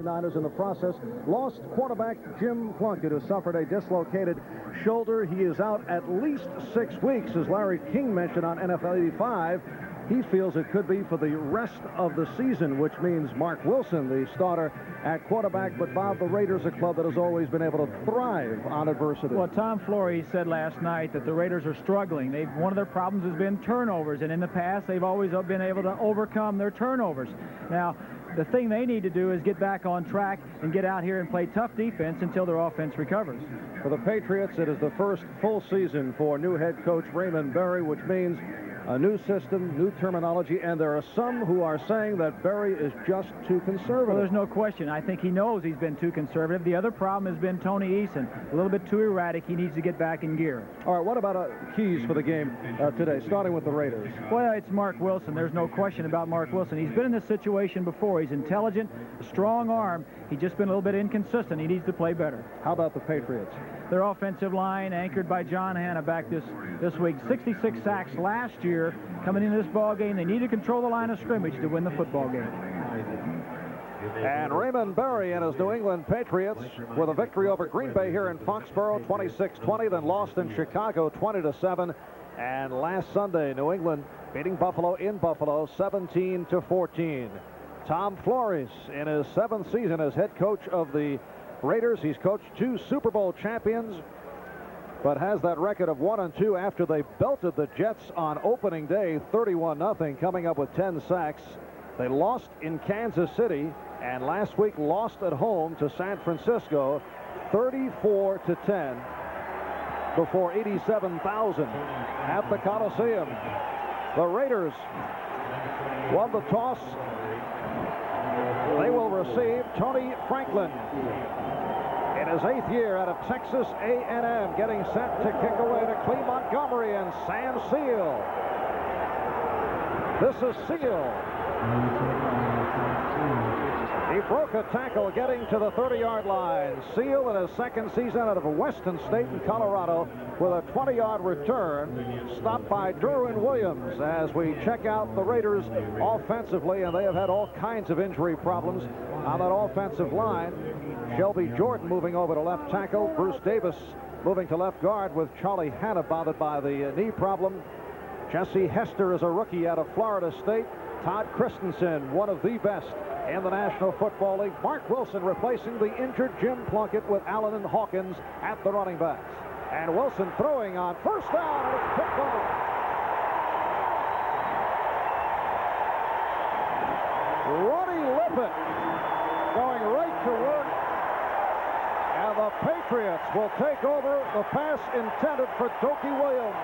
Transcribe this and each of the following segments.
Niners in the process lost quarterback Jim Plunkett, who suffered a dislocated shoulder. He is out at least 6 weeks, as Larry King mentioned on NFL 85. He feels it could be for the rest of the season, which means Mark Wilson, the starter at quarterback. But Bob, the Raiders, a club that has always been able to thrive on adversity. Well, Tom Flory said last night that the Raiders are struggling. One of their problems has been turnovers, and in the past they've always been able to overcome their turnovers. Now, the thing they need to do is get back on track and get out here and play tough defense until their offense recovers. For the Patriots, it is the first full season for new head coach Raymond Berry, which means a new system, new terminology, and there are some who are saying that Berry is just too conservative. Well, there's no question. I think he knows he's been too conservative. The other problem has been Tony Eason, a little bit too erratic. He needs to get back in gear. All right, what about keys for the game today, starting with the Raiders? Well, it's Mark Wilson. There's no question about Mark Wilson. He's been in this situation before. He's intelligent, strong arm. He's just been a little bit inconsistent. He needs to play better. How about the Patriots? Their offensive line, anchored by John Hanna back this week. 66 sacks last year. Coming into this ball game, they need to control the line of scrimmage to win the football game. And Raymond Berry and his New England Patriots with a victory over Green Bay here in Foxborough, 26-20, then lost in Chicago, 20-7. And last Sunday, New England beating Buffalo in Buffalo, 17-14. Tom Flores, in his 7th season as head coach of the Raiders, he's coached 2 Super Bowl champions, but has that record of 1-2 after they belted the Jets on opening day, 31-0, coming up with 10 sacks. They lost in Kansas City, and last week lost at home to San Francisco, 34-10, before 87,000 at the Coliseum. The Raiders won the toss. They will receive Tony Franklin in his 8th year out of Texas A&M, getting set to kick away to Clee Montgomery and Sam Seal. This is Seal. He broke a tackle getting to the 30-yard line. Seal in his 2nd season out of Weston State in Colorado with a 20-yard return, stopped by Derwin Williams as we check out the Raiders offensively, and they have had all kinds of injury problems on that offensive line. Shelby Jordan moving over to left tackle. Bruce Davis moving to left guard with Charlie Hanna bothered by the knee problem. Jesse Hester is a rookie out of Florida State. Todd Christensen, one of the best in the National Football League. Mark Wilson replacing the injured Jim Plunkett with Allen and Hawkins at the running backs. And Wilson throwing on first down, and it's picked off. Ronnie Lippett going right to work. And the Patriots will take over the pass intended for Dokie Williams.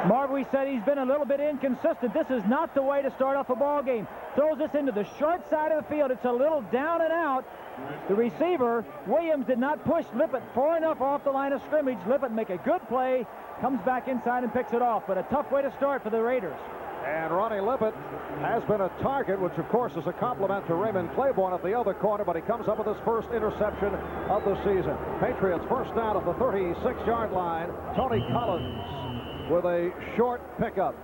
Marv, we said he's been a little bit inconsistent. This is not the way to start off a ball game. Throws this into the short side of the field. It's a little down and out. The receiver, Williams, did not push Lippett far enough off the line of scrimmage. Lippett make a good play, comes back inside and picks it off. But a tough way to start for the Raiders. And Ronnie Lippett has been a target, which of course is a compliment to Raymond Claiborne at the other corner, but he comes up with his first interception of the season. Patriots first down at the 36-yard line. Tony Collins with a short pickup.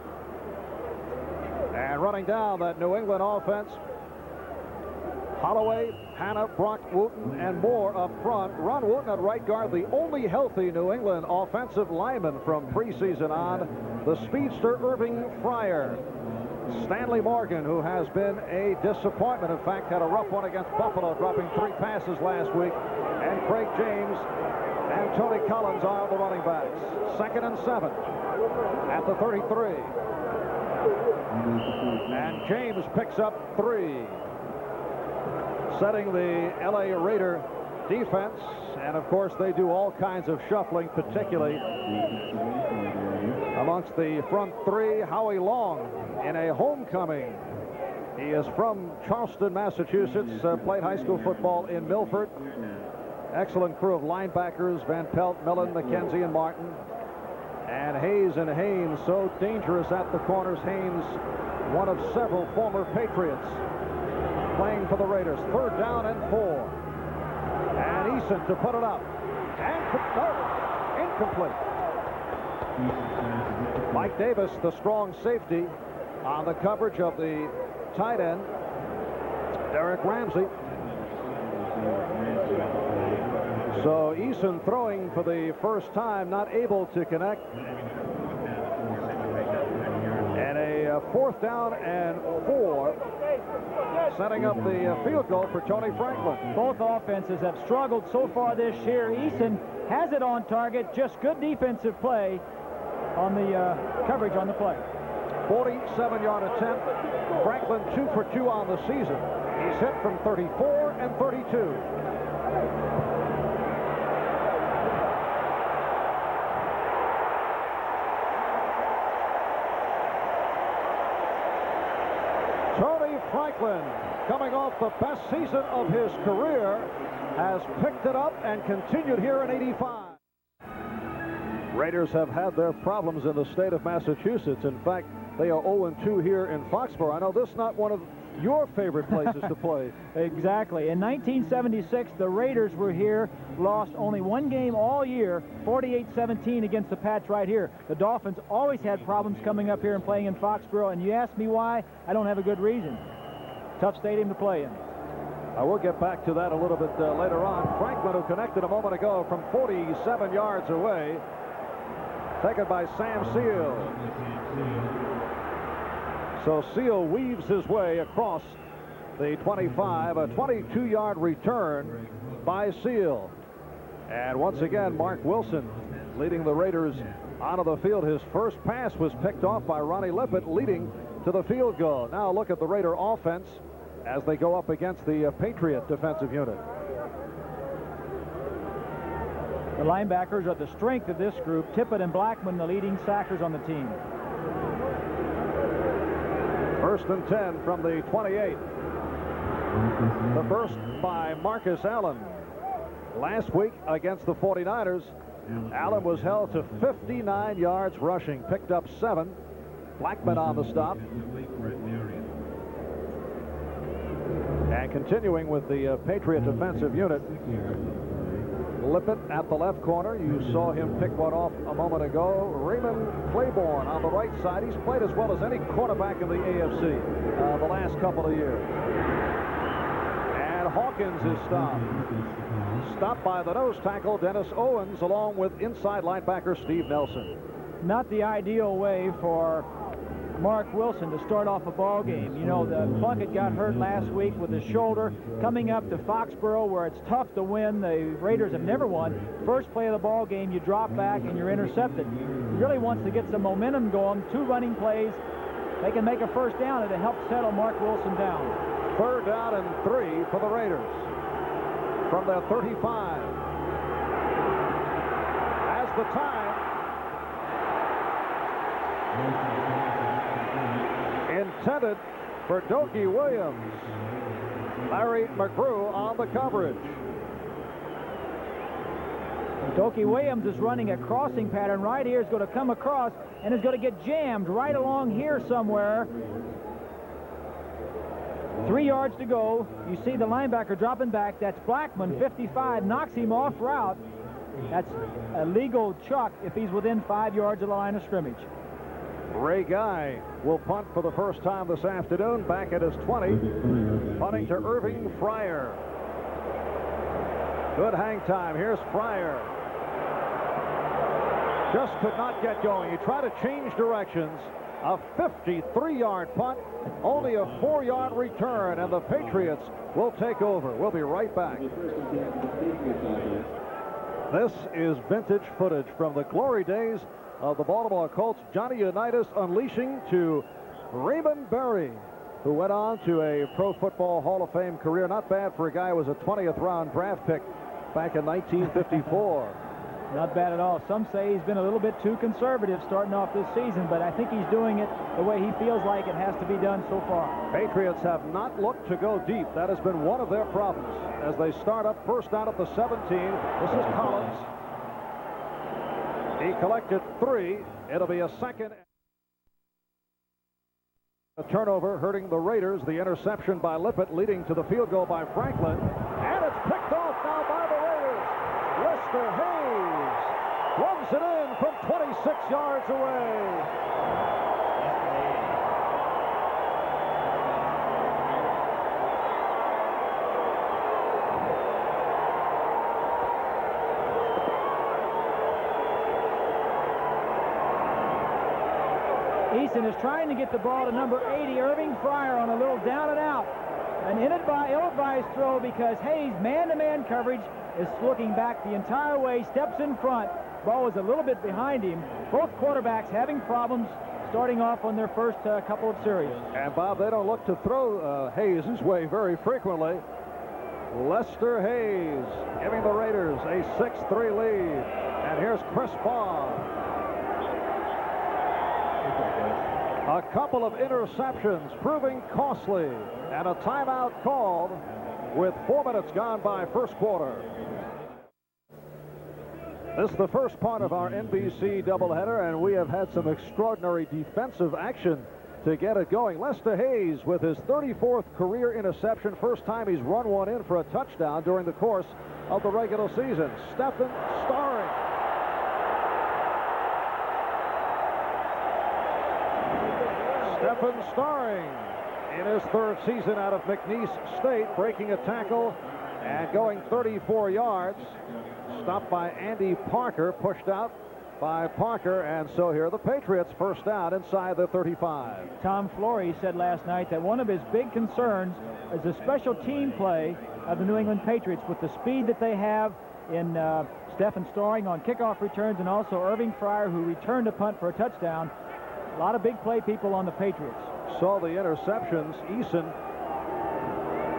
And running down that New England offense, Holloway, Hanna, Brock Wooten, and more up front. Ron Wooten at right guard, the only healthy New England offensive lineman from preseason on. The speedster Irving Fryer. Stanley Morgan, who has been a disappointment. In fact, had a rough one against Buffalo, dropping 3 passes last week. And Craig James and Tony Collins are the running backs. 2nd and 7 at the 33. And James picks up 3. Setting the L.A. Raider defense. And, of course, they do all kinds of shuffling, particularly amongst the front 3. Howie Long in a homecoming. He is from Charleston, Massachusetts, played high school football in Milford. Excellent crew of linebackers, Van Pelt, Millen, McKenzie, and Martin. And Hayes and Haynes, so dangerous at the corners. Haynes, one of several former Patriots playing for the Raiders. 3rd down and 4. And Eason to put it up. And incomplete. Mike Davis, the strong safety, on the coverage of the tight end, Derek Ramsey. So Eason throwing for the first time, not able to connect. And a 4th down and 4, setting up the field goal for Tony Franklin. Both offenses have struggled so far this year. Eason has it on target, just good defensive play on the coverage on the play. 47-yard attempt. Franklin 2 for 2 on the season. He's hit from 34 and 32. Tony Franklin, coming off the best season of his career, has picked it up and continued here in 85. Raiders have had their problems in the state of Massachusetts. In fact, they are 0-2 here in Foxborough. I know this is not one of your favorite places to play. Exactly. In 1976, the Raiders were here, lost only one game all year, 48-17 against the Pats right here. The Dolphins always had problems coming up here and playing in Foxborough, and you ask me why, I don't have a good reason. Tough stadium to play in. I will get back to that a little bit later on. Franklin, who connected a moment ago from 47 yards away, taken by Sam Seal. So Seal weaves his way across the 25, a 22-yard return by Seal. And once again, Mark Wilson leading the Raiders onto the field. His first pass was picked off by Ronnie Lippett, leading to the field goal. Now look at the Raider offense as they go up against the Patriot defensive unit. The linebackers are the strength of this group. Tippett and Blackman, the leading sackers on the team. 1st and 10 from the 28. The first by Marcus Allen. Last week against the 49ers, Allen was held to 59 yards rushing, picked up 7. Blackman on the stop. And continuing with the Patriot defensive unit, Lippett at the left corner. You saw him pick one off a moment ago. Raymond Claiborne on the right side. He's played as well as any quarterback in the AFC the last couple of years. And Hawkins is stopped. Stopped by the nose tackle, Dennis Owens, along with inside linebacker Steve Nelson. Not the ideal way for Mark Wilson to start off a ball game. You know, the Plunkett got hurt last week with his shoulder. Coming up to Foxborough, where it's tough to win, the Raiders have never won. First play of the ball game, you drop back and you're intercepted. He really wants to get some momentum going. 2 running plays. They can make a first down and it helps settle Mark Wilson down. 3rd down and 3 for the Raiders from their 35. As the time intended for Dokie Williams. Larry McGrew on the coverage. Dokie Williams is running a crossing pattern right here. Is going to come across and is going to get jammed right along here somewhere. 3 yards to go. You see the linebacker dropping back. That's Blackman, 55, knocks him off route. That's a legal chuck if he's within 5 yards of the line of scrimmage. Ray Guy will punt for the first time this afternoon, back at his 20, punting to Irving Fryer. Good hang time. Here's Fryer. Just could not get going. He tried to change directions. A 53-yard punt, only a 4-yard return, and the Patriots will take over. We'll be right back. This is vintage footage from the glory days of the Baltimore Colts. Johnny Unitas unleashing to Raymond Berry, who went on to a Pro Football Hall of Fame career. Not bad for a guy who was a 20th round draft pick back in 1954. Not bad at all. Some say he's been a little bit too conservative starting off this season, but I think he's doing it the way he feels like it has to be done so far. Patriots have not looked to go deep. That has been one of their problems as they start up first down at the 17. This is Collins. He collected 3. It'll be a second. A turnover hurting the Raiders. The interception by Lippett leading to the field goal by Franklin. And it's picked off now by the Raiders. Lester Hayes runs it in from 26 yards away. Eason is trying to get the ball to number 80, Irving Fryer, on a little down and out. An ill-advised throw because Hayes, man-to-man coverage, is looking back the entire way, steps in front. Ball was a little bit behind him. Both quarterbacks having problems starting off on their first couple of series. And, Bob, they don't look to throw Hayes' way very frequently. Lester Hayes giving the Raiders a 6-3 lead. And here's Chris Baugh. A couple of interceptions proving costly, and a timeout called with 4 minutes gone by first quarter. This is the first part of our NBC doubleheader, and we have had some extraordinary defensive action to get it going. Lester Hayes with his 34th career interception. First time he's run one in for a touchdown during the course of the regular season. Stephen Starring. Stephen Starring in his third season out of McNeese State, breaking a tackle and going 34 yards. Stopped by Andy Parker, pushed out by Parker, and so here are the Patriots first down inside the 35. Tom Flory said last night that one of his big concerns is the special team play of the New England Patriots with the speed that they have in Stephen Starring on kickoff returns, and also Irving Fryer, who returned a punt for a touchdown. A lot of big play people on the Patriots. Saw the interceptions. Eason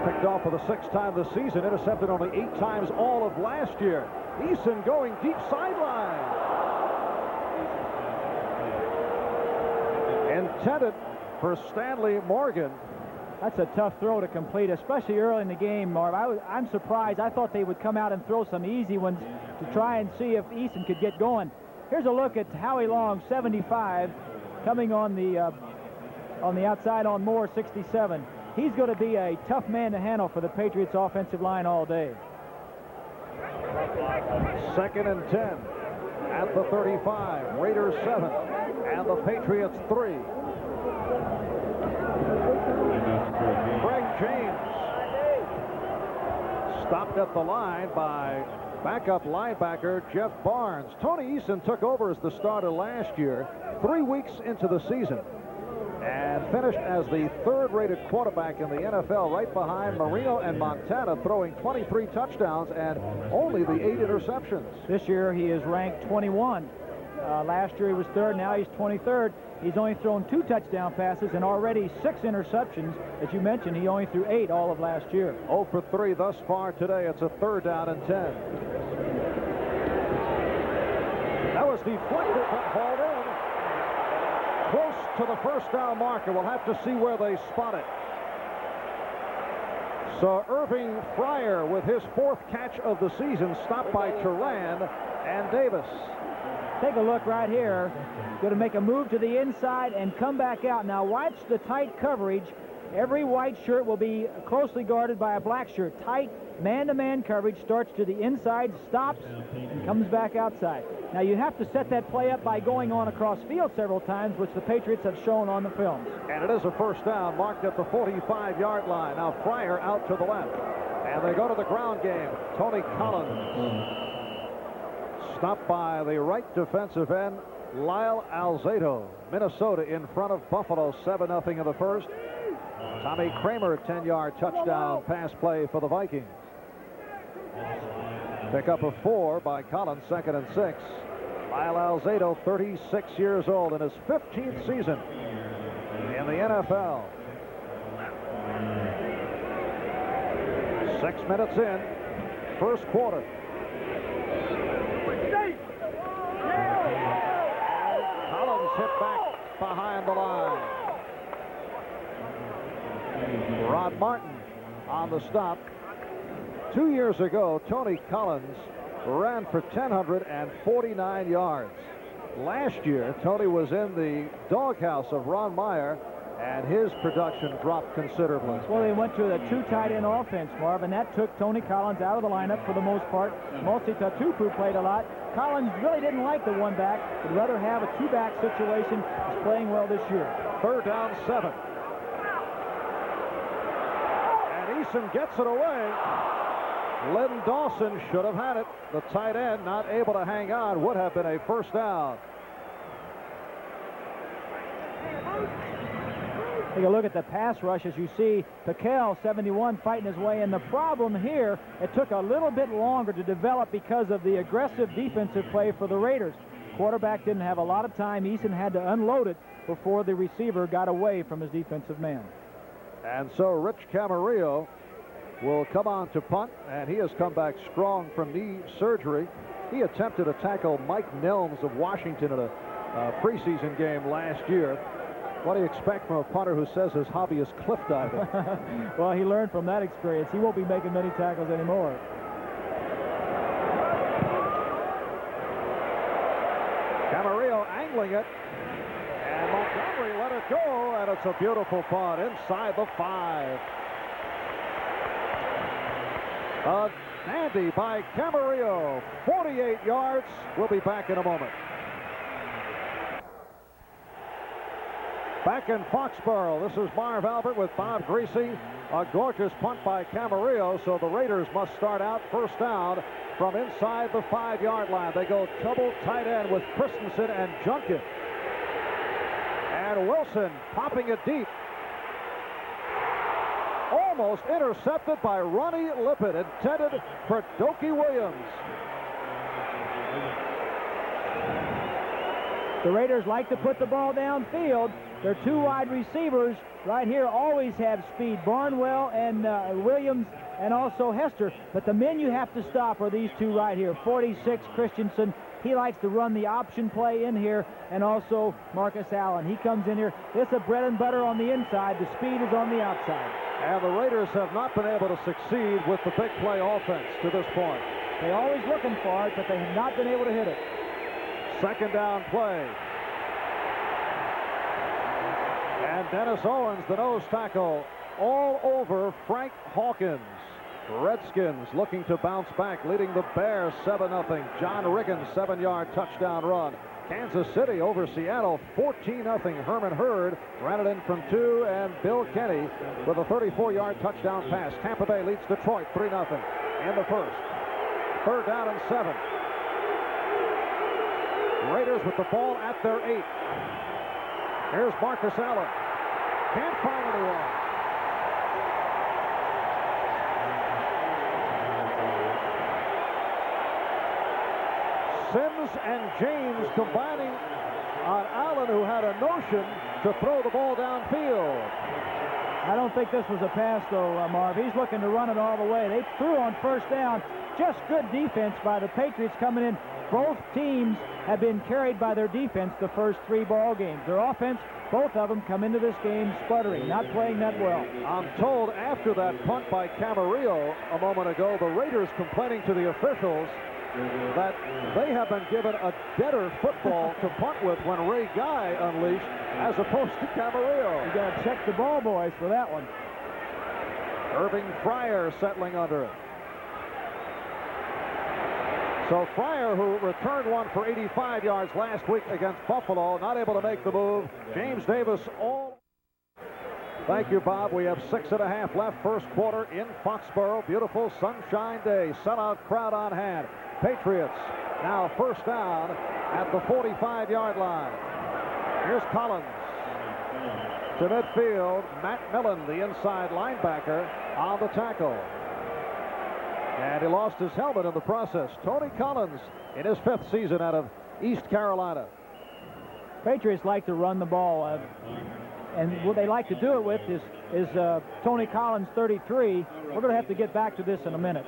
picked off for the 6th time this season, intercepted only 8 times all of last year. Eason going deep sideline. Intended for Stanley Morgan. That's a tough throw to complete, especially early in the game, Marv. I'm surprised. I thought they would come out and throw some easy ones to try and see if Eason could get going. Here's a look at Howie Long, 75, coming on the outside on Moore, 67. He's going to be a tough man to handle for the Patriots offensive line all day. 2nd and 10 at the 35. Raiders 7 and the Patriots 3. Greg James stopped at the line by backup linebacker Jeff Barnes. Tony Eason took over as the starter last year, 3 weeks into the season, and finished as the 3rd-rated quarterback in the NFL, right behind Marino and Montana, throwing 23 touchdowns and only the 8 interceptions. This year he is ranked 21. Last year he was 3rd, now he's 23rd. He's only thrown 2 touchdown passes and already 6 interceptions. As you mentioned, he only threw 8 all of last year. 0 for 3 thus far today. It's a 3rd down and 10. That was deflected but hauled in. Close to the first down marker. We'll have to see where they spot it. So Irving Fryer with his 4th catch of the season, stopped by Turan and Davis. Take a look right here. Going to make a move to the inside and come back out. Now watch the tight coverage. Every white shirt will be closely guarded by a black shirt. Tight man-to-man coverage, starts to the inside, stops, and comes back outside. Now you have to set that play up by going on across field several times, which the Patriots have shown on the films. And it is a first down, marked at the 45-yard line. Now Fryer out to the left. And they go to the ground game. Tony Collins stopped by the right defensive end, Lyle Alzado. Minnesota in front of Buffalo, 7-0 in the first. Tommy Kramer, 10-yard touchdown pass play for the Vikings. Pickup of 4 by Collins, 2nd and 6. Lyle Alzado, 36 years old, in his 15th season in the NFL. 6 minutes in, first quarter. Collins hit back behind the line. Rod Martin on the stop. 2 years ago, Tony Collins ran for 1,049 yards. Last year, Tony was in the doghouse of Ron Meyer, and his production dropped considerably. Well, they went to a 2 tight end offense, Marv, and that took Tony Collins out of the lineup for the most part. Mostly Tatupu played a lot. Collins really didn't like the 1-back. Would rather have a 2-back situation. He's playing well this year. 3rd down, 7. And Eason gets it away. Len Dawson should have had it. The tight end not able to hang on. Would have been a first down. Take a look at the pass rush as you see Piquel, 71, fighting his way in. The problem here, it took a little bit longer to develop because of the aggressive defensive play for the Raiders. Quarterback didn't have a lot of time. Eason had to unload it before the receiver got away from his defensive man. And so Rich Camarillo will come on to punt, and he has come back strong from knee surgery. He attempted to tackle Mike Nelms of Washington in a preseason game last year. What do you expect from a punter who says his hobby is cliff diving? Well, he learned from that experience. He won't be making many tackles anymore. Camarillo angling it, and Montgomery let it go, and it's a beautiful punt inside the 5. A dandy by Camarillo, 48 yards. We'll be back in a moment. Back in Foxborough, this is Marv Albert with Bob Greasy. A gorgeous punt by Camarillo, so the Raiders must start out first down from inside the 5-yard line. They go double tight end with Christensen and Junkin. And Wilson popping it deep. Almost intercepted by Ronnie Lippett, intended for Dokie Williams. The Raiders like to put the ball downfield. Their 2 wide receivers right here always have speed. Barnwell and Williams, and also Hester. But the men you have to stop are these 2 right here. 46, Christensen. He likes to run the option play in here, and also Marcus Allen. He comes in here. It's a bread and butter on the inside. The speed is on the outside. And the Raiders have not been able to succeed with the big play offense to this point. They're always looking for it, but they have not been able to hit it. Second down play. And Dennis Owens, the nose tackle, all over Frank Hawkins. Redskins looking to bounce back, leading the Bears 7-0. John Riggins, 7-yard touchdown run. Kansas City over Seattle, 14-0. Herman Hurd ran it in from 2, and Bill Kenny with a 34-yard touchdown pass. Tampa Bay leads Detroit 3-0 in the first. Third down and 7. Raiders with the ball at their 8. Here's Marcus Allen. Can't find anyone. Sims and James combining on Allen, who had a notion to throw the ball downfield. I don't think this was a pass, though, Marv. He's looking to run it all the way. They threw on first down. Just good defense by the Patriots coming in. Both teams have been carried by their defense the first 3 ball games. Their offense, both of them come into this game sputtering, not playing that well. I'm told after that punt by Camarillo a moment ago, the Raiders complaining to the officials that they have been given a better football to punt with when Ray Guy unleashed as opposed to Camarillo. You got to check the ball boys for that one. Irving Fryer settling under it. So Fryer, who returned one for 85 yards last week against Buffalo, not able to make the move. James Davis all. Thank you, Bob. We have 6.5 left, first quarter in Foxborough. Beautiful sunshine day. Sellout crowd on hand. Patriots now first down at the 45-yard line. Here's Collins to midfield. Matt Millen, the inside linebacker, on the tackle. And he lost his helmet in the process. Tony Collins in his 5th season out of East Carolina. Patriots like to run the ball, and what they like to do it with is Tony Collins, 33. We're going to have to get back to this in a minute,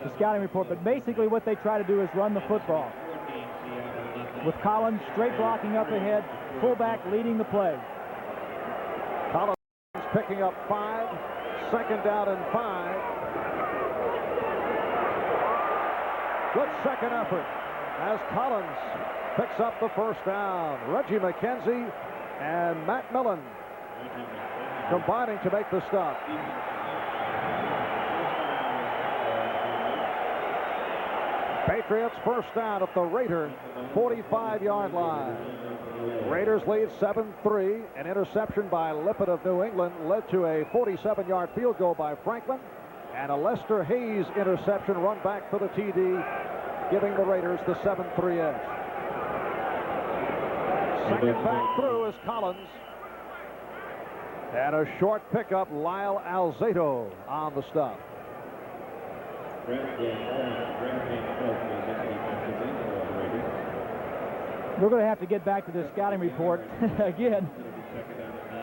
the scouting report. But basically what they try to do is run the football, with Collins straight blocking up ahead, fullback leading the play. Collins picking up 5, second down and 5. Good second effort as Collins picks up the first down. Reggie McKenzie and Matt Millen combining to make the stop. Patriots first down at the Raider 45-yard line. Raiders lead 7-3. An interception by Lippett of New England led to a 47-yard field goal by Franklin, and a Lester Hayes interception run back for the TD, giving the Raiders the 7-3 edge. Second back through is Collins. And a short pickup, Lyle Alzado on the stop. We're going to have to get back to this scouting report again.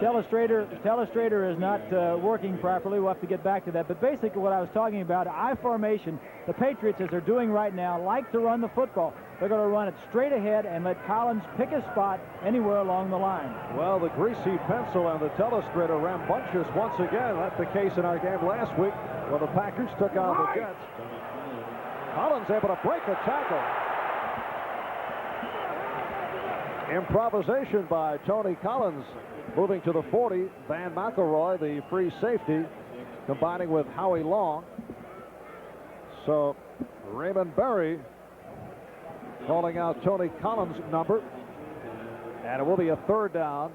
Telestrator is not working properly. We'll have to get back to that. But basically what I was talking about, I formation, the Patriots, as they're doing right now, like to run the football. They're going to run it straight ahead and let Collins pick a spot anywhere along the line. Well, the greasy pencil and the telestrator rambunctious once again. That's the case in our game last week when the Packers took on the Jets. Collins able to break a tackle. Improvisation by Tony Collins. Moving to the 40, Van McElroy, the free safety, combining with Howie Long. So Raymond Berry calling out Tony Collins' number. And it will be a 3rd down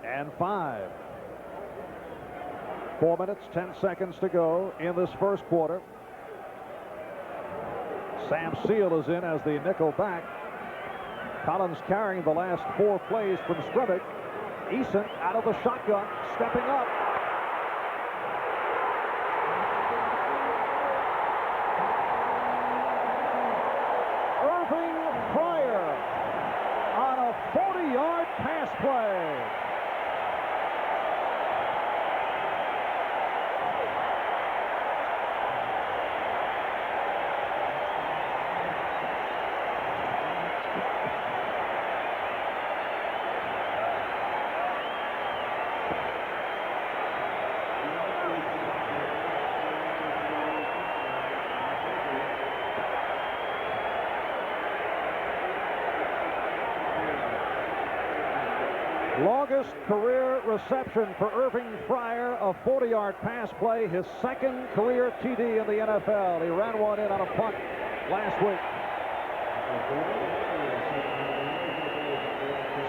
and 5. 4 minutes, 10 seconds to go in this first quarter. Sam Seal is in as the nickel back. Collins carrying the last 4 plays from scrimmage. Eason out of the shotgun, stepping up. Irving Fryer on a 40-yard pass play. Longest career reception for Irving Fryer, a 40-yard pass play, his 2nd career TD in the NFL. He ran one in on a punt last week.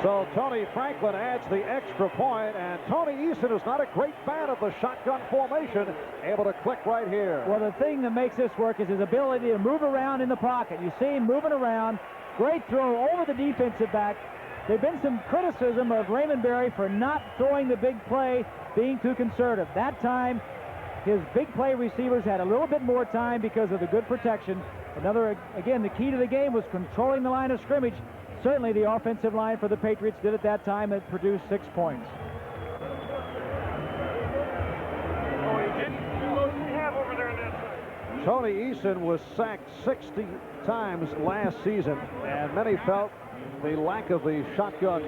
So Tony Franklin adds the extra point, and Tony Eason is not a great fan of the shotgun formation, able to click right here. Well, the thing that makes this work is his ability to move around in the pocket. You see him moving around. Great throw over the defensive back. There's been some criticism of Raymond Berry for not throwing the big play, being too conservative. That time, his big play receivers had a little bit more time because of the good protection. Again, the key to the game was controlling the line of scrimmage. Certainly the offensive line for the Patriots did at that time. It produced 6 points. Tony Eason was sacked 60 times last season, and many felt the lack of the shotgun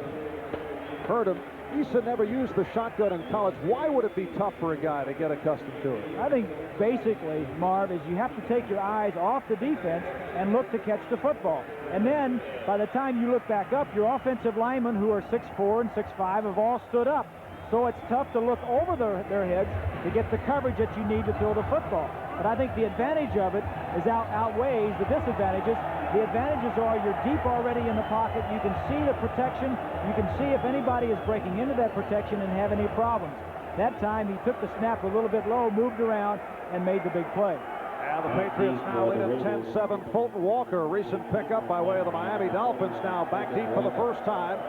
hurt him. Eason never used the shotgun in college. Why would it be tough for a guy to get accustomed to it? I think basically, Marv, is you have to take your eyes off the defense and look to catch the football. And then by the time you look back up, your offensive linemen who are 6'4" and 6'5" have all stood up. So it's tough to look over their heads to get the coverage that you need to throw the football. But I think the advantage of it is outweighs the disadvantages. The advantages are you're deep already in the pocket. You can see the protection. You can see if anybody is breaking into that protection and have any problems. That time he took the snap a little bit low, moved around, and made the big play. And the Patriots now lead at 10-7. Fulton Walker, recent pickup by way of the Miami Dolphins, now back deep for the first time,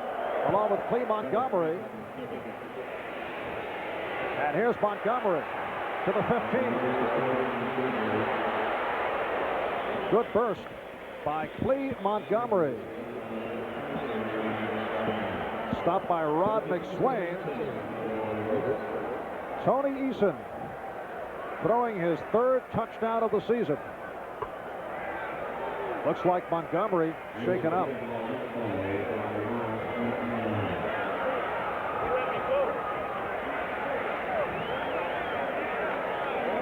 along with Clee Montgomery. And here's Montgomery to the 15. Good burst by Clee Montgomery. Stopped by Rod McSwain. Tony Eason throwing his 3rd touchdown of the season. Looks like Montgomery shaken up.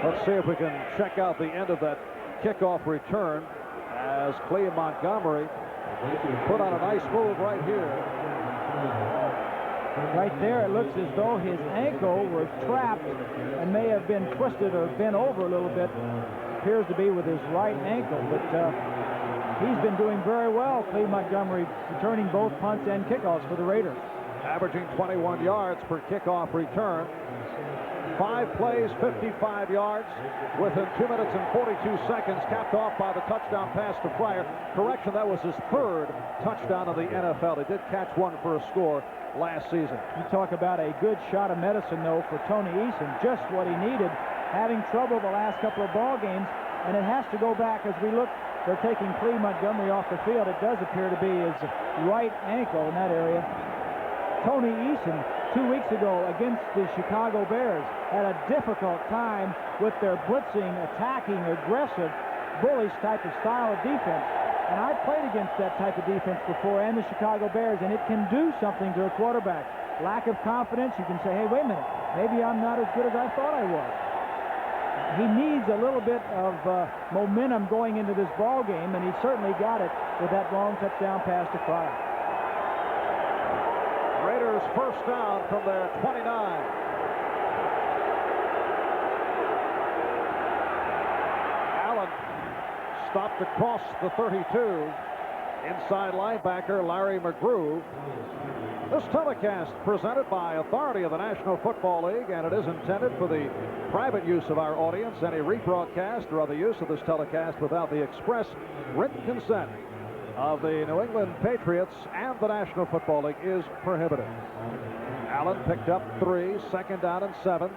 Let's see if we can check out the end of that kickoff return as Clee Montgomery put on a nice move right here. Right there, it looks as though his ankle was trapped and may have been twisted or bent over a little bit. Appears to be with his right ankle, but he's been doing very well, Clee Montgomery, returning both punts and kickoffs for the Raiders. averaging 21 yards per kickoff return. 5 plays, 55 yards within 2 minutes and 42 seconds, capped off by the touchdown pass to Fryer. Correction, that was his 3rd touchdown of the NFL. He did catch one for a score last season. You talk about a good shot of medicine, though, for Tony Eason. Just what he needed, having trouble the last couple of ball games, and it has to go back as we look. They're taking Cleve Montgomery off the field. It does appear to be his right ankle in that area. Tony Eason, 2 weeks ago against the Chicago Bears, had a difficult time with their blitzing, attacking, aggressive, bullish type of style of defense. And I've played against that type of defense before, and the Chicago Bears, and it can do something to a quarterback. Lack of confidence, you can say, hey, wait a minute, maybe I'm not as good as I thought I was. He needs a little bit of momentum going into this ball game, and he certainly got it with that long touchdown pass to Fryer. Raiders first down from their 29. Allen stopped across the 32. Inside linebacker Larry McGrew. This telecast presented by authority of the National Football League, and it is intended for the private use of our audience. Any rebroadcast or other use of this telecast without the express written consent of the New England Patriots and the National Football League is prohibited. Allen picked up 3, 2nd down and 7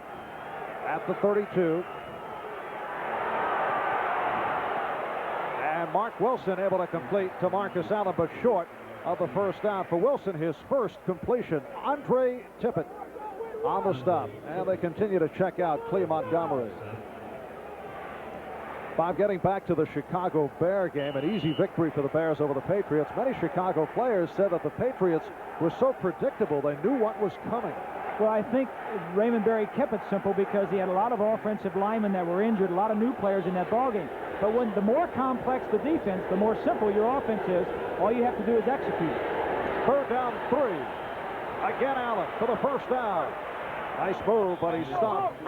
at the 32. And Mark Wilson able to complete to Marcus Allen, but short of the first down. For Wilson, his first completion. Andre Tippett on the stop. And they continue to check out Cleve Montgomery. Bob, getting back to the Chicago Bear game, an easy victory for the Bears over the Patriots. Many Chicago players said that the Patriots were so predictable they knew what was coming. Well, I think Raymond Berry kept it simple because he had a lot of offensive linemen that were injured, a lot of new players in that ballgame. But when the more complex the defense, the more simple your offense is. All you have to do is execute. 3rd down, 3. Again, Allen for the first down. Nice move, but he stopped.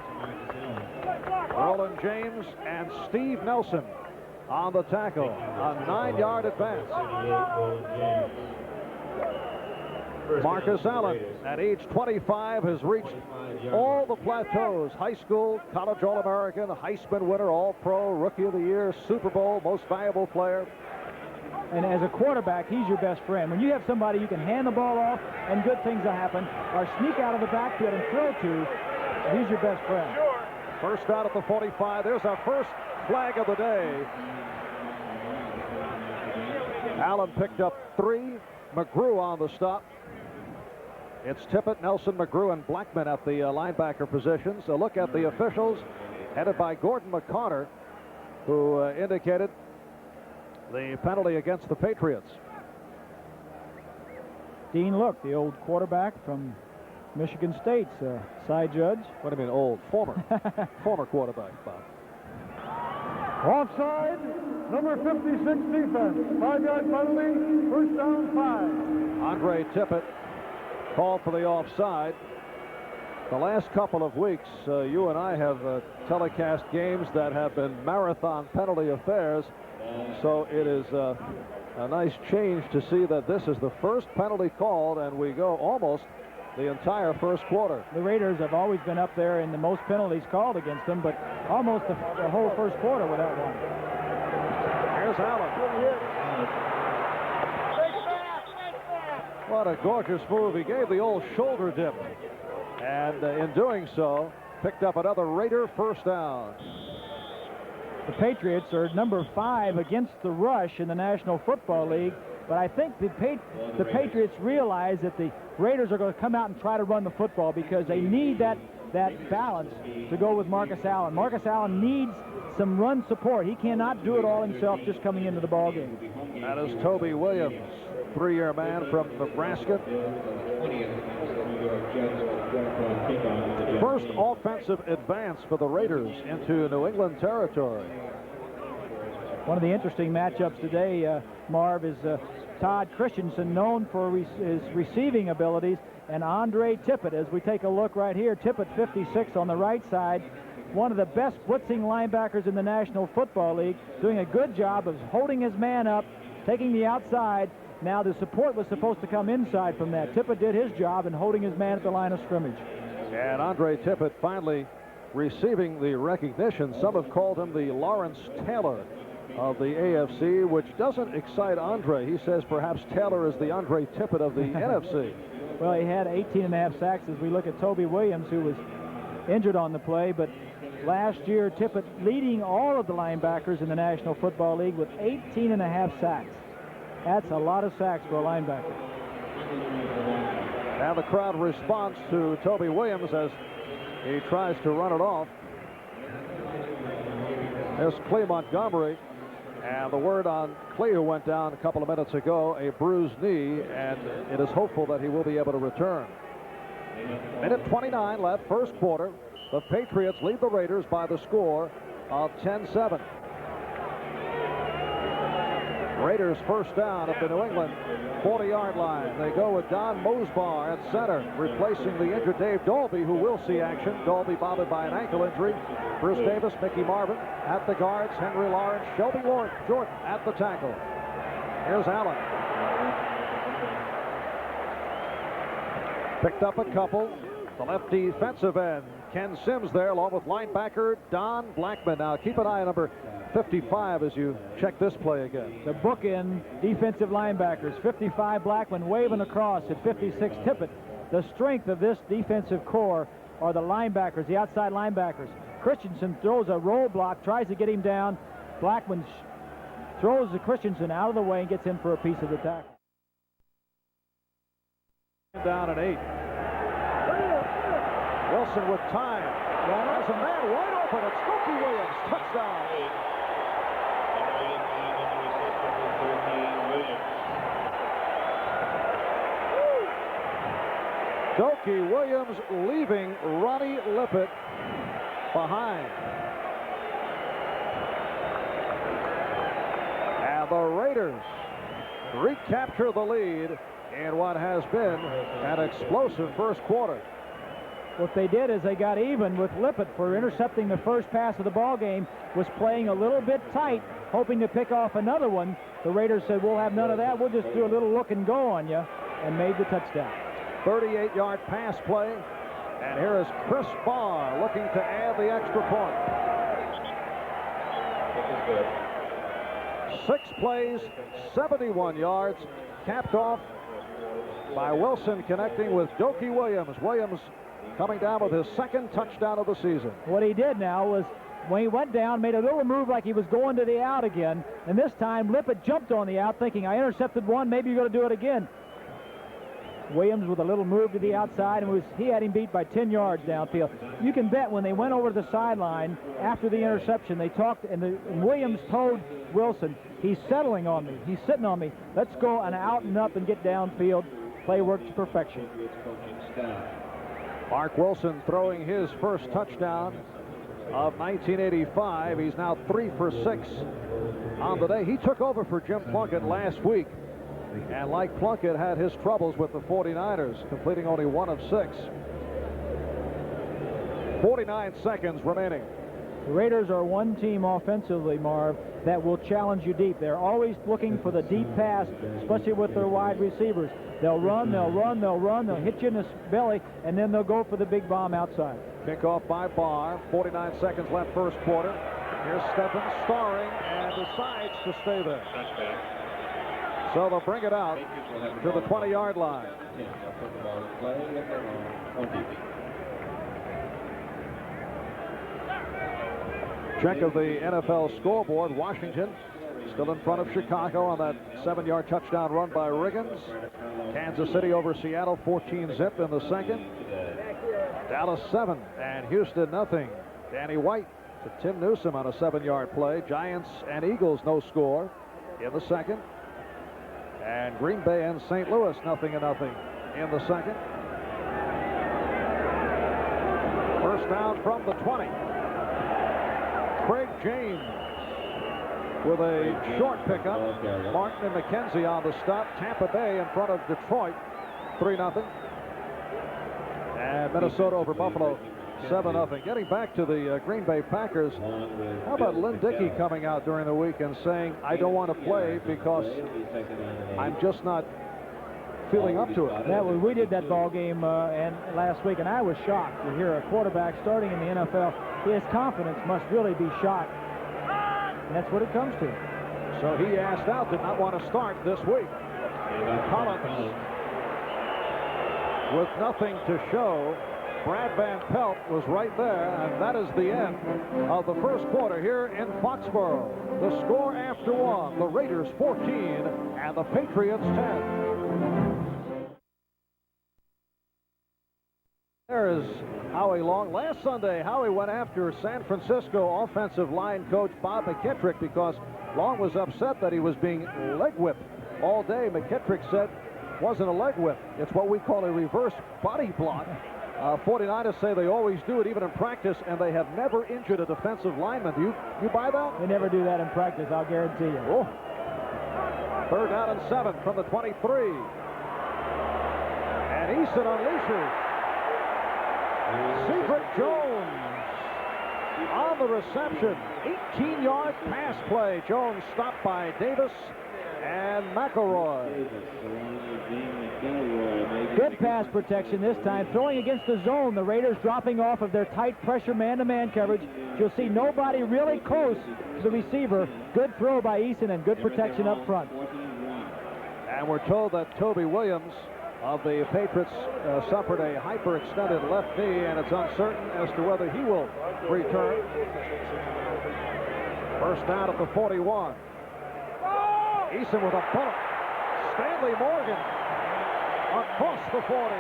Roland James and Steve Nelson on the tackle. A 9-yard advance. Marcus Allen, at age 25, has reached all the plateaus. High school, college All-American, Heisman winner, All-Pro, Rookie of the Year, Super Bowl, Most Valuable Player. And as a quarterback, he's your best friend. When you have somebody you can hand the ball off and good things will happen, or sneak out of the backfield and throw to, he's your best friend. First out at the 45. There's our first flag of the day. Allen picked up 3. McGrew on the stop. It's Tippett, Nelson, McGrew, and Blackman at the linebacker positions. A look at the officials, headed by Gordon McConnor, who indicated the penalty against the Patriots. Dean Look, the old quarterback from Michigan State's side judge. What do you mean old? Former. Former quarterback, Bob. Offside, number 56 defense. 5-yard penalty, first down 5. Andre Tippett called for the offside. The last couple of weeks, you and I have telecast games that have been marathon penalty affairs. So it is a nice change to see that this is the first penalty called, and we go almost the entire first quarter. The Raiders have always been up there in the most penalties called against them, but almost the whole first quarter without one. Here's Allen. What a gorgeous move. He gave the old shoulder dip, and in doing so, picked up another Raider first down. The Patriots are number 5 against the rush in the National Football League, but I think the Patriots realize that the Raiders are going to come out and try to run the football because they need that balance to go with Marcus Allen. Marcus Allen needs some run support. He cannot do it all himself just coming into the ballgame. That is Toby Williams, 3-year man from Nebraska. First offensive advance for the Raiders into New England territory. One of the interesting matchups today, Marv, is Todd Christensen, known for his receiving abilities, and Andre Tippett. As we take a look right here, Tippett, 56 on the right side, one of the best blitzing linebackers in the National Football League, doing a good job of holding his man up, taking the outside, Now the support was supposed to come inside from that. Tippett did his job in holding his man at the line of scrimmage. And Andre Tippett finally receiving the recognition. Some have called him the Lawrence Taylor of the AFC, which doesn't excite Andre. He says perhaps Taylor is the Andre Tippett of the NFC. Well, he had 18.5 sacks as we look at Toby Williams, who was injured on the play, but last year Tippett leading all of the linebackers in the National Football League with 18.5 sacks. That's a lot of sacks for a linebacker. Now the crowd responds to Toby Williams as he tries to run it off. There's Clee Montgomery, and the word on Clee, who went down a couple of minutes ago, a bruised knee, and it is hopeful that he will be able to return. Minute 29 left, first quarter. The Patriots lead the Raiders by the score of 10-7. Raiders first down at the New England 40-yard line. They go with Don Mosbar at center, replacing the injured Dave Dolby, who will see action. Dolby bothered by an ankle injury. Bruce Davis, Mickey Marvin at the guards. Henry Lawrence, Shelby Jordan at the tackle. Here's Allen. Picked up a couple. The left defensive end, Ken Sims there, along with linebacker Don Blackman. Now keep an eye on number 55 as you check this play again. The bookend defensive linebackers, 55 Blackman waving across at 56 Tippett. The strength of this defensive core are the linebackers, the outside linebackers. Christensen throws a roll block, tries to get him down. Blackman throws the Christensen out of the way and gets in for a piece of the tackle. Down at 8. Wilson with time. There's a man wide open. It's Doki Williams. Touchdown. Doki Williams leaving Ronnie Lippett behind. And the Raiders recapture the lead in what has been an explosive first quarter. What they did is they got even with Lippett for intercepting the first pass of the ball game, was playing a little bit tight, hoping to pick off another one. The Raiders said, we'll have none of that. We'll just do a little look and go on you, and made the touchdown. 38-yard pass play. And here is Chris Barr looking to add the extra point. 6 plays, 71 yards, capped off by Wilson connecting with Doki Williams. Williams coming down with his second touchdown of the season. What he did now was, when he went down, made a little move like he was going to the out again, and this time Lippett jumped on the out thinking, I intercepted one, maybe you're going to do it again. Williams with a little move to the outside, and he had him beat by 10 yards downfield. You can bet when they went over to the sideline after the interception, they talked, and Williams told Wilson, he's settling on me, he's sitting on me, let's go and out and up and get downfield. Play work to perfection. Mark Wilson throwing his first touchdown of 1985. He's now 3 for 6 on the day. He took over for Jim Plunkett last week, and like Plunkett, had his troubles with the 49ers, completing only 1 of 6. 49 seconds remaining. The Raiders are one team offensively, Marv, that will challenge you deep. They're always looking for the deep pass, especially with their wide receivers. They'll run, they'll run, they'll run, they'll hit you in the belly, and then they'll go for the big bomb outside. Kickoff by Barr. 49 seconds left first quarter. Here's Stephens starring and decides to stay there. So they'll bring it out to the 20-yard line. Check of the NFL scoreboard. Washington still in front of Chicago on that 7-yard touchdown run by Riggins. Kansas City over Seattle 14-zip in the second. Dallas 7 and Houston nothing. Danny White to Tim Newsom on a 7-yard play. Giants and Eagles no score in the second. And Green Bay and St. Louis nothing in the second. First down from the 20. Craig James with a short pickup. Martin and McKenzie on the stop. Tampa Bay in front of Detroit, 3-0. And Minnesota over Buffalo, 7-0. Getting back to the Green Bay Packers, how about Lynn Dickey coming out during the week and saying, I don't want to play because I'm just not feeling up to it. We did that ball game and last week, and I was shocked to hear a quarterback starting in the NFL. His confidence must really be shot, and that's what it comes to. So he asked out, did not want to start this week. Collins with nothing to show. Brad Van Pelt was right there, and that is the end of the first quarter here in Foxborough. The score after one, the Raiders 14 and the Patriots 10. There is Howie Long. Last Sunday, Howie went after San Francisco offensive line coach Bob McKittrick because Long was upset that he was being leg whipped all day. McKittrick said it wasn't a leg whip. It's what we call a reverse body block. 49ers say they always do it, even in practice, and they have never injured a defensive lineman. Do you buy that? They never do that in practice, I'll guarantee you. Oh. 3rd down and 7 from the 23. And Eason unleashes. Cedric Jones on the reception. 18-yard pass play. Jones stopped by Davis and McElroy. Good pass protection this time. Throwing against the zone. The Raiders dropping off of their tight pressure man-to-man coverage. You'll see nobody really close to the receiver. Good throw by Eason and good protection up front. And we're told that Toby Williams of the Patriots suffered a hyperextended left knee, and it's uncertain as to whether he will return. First down at the 41. Eason with a bullet. Stanley Morgan across the 40.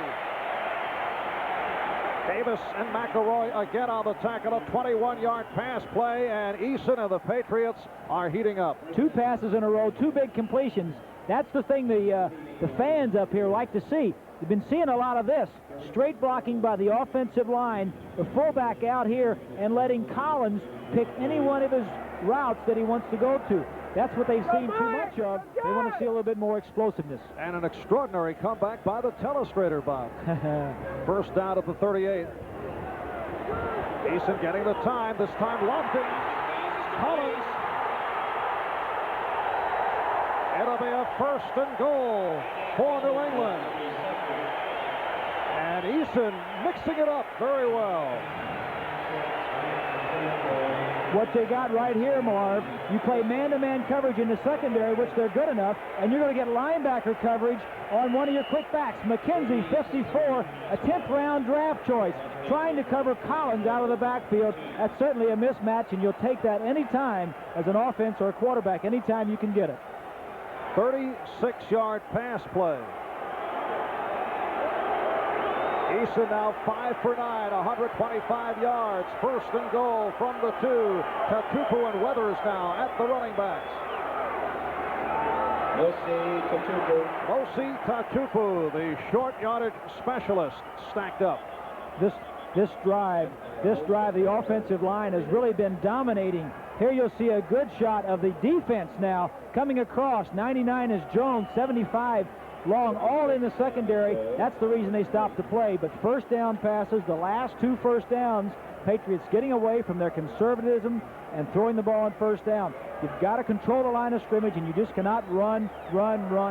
Davis and McElroy again on the tackle. A 21-yard pass play, and Eason and the Patriots are heating up. 2 passes in a row, 2 big completions. That's the thing the fans up here like to see. You've been seeing a lot of this. Straight blocking by the offensive line, the fullback out here, and letting Collins pick any one of his routes that he wants to go to. That's what they've seen too much of. They want to see a little bit more explosiveness. And an extraordinary comeback by the telestrator, Bob. First down at the 38. Eason getting the time. This time Lofton. Collins. It'll be a 1st and goal for New England. And Eason mixing it up very well. What they got right here, Marv, you play man-to-man coverage in the secondary, which they're good enough, and you're going to get linebacker coverage on one of your quick backs. McKenzie, 54, a 10th round draft choice, trying to cover Collins out of the backfield. That's certainly a mismatch, and you'll take that anytime as an offense or a quarterback, anytime you can get it. 36-yard pass play. Eason now 5 for 9, 125 yards. 1st and goal from the 2. Tatupu and Weathers now at the running backs. Mosi Tatupu, the short yardage specialist, stacked up. This drive, the offensive line has really been dominating. Here you'll see a good shot of the defense now coming across. 99 is Jones, 75 Long, all in the secondary. That's the reason they stopped the play. But first down passes, the last 2 first downs, Patriots getting away from their conservatism and throwing the ball on first down. You've got to control the line of scrimmage, and you just cannot run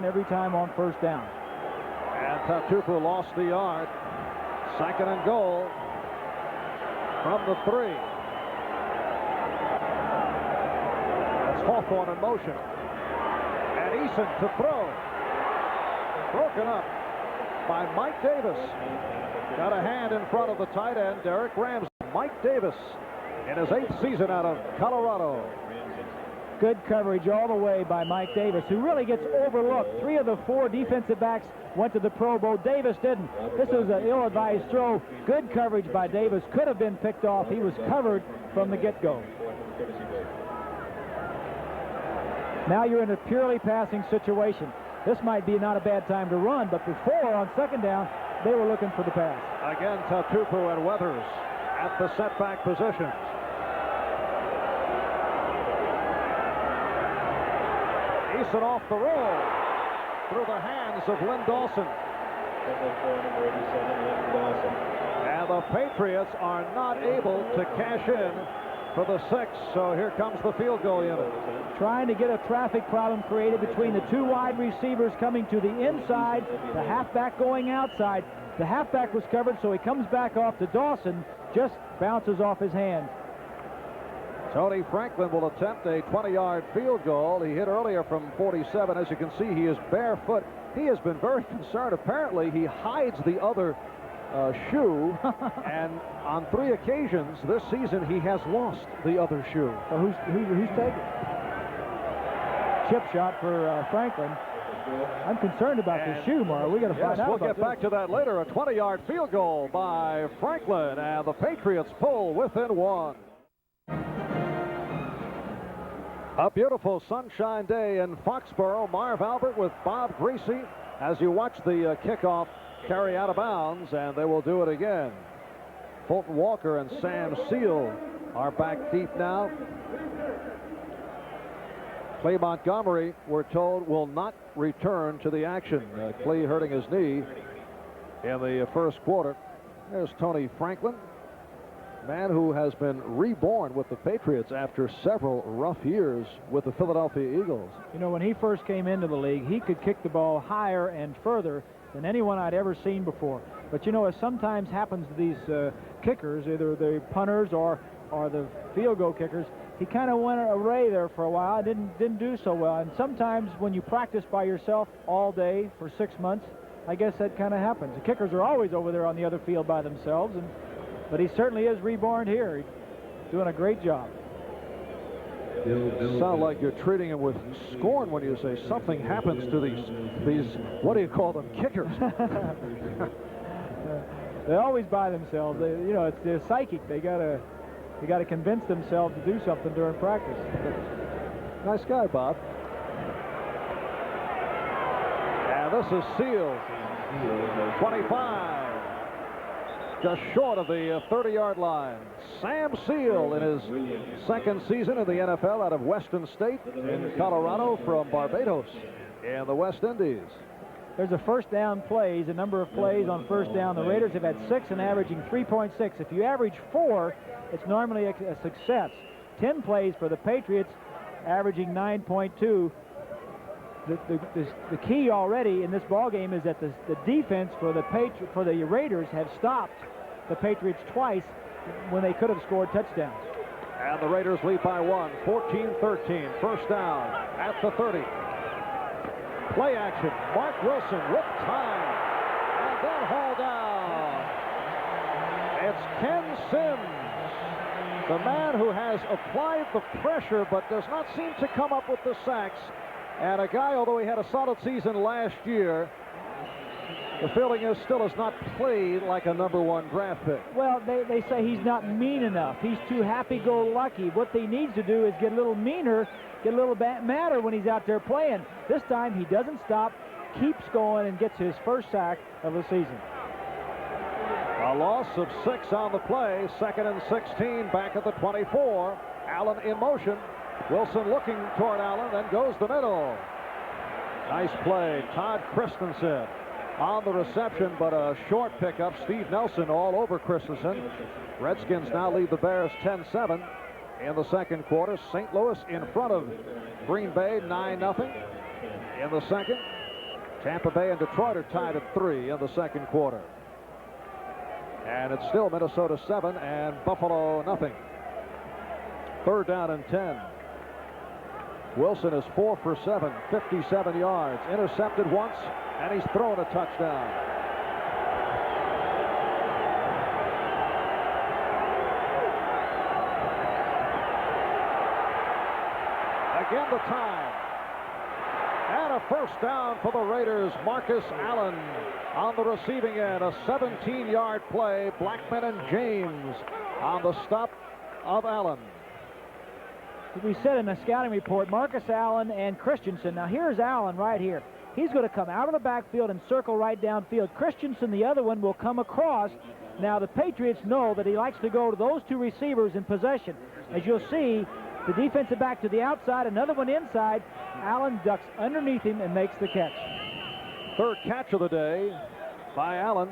every time on first down. And Tatupu lost the yard. 2nd and goal from the 3. That's Hawthorne in motion. And Eason to throw. Broken up by Mike Davis. Got a hand in front of the tight end, Derek Ramsey. Mike Davis in his 8th season out of Colorado. Good coverage all the way by Mike Davis, who really gets overlooked. 3 of the 4 defensive backs went to the Pro Bowl. Davis didn't. This was an ill-advised throw. Good coverage by Davis. Could have been picked off. He was covered from the get-go. Now you're in a purely passing situation. This might be not a bad time to run, but before, on 2nd down, they were looking for the pass. Again, Tatupu and Weathers at the setback position. Eason off the roll through the hands of Lynn Dawson. And And the Patriots are not able to cash in for the 6th, so here comes the field goal unit. Trying to get a traffic problem created between the two wide receivers coming to the inside, the halfback going outside. The halfback was covered, so he comes back off to Dawson, just bounces off his hand. Tony Franklin will attempt a 20-yard field goal. He hit earlier from 47. As you can see, he is barefoot. He has been very concerned. Apparently, he hides the other shoe, and on 3 occasions this season he has lost the other shoe. So who's taking? Chip shot for Franklin. I'm concerned about the shoe, Mark. We got to find out. We'll get back to that later. A 20-yard field goal by Franklin, and the Patriots pull within 1. A beautiful sunshine day in Foxborough. Marv Albert with Bob Greasy as you watch the kickoff carry out of bounds, and they will do it again. Fulton Walker and Sam Seal are back deep now. Clay Montgomery, we're told, will not return to the action. Clay hurting his knee in the first quarter. There's Tony Franklin, man who has been reborn with the Patriots after several rough years with the Philadelphia Eagles. You know, when he first came into the league, he could kick the ball higher and further than anyone I'd ever seen before. But you know, as sometimes happens to these kickers, either the punters or the field goal kickers, he kind of went away there for a while, didn't do so well. And sometimes when you practice by yourself all day for 6 months, I guess that kind of happens. The kickers are always over there on the other field by themselves, but he certainly is reborn here. He's doing a great job. Sound like you're treating him with scorn when you say something happens to these what do you call them, kickers? They're always by themselves. You know, they're psychic. They gotta convince themselves to do something during practice. Nice guy, Bob. And this is Seal, 25. Just short of the 30-yard line. Sam Seal in his 2nd season in the NFL out of Weston State in Colorado from Barbados in the West Indies. There's a first down plays, a number of plays on first down. The Raiders have had 6 and averaging 3.6. If you average 4, it's normally a success. 10 plays for the Patriots, averaging 9.2. The key already in this ball game is that the defense for the Raiders have stopped the Patriots twice when they could have scored touchdowns. And the Raiders lead by 1, 14-13. First down at the 30. Play action. Mark Wilson with time, and then hauled down. It's Ken Sims, the man who has applied the pressure but does not seem to come up with the sacks. And a guy, although he had a solid season last year, the feeling is still has not played like a #1 draft pick. Well, they say he's not mean enough. He's too happy-go-lucky. What they need to do is get a little meaner, get a little madder when he's out there playing. This time he doesn't stop, keeps going, and gets his first sack of the season. A loss of 6 on the play. 2nd and 16 back at the 24. Allen in motion. Wilson looking toward Allen, then goes the middle. Nice play. Todd Christensen on the reception, but a short pickup. Steve Nelson all over Christensen. Redskins now lead the Bears 10-7 in the 2nd quarter. St. Louis in front of Green Bay 9-0 in the 2nd. Tampa Bay and Detroit are tied at 3 in the 2nd quarter. And it's still Minnesota 7 and Buffalo 0. 3rd down and 10. Wilson is 4 for 7, 57 yards. Intercepted once, and he's thrown a touchdown. Again the time. And a first down for the Raiders. Marcus Allen on the receiving end. A 17-yard play. Blackman and James on the stop of Allen. We said in the scouting report, Marcus Allen and Christensen. Now here's Allen right here. He's going to come out of the backfield and circle right downfield. Christensen, the other one, will come across. Now the Patriots know that he likes to go to those two receivers in possession. As you'll see, the defensive back to the outside, another one inside. Allen ducks underneath him and makes the catch. 3rd catch of the day by Allen.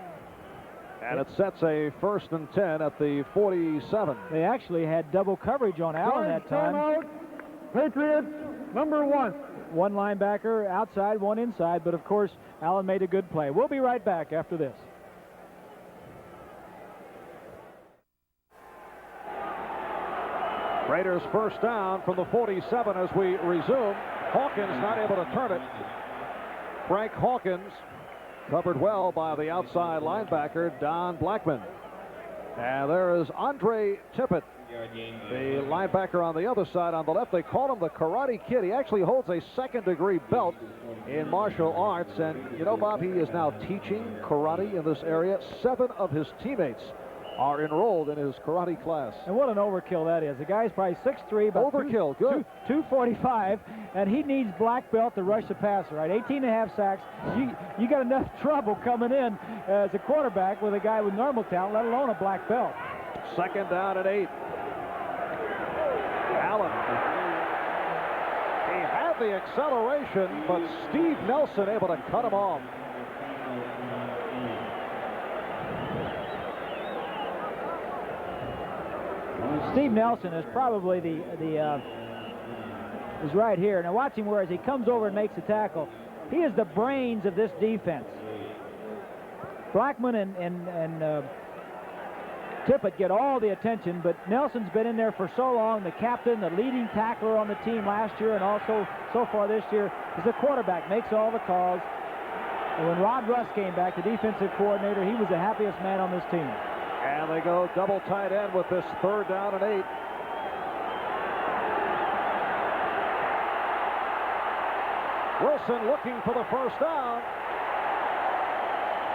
And it sets a 1st and 10 at the 47. They actually had double coverage on Allen that time. Timeout. Patriots, number 1. One linebacker outside, one inside, but of course, Allen made a good play. We'll be right back after this. Raiders first down from the 47 as we resume. Hawkins not able to turn it. Frank Hawkins covered well by the outside linebacker, Don Blackman. And there is Andre Tippett, the linebacker on the other side on the left. They call him the Karate Kid. He actually holds a second-degree belt in martial arts. And, you know, Bob, he is now teaching karate in this area. 7 of his teammates are enrolled in his karate class. And what an overkill that is. The guy's probably 6'3", about overkill, good. 245, and he needs black belt to rush the passer, right? 18.5 sacks. You got enough trouble coming in as a quarterback with a guy with normal talent, let alone a black belt. 2nd down and 8. Allen. He had the acceleration, but Steve Nelson able to cut him off. Steve Nelson is probably is right here. Now watch him where as he comes over and makes the tackle. He is the brains of this defense. Blackman and Tippett get all the attention, but Nelson's been in there for so long, the captain, the leading tackler on the team last year and also so far this year. Is the quarterback, makes all the calls. And when Rod Russ came back, the defensive coordinator, he was the happiest man on this team. And they go double tight end with this 3rd down and 8. Wilson looking for the first down,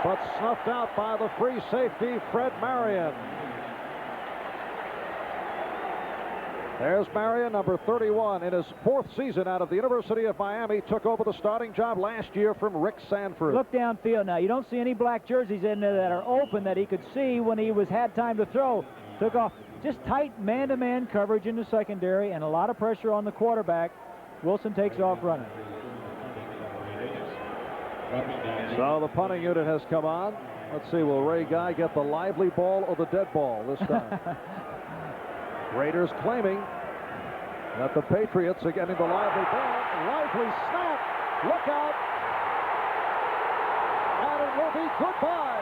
but snuffed out by the free safety, Fred Marion. There's Marion, number 31, in his 4th season out of the University of Miami. Took over the starting job last year from Rick Sanford. Look downfield now. You don't see any black jerseys in there that are open that he could see when he had time to throw. Took off just tight man-to-man coverage in the secondary and a lot of pressure on the quarterback. Wilson takes off running. So the punting unit has come on. Let's see, will Ray Guy get the lively ball or the dead ball this time? Raiders claiming that the Patriots are getting the lively ball. Lively snap. Look out. And it will be goodbye.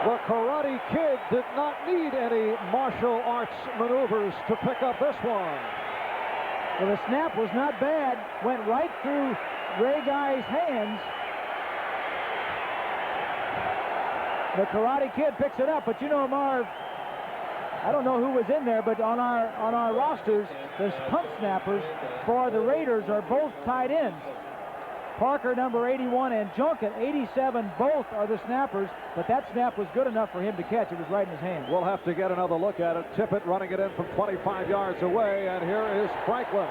The Karate Kid did not need any martial arts maneuvers to pick up this one. Well, the snap was not bad. Went right through Ray Guy's hands. The Karate Kid picks it up, but you know, Marv, I don't know who was in there, but on our rosters, the punt snappers for the Raiders are both tight ends. Parker, number 81, and Junkin, 87, both are the snappers, but that snap was good enough for him to catch. It was right in his hand. We'll have to get another look at it. Tippett running it in from 25 yards away, and here is Franklin.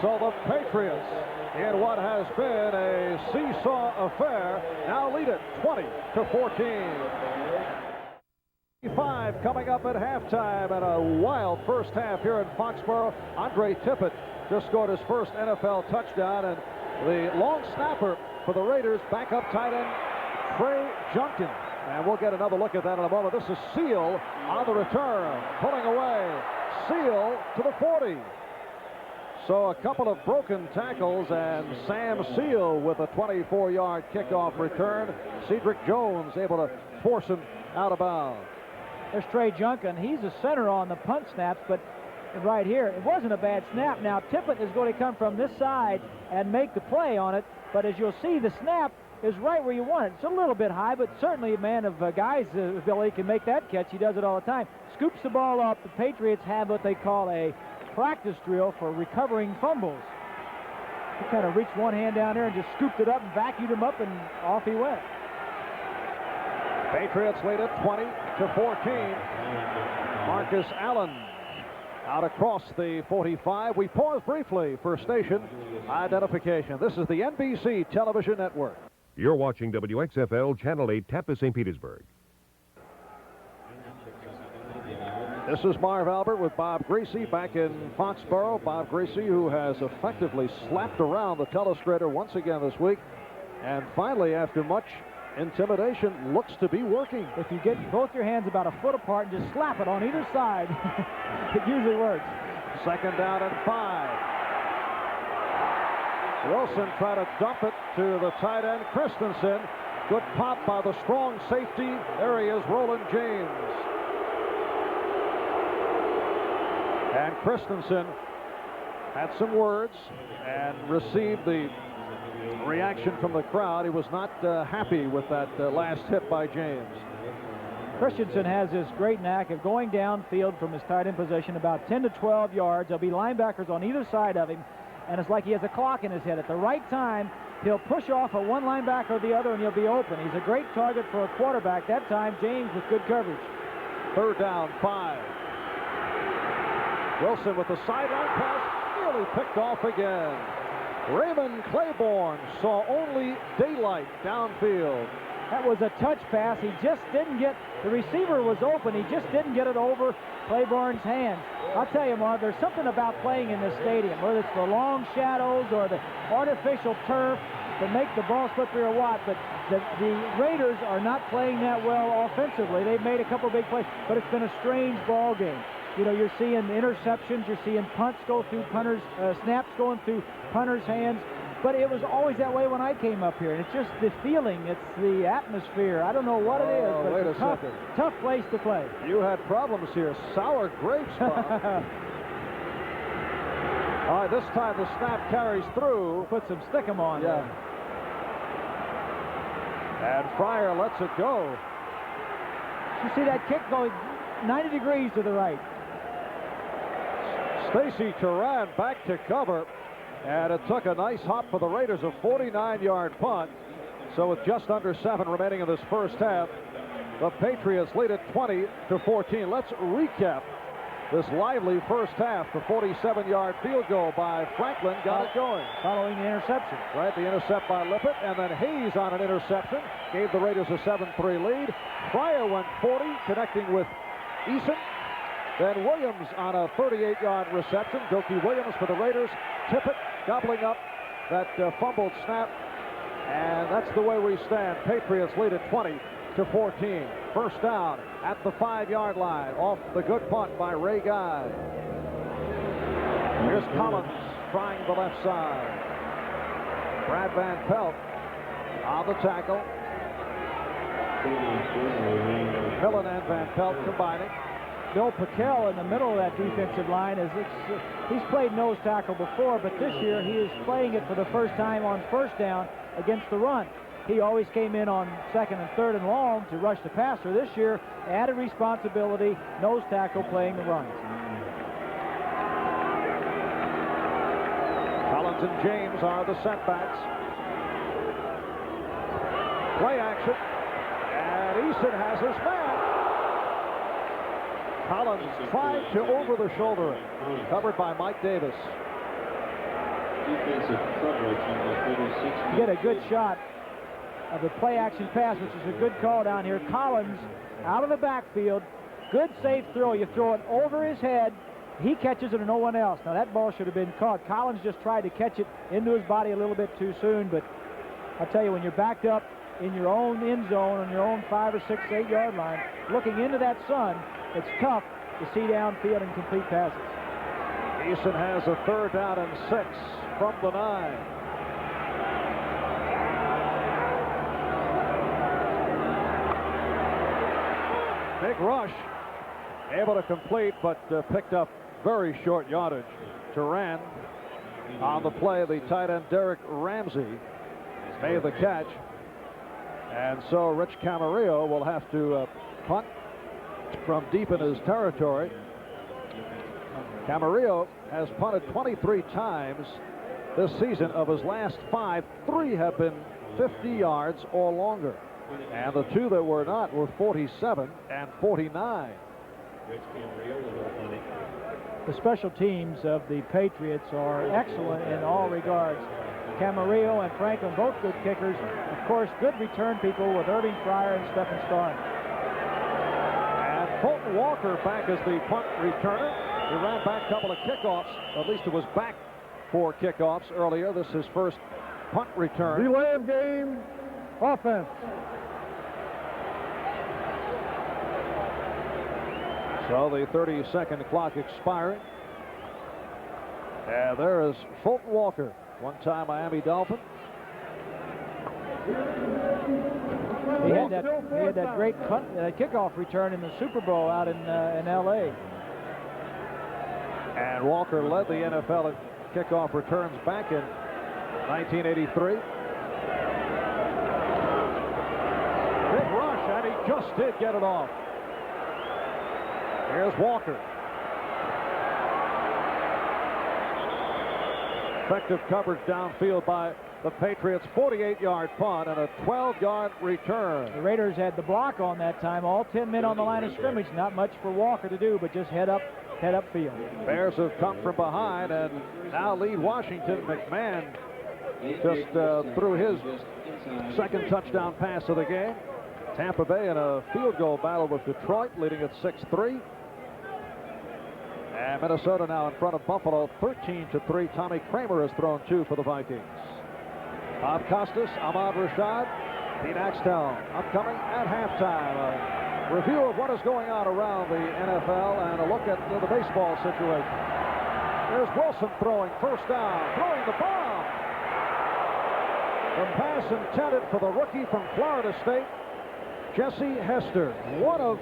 So the Patriots, in what has been a seesaw affair, now lead it 20-14. 5 coming up at halftime, and a wild first half here in Foxborough. Andre Tippett just scored his first NFL touchdown, and the long snapper for the Raiders, backup tight end, Trey Junkin. And we'll get another look at that in a moment. This is Seal on the return, pulling away. Seal to the 40. So a couple of broken tackles, and Sam Seal with a 24-yard kickoff return. Cedric Jones able to force him out of bounds. There's Trey Junkin. He's a center on the punt snaps, but right here, it wasn't a bad snap. Now, Tippett is going to come from this side and make the play on it, but as you'll see, the snap is right where you want it. It's a little bit high, but certainly a man of Guy's ability can make that catch. He does it all the time. Scoops the ball up. The Patriots have what they call a practice drill for recovering fumbles. He kind of reached one hand down there and just scooped it up and vacuumed him up, and off he went. Patriots lead it 20-14. Marcus Allen Out across the 45. We pause briefly for station identification. This is the NBC Television Network. You're watching WXFL Channel 8, Tampa, St. Petersburg. This is Marv Albert with Bob Greasy back in Foxborough. Bob Greasy, who has effectively slapped around the telestrator once again this week. And finally, after much intimidation, looks to be working. If you get both your hands about a foot apart and just slap it on either side, it usually works. 2nd down and 5. Wilson tried to dump it to the tight end, Christensen. Good pop by the strong safety. There he is, Roland James. And Christensen had some words and received the reaction from the crowd. He was not happy with that last hit by James. Christensen has this great knack of going downfield from his tight end position about 10 to 12 yards. There'll be linebackers on either side of him, and it's like he has a clock in his head. At the right time, he'll push off at one linebacker or the other, and he'll be open. He's a great target for a quarterback. That time, James with good coverage. 3rd down, 5. Wilson with the sideline pass, nearly picked off again. Raymond Claiborne saw only daylight downfield. That was a touch pass. He just didn't get, the receiver was open. He just didn't get it over Claiborne's hands. I'll tell you, Marv, there's something about playing in this stadium, whether it's the long shadows or the artificial turf to make the ball slippery or what, but the Raiders are not playing that well offensively. They've made a couple big plays, but it's been a strange ball game. You know, you're seeing interceptions, you're seeing punts go through punters, snaps going through punters' hands. But it was always that way when I came up here. And it's just the feeling, it's the atmosphere. I don't know what it is, but it's a tough place to play. You had problems here. Sour grapes, Bob. All right, this time the snap carries through. Put some stickum on. Yeah. And Fryer lets it go. You see that kick going 90 degrees to the right. Stacy Turan back to cover, and it took a nice hop for the Raiders, a 49-yard punt. So with just under 7 remaining in this first half, the Patriots lead it 20-14. Let's recap this lively first half. The 47-yard field goal by Franklin got it going. Following the interception. Right, the intercept by Lippett, and then Hayes on an interception gave the Raiders a 7-3 lead. Fryer went 40, connecting with Eason. Then Williams on a 38-yard reception. Goki Williams for the Raiders. Tippett gobbling up that fumbled snap. And that's the way we stand. Patriots lead at 20-14. First down at the 5-yard line off the good punt by Ray Guy. Here's Collins trying the left side. Brad Van Pelt on the tackle. Millen and Van Pelt combining. Bill Pickell in the middle of that defensive line he's played nose tackle before, but this year he is playing it for the first time on first down against the run. He always came in on 2nd and 3rd and long to rush the passer. This year, added responsibility, nose tackle playing the run. Collins and James are the setbacks. Play action, and Eason has his man. Collins tried to over the shoulder it. Covered by Mike Davis. Defensive coverage on the 36. You get a good shot of the play action pass, which is a good call down here. Collins out of the backfield. Good safe throw. You throw it over his head. He catches it and no one else. Now that ball should have been caught. Collins just tried to catch it into his body a little bit too soon, but I'll tell you, when you're backed up in your own end zone on your own 5 or 6, 8 yard line, looking into that sun, it's tough to see downfield and complete passes. Eason has a 3rd down and 6 from the 9. Big rush, able to complete, but picked up very short yardage. Turan on the play. The tight end Derek Ramsey made the catch, and so Rich Camarillo will have to punt from deep in his territory. Camarillo has punted 23 times this season. Of his last 5, 3 have been 50 yards or longer. And the 2 that were not were 47 and 49. The special teams of the Patriots are excellent in all regards. Camarillo and Franklin, both good kickers. Of course, good return people with Irving Fryer and Stephen Starr. And Fulton Walker back as the punt returner. He ran back a couple of kickoffs. At least it was back 4 kickoffs earlier. This is his first punt return. Delay of game, offense. So the 30-second clock expiring. And there is Fulton Walker, one-time Miami Dolphin. He had that great kickoff return in the Super Bowl out in L.A. And Walker led the NFL in kickoff returns back in 1983. Big rush, and he just did get it off. Here's Walker. Effective coverage downfield by the Patriots. 48-yard punt and a 12-yard return. The Raiders had the block on that time. All 10 men on the line of scrimmage. Not much for Walker to do, but just head upfield. Bears have come from behind and now lead Washington. McMahon just threw his second touchdown pass of the game. Tampa Bay in a field goal battle with Detroit, leading at 6-3. And Minnesota now in front of Buffalo, 13-3. Tommy Kramer has thrown 2 for the Vikings. Bob Costas, Ahmad Rashad, Pete Axtell, upcoming at halftime. A review of what is going on around the NFL and a look at the baseball situation. There's Wilson throwing, first down, throwing the bomb. The pass intended for the rookie from Florida State, Jesse Hester. One of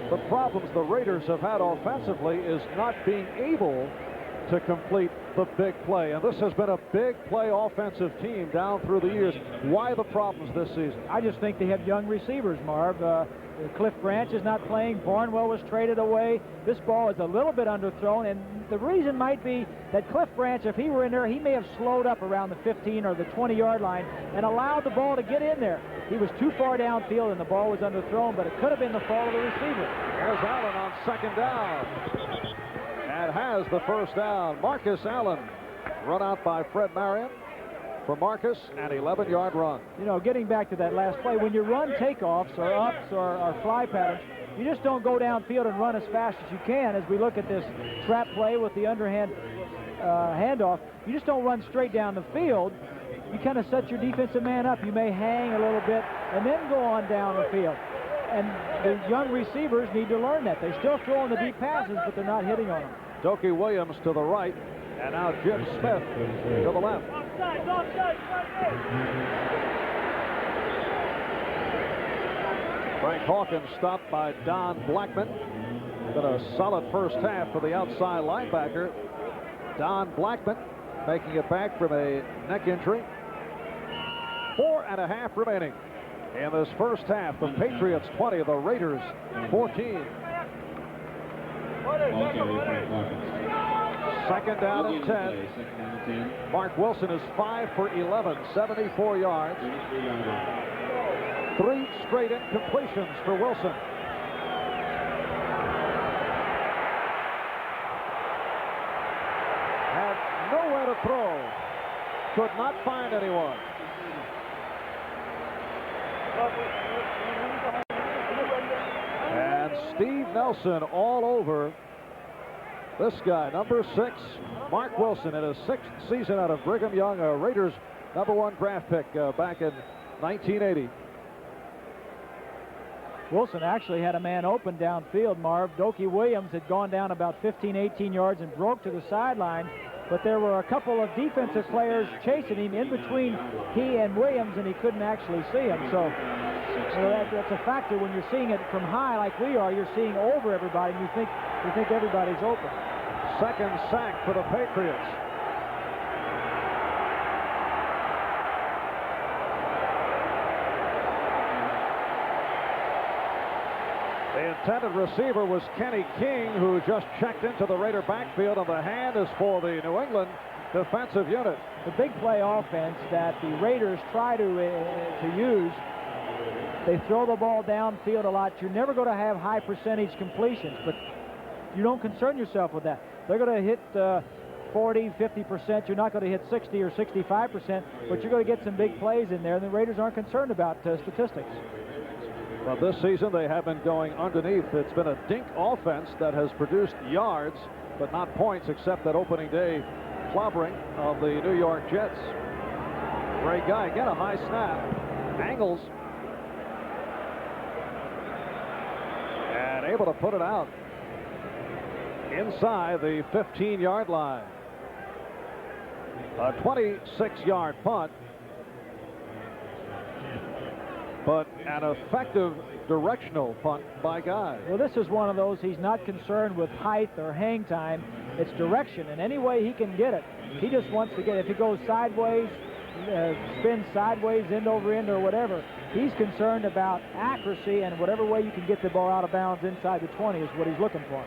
the problems the Raiders have had offensively is not being able to complete the big play. And this has been a big play offensive team down through the years. Why the problems this season? I just think they have young receivers, Marv. Cliff Branch is not playing. Barnwell was traded away. This ball is a little bit underthrown, and the reason might be that Cliff Branch, if he were in there, he may have slowed up around the 15 or the 20-yard line and allowed the ball to get in there. He was too far downfield, and the ball was underthrown, but it could have been the fault of the receiver. Here's Allen on second down. And has the first down. Marcus Allen run out by Fred Marion. For Marcus, an 11-yard run. You know, getting back to that last play, when you run takeoffs or ups or fly patterns, you just don't go downfield and run as fast as you can. As we look at this trap play with the underhand handoff, you just don't run straight down the field. You kind of set your defensive man up. You may hang a little bit and then go on down the field. And the young receivers need to learn that. They're still throwing the deep passes, but they're not hitting on them. Dokie Williams to the right, and now Jim Smith to the left. Frank Hawkins stopped by Don Blackman. Been a solid first half for the outside linebacker. Don Blackman making it back from a neck injury. 4.5 remaining in this first half. The Patriots 20, the Raiders 14. Second down and 10. Mark Wilson is 5 for 11, 74 yards. 3 straight incompletions for Wilson. Had nowhere to throw. Could not find anyone. And Steve Nelson all over this guy, number 6, Mark Wilson, in his 6th season out of Brigham Young, a Raiders #1 draft pick back in 1980. Wilson actually had a man open downfield, Marv. Dokie Williams had gone down about 15, 18 yards and broke to the sideline, but there were a couple of defensive players chasing him in between he and Williams, and he couldn't actually see him. So that's a factor when you're seeing it from high like we are. You're seeing over everybody, and you think everybody's open. Second sack for the Patriots. The intended receiver was Kenny King, who just checked into the Raider backfield, and the hand is for the New England defensive unit. The big play offense that the Raiders try to use They throw the ball downfield a lot. You're never going to have high percentage completions, but you don't concern yourself with that. They're going to hit 40, 50%. You're not going to hit 60 or 65%, but you're going to get some big plays in there, and the Raiders aren't concerned about statistics. Well, this season they have been going underneath. It's been a dink offense that has produced yards, but not points, except that opening day clobbering of the New York Jets. Ray Guy, again a high snap, angles, and able to put it out inside the 15-yard line. A 26-yard punt, but an effective directional punt by Guy. Well, this is one of those, he's not concerned with height or hang time. It's direction, and any way he can get it. He just wants to get it. If it goes sideways, spins sideways, end over end, or whatever, he's concerned about accuracy, and whatever way you can get the ball out of bounds inside the 20 is what he's looking for.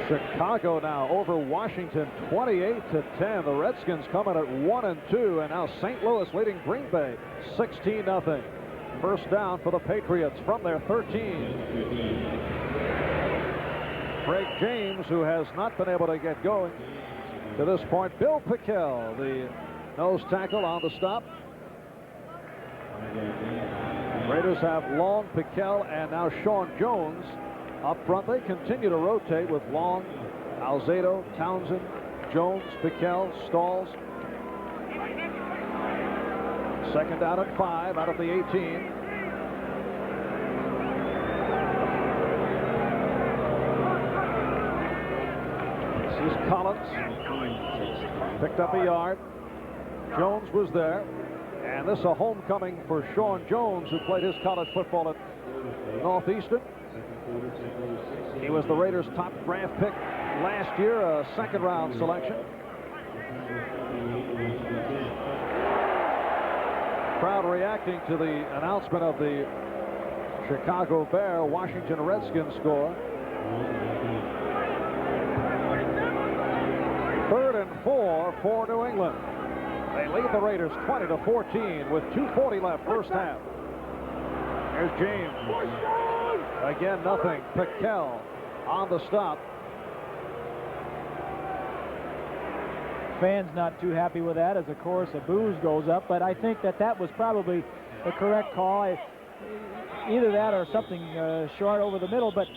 Chicago now over Washington 28-10. The Redskins coming at 1-2, and now St. Louis leading Green Bay 16-0. First down for the Patriots from their 13. Craig James, who has not been able to get going to this point. Bill Pickell, the nose tackle, on the stop. Raiders have Long, Pickell, and now Sean Jones up front. They continue to rotate with Long, Alzado, Townsend, Jones, Pickell, Stalls. Second down at 5 out of the 18. This is Collins. Picked up a yard. Jones was there. And this is a homecoming for Sean Jones, who played his college football at Northeastern. He was the Raiders' top draft pick last year, a second-round selection. Crowd reacting to the announcement of the Chicago Bear-Washington Redskins score. 3rd and 4 for New England. They lead the Raiders 20-14 with 2:40 left, first half. There's James. Again, nothing. Pickell on the stop. Fans not too happy with that, as of course a booze goes up, but I think that was probably the correct call. Either that or something short over the middle, but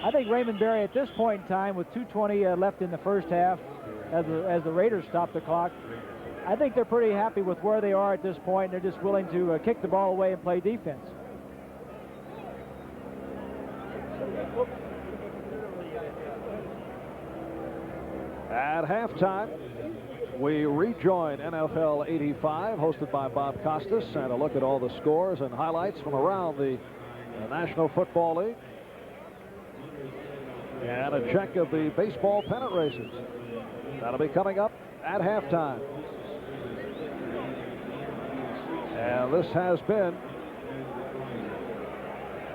I think Raymond Berry at this point in time, with 2:20 left in the first half, as the Raiders stop the clock, I think they're pretty happy with where they are at this point. They're just willing to kick the ball away and play defense. At halftime, we rejoin NFL 85, hosted by Bob Costas, and a look at all the scores and highlights from around the National Football League. And a check of the baseball pennant races. That'll be coming up at halftime. And this has been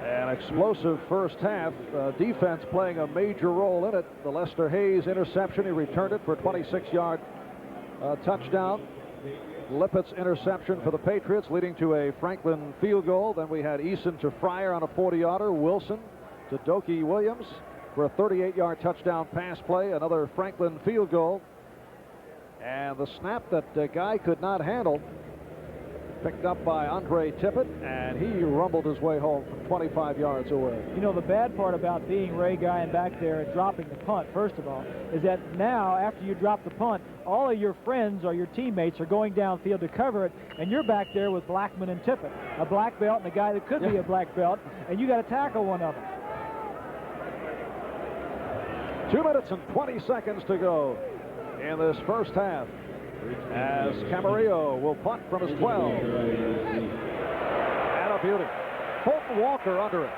an explosive first half. Defense playing a major role in it. The Lester Hayes interception, he returned it for a 26-yard touchdown. Lippett's interception for the Patriots, leading to a Franklin field goal. Then we had Eason to Fryer on a 40-yarder. Wilson to Dokie Williams for a 38-yard touchdown pass play. Another Franklin field goal. And the snap that Guy could not handle, picked up by Andre Tippett, and he rumbled his way home from 25 yards away. You know, the bad part about being Ray Guy and back there and dropping the punt, first of all, is that now, after you drop the punt, all of your friends or your teammates are going downfield to cover it, and you're back there with Blackman and Tippett, a black belt and a guy that could be a black belt, and you got to tackle one of them. 2 minutes and 20 seconds to go in this first half, as Camarillo will punt from his 12. And a beauty. Fulton Walker under it.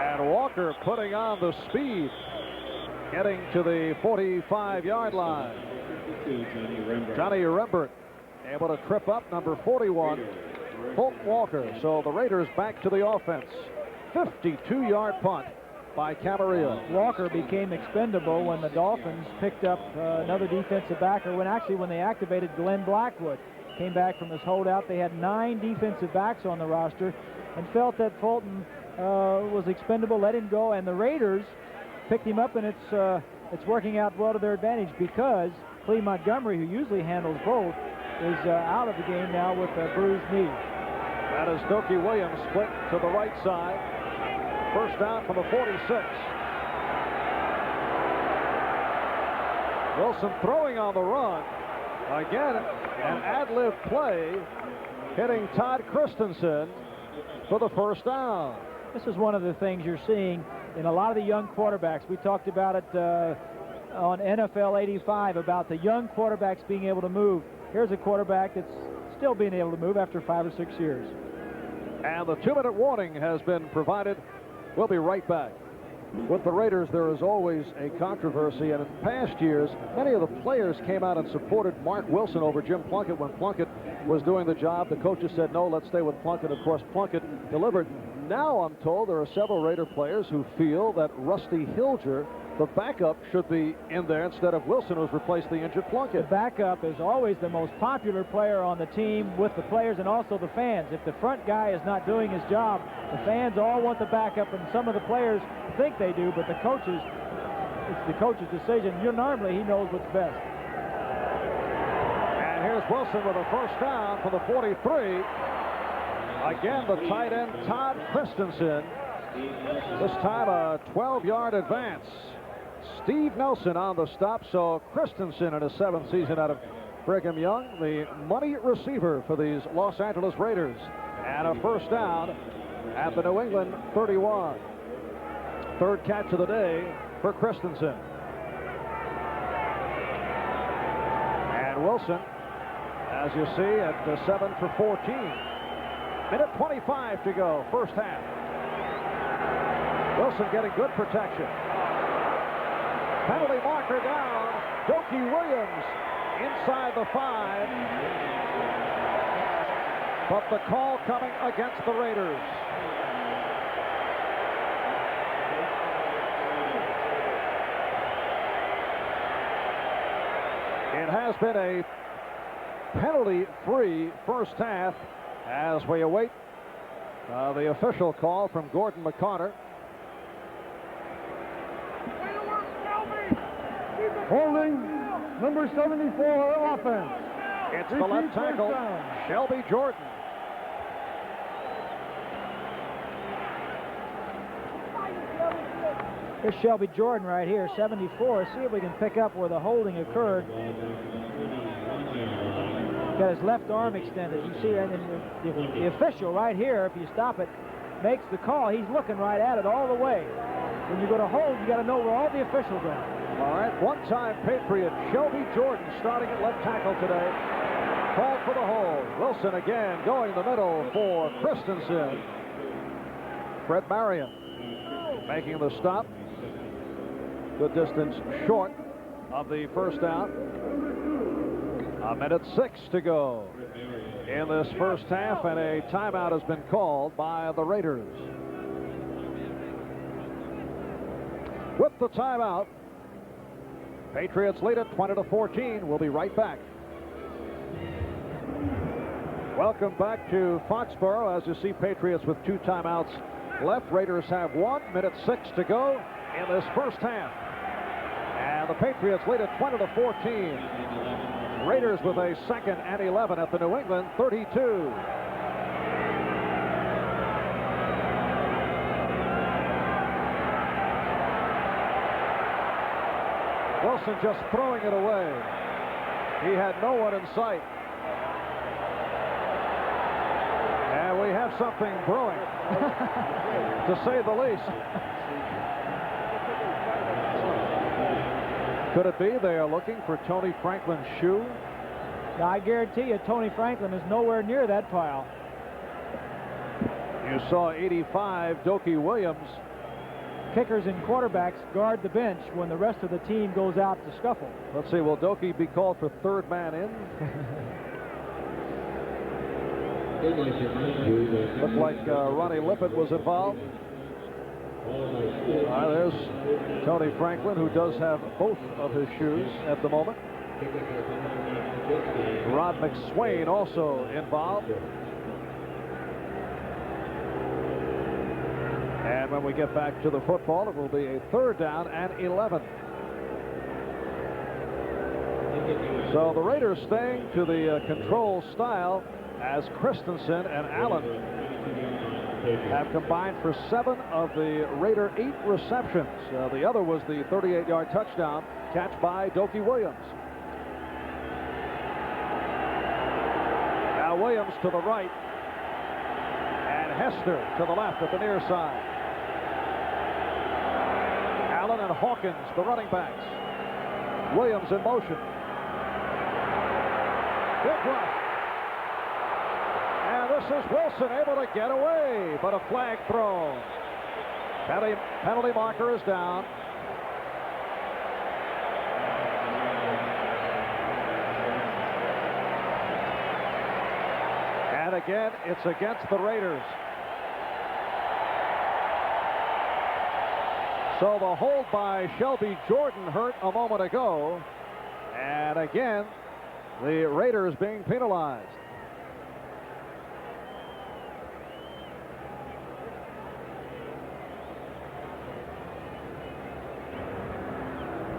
And Walker putting on the speed, getting to the 45-yard line. Johnny Rembert able to trip up number 41, Fulton Walker. So the Raiders back to the offense. 52-yard punt by Camarillo. Walker became expendable when the Dolphins picked up another defensive back, or when they activated Glenn Blackwood. Came back from his holdout. They had 9 defensive backs on the roster and felt that Fulton was expendable, let him go, and the Raiders picked him up, and it's working out well to their advantage because Cleve Montgomery, who usually handles both, is out of the game now with a bruised knee. That is Dokie Williams split to the right side. First down from the 46. Wilson throwing on the run. Again, an ad-lib play, hitting Todd Christensen for the first down. This is one of the things you're seeing in a lot of the young quarterbacks. We talked about it on NFL 85, about the young quarterbacks being able to move. Here's a quarterback that's still being able to move after 5 or 6 years. And the 2-minute warning has been provided. We'll be right back. With the Raiders, there is always a controversy, and in past years, many of the players came out and supported Mark Wilson over Jim Plunkett when Plunkett was doing the job. The coaches said, no, let's stay with Plunkett. Of course, Plunkett delivered. Now I'm told there are several Raider players who feel that Rusty Hilger, the backup, should be in there instead of Wilson, who's replaced the injured Plunkett. The backup is always the most popular player on the team with the players and also the fans. If the front guy is not doing his job, the fans all want the backup, and some of the players think they do, but the coaches, it's the coach's decision. Normally, he knows what's best. And here's Wilson with a first down for the 43. Again, the tight end, Todd Christensen. This time a 12-yard advance. Steve Nelson on the stop, so Christensen in his 7th season out of Brigham Young, the money receiver for these Los Angeles Raiders. And a first down at the New England 31. Third catch of the day for Christensen. And Wilson, as you see, at 7 for 14. Minute 25 to go, first half. Wilson getting good protection. Penalty marker down. Dokie Williams inside the 5. But the call coming against the Raiders. It has been a penalty-free first half as we await the official call from Gordon McConnor. Holding number 74 offense. It's the left tackle, Shelby Jordan. Here's Shelby Jordan right here, 74. See if we can pick up where the holding occurred. Got his left arm extended. You see, and the official right here, if you stop it, makes the call. He's looking right at it all the way. When you go to hold, you got to know where all the officials are. All right, one-time Patriot Shelby Jordan starting at left tackle today. Called for the hold. Wilson again going the middle for Christensen. Fred Marion making the stop. Good distance short of the first down. A minute 6 to go in this first half, and a timeout has been called by the Raiders. With the timeout, Patriots lead it 20-14. We'll be right back. Welcome back to Foxborough. As you see, Patriots with 2 timeouts left. Raiders have 1. Minute 6 to go in this first half. And the Patriots lead it 20-14. Raiders with a 2nd and 11 at the New England 32. Wilson just throwing it away. He had no one in sight. And we have something brewing, to say the least. Could it be they are looking for Tony Franklin's shoe? Now, I guarantee you, Tony Franklin is nowhere near that pile. You saw 85, Dokie Williams. Kickers and quarterbacks guard the bench when the rest of the team goes out to scuffle. Let's see, will Dokie be called for 3rd man in? Looked like Ronnie Lippett was involved. There's Tony Franklin, who does have both of his shoes at the moment. Rod McSwain also involved. And when we get back to the football, it will be a 3rd down and 11. So the Raiders staying to the control style, as Christensen and Allen have combined for 7 of the Raider 8 receptions. The other was the 38-yard touchdown catch by Dokie Williams. Now Williams to the right, and Hester to the left at the near side. Allen and Hawkins, the running backs. Williams in motion. Big rush. And this is Wilson able to get away, but a flag thrown. Penalty marker is down. And again, it's against the Raiders. So the hold by Shelby Jordan hurt a moment ago. And again, the Raiders being penalized.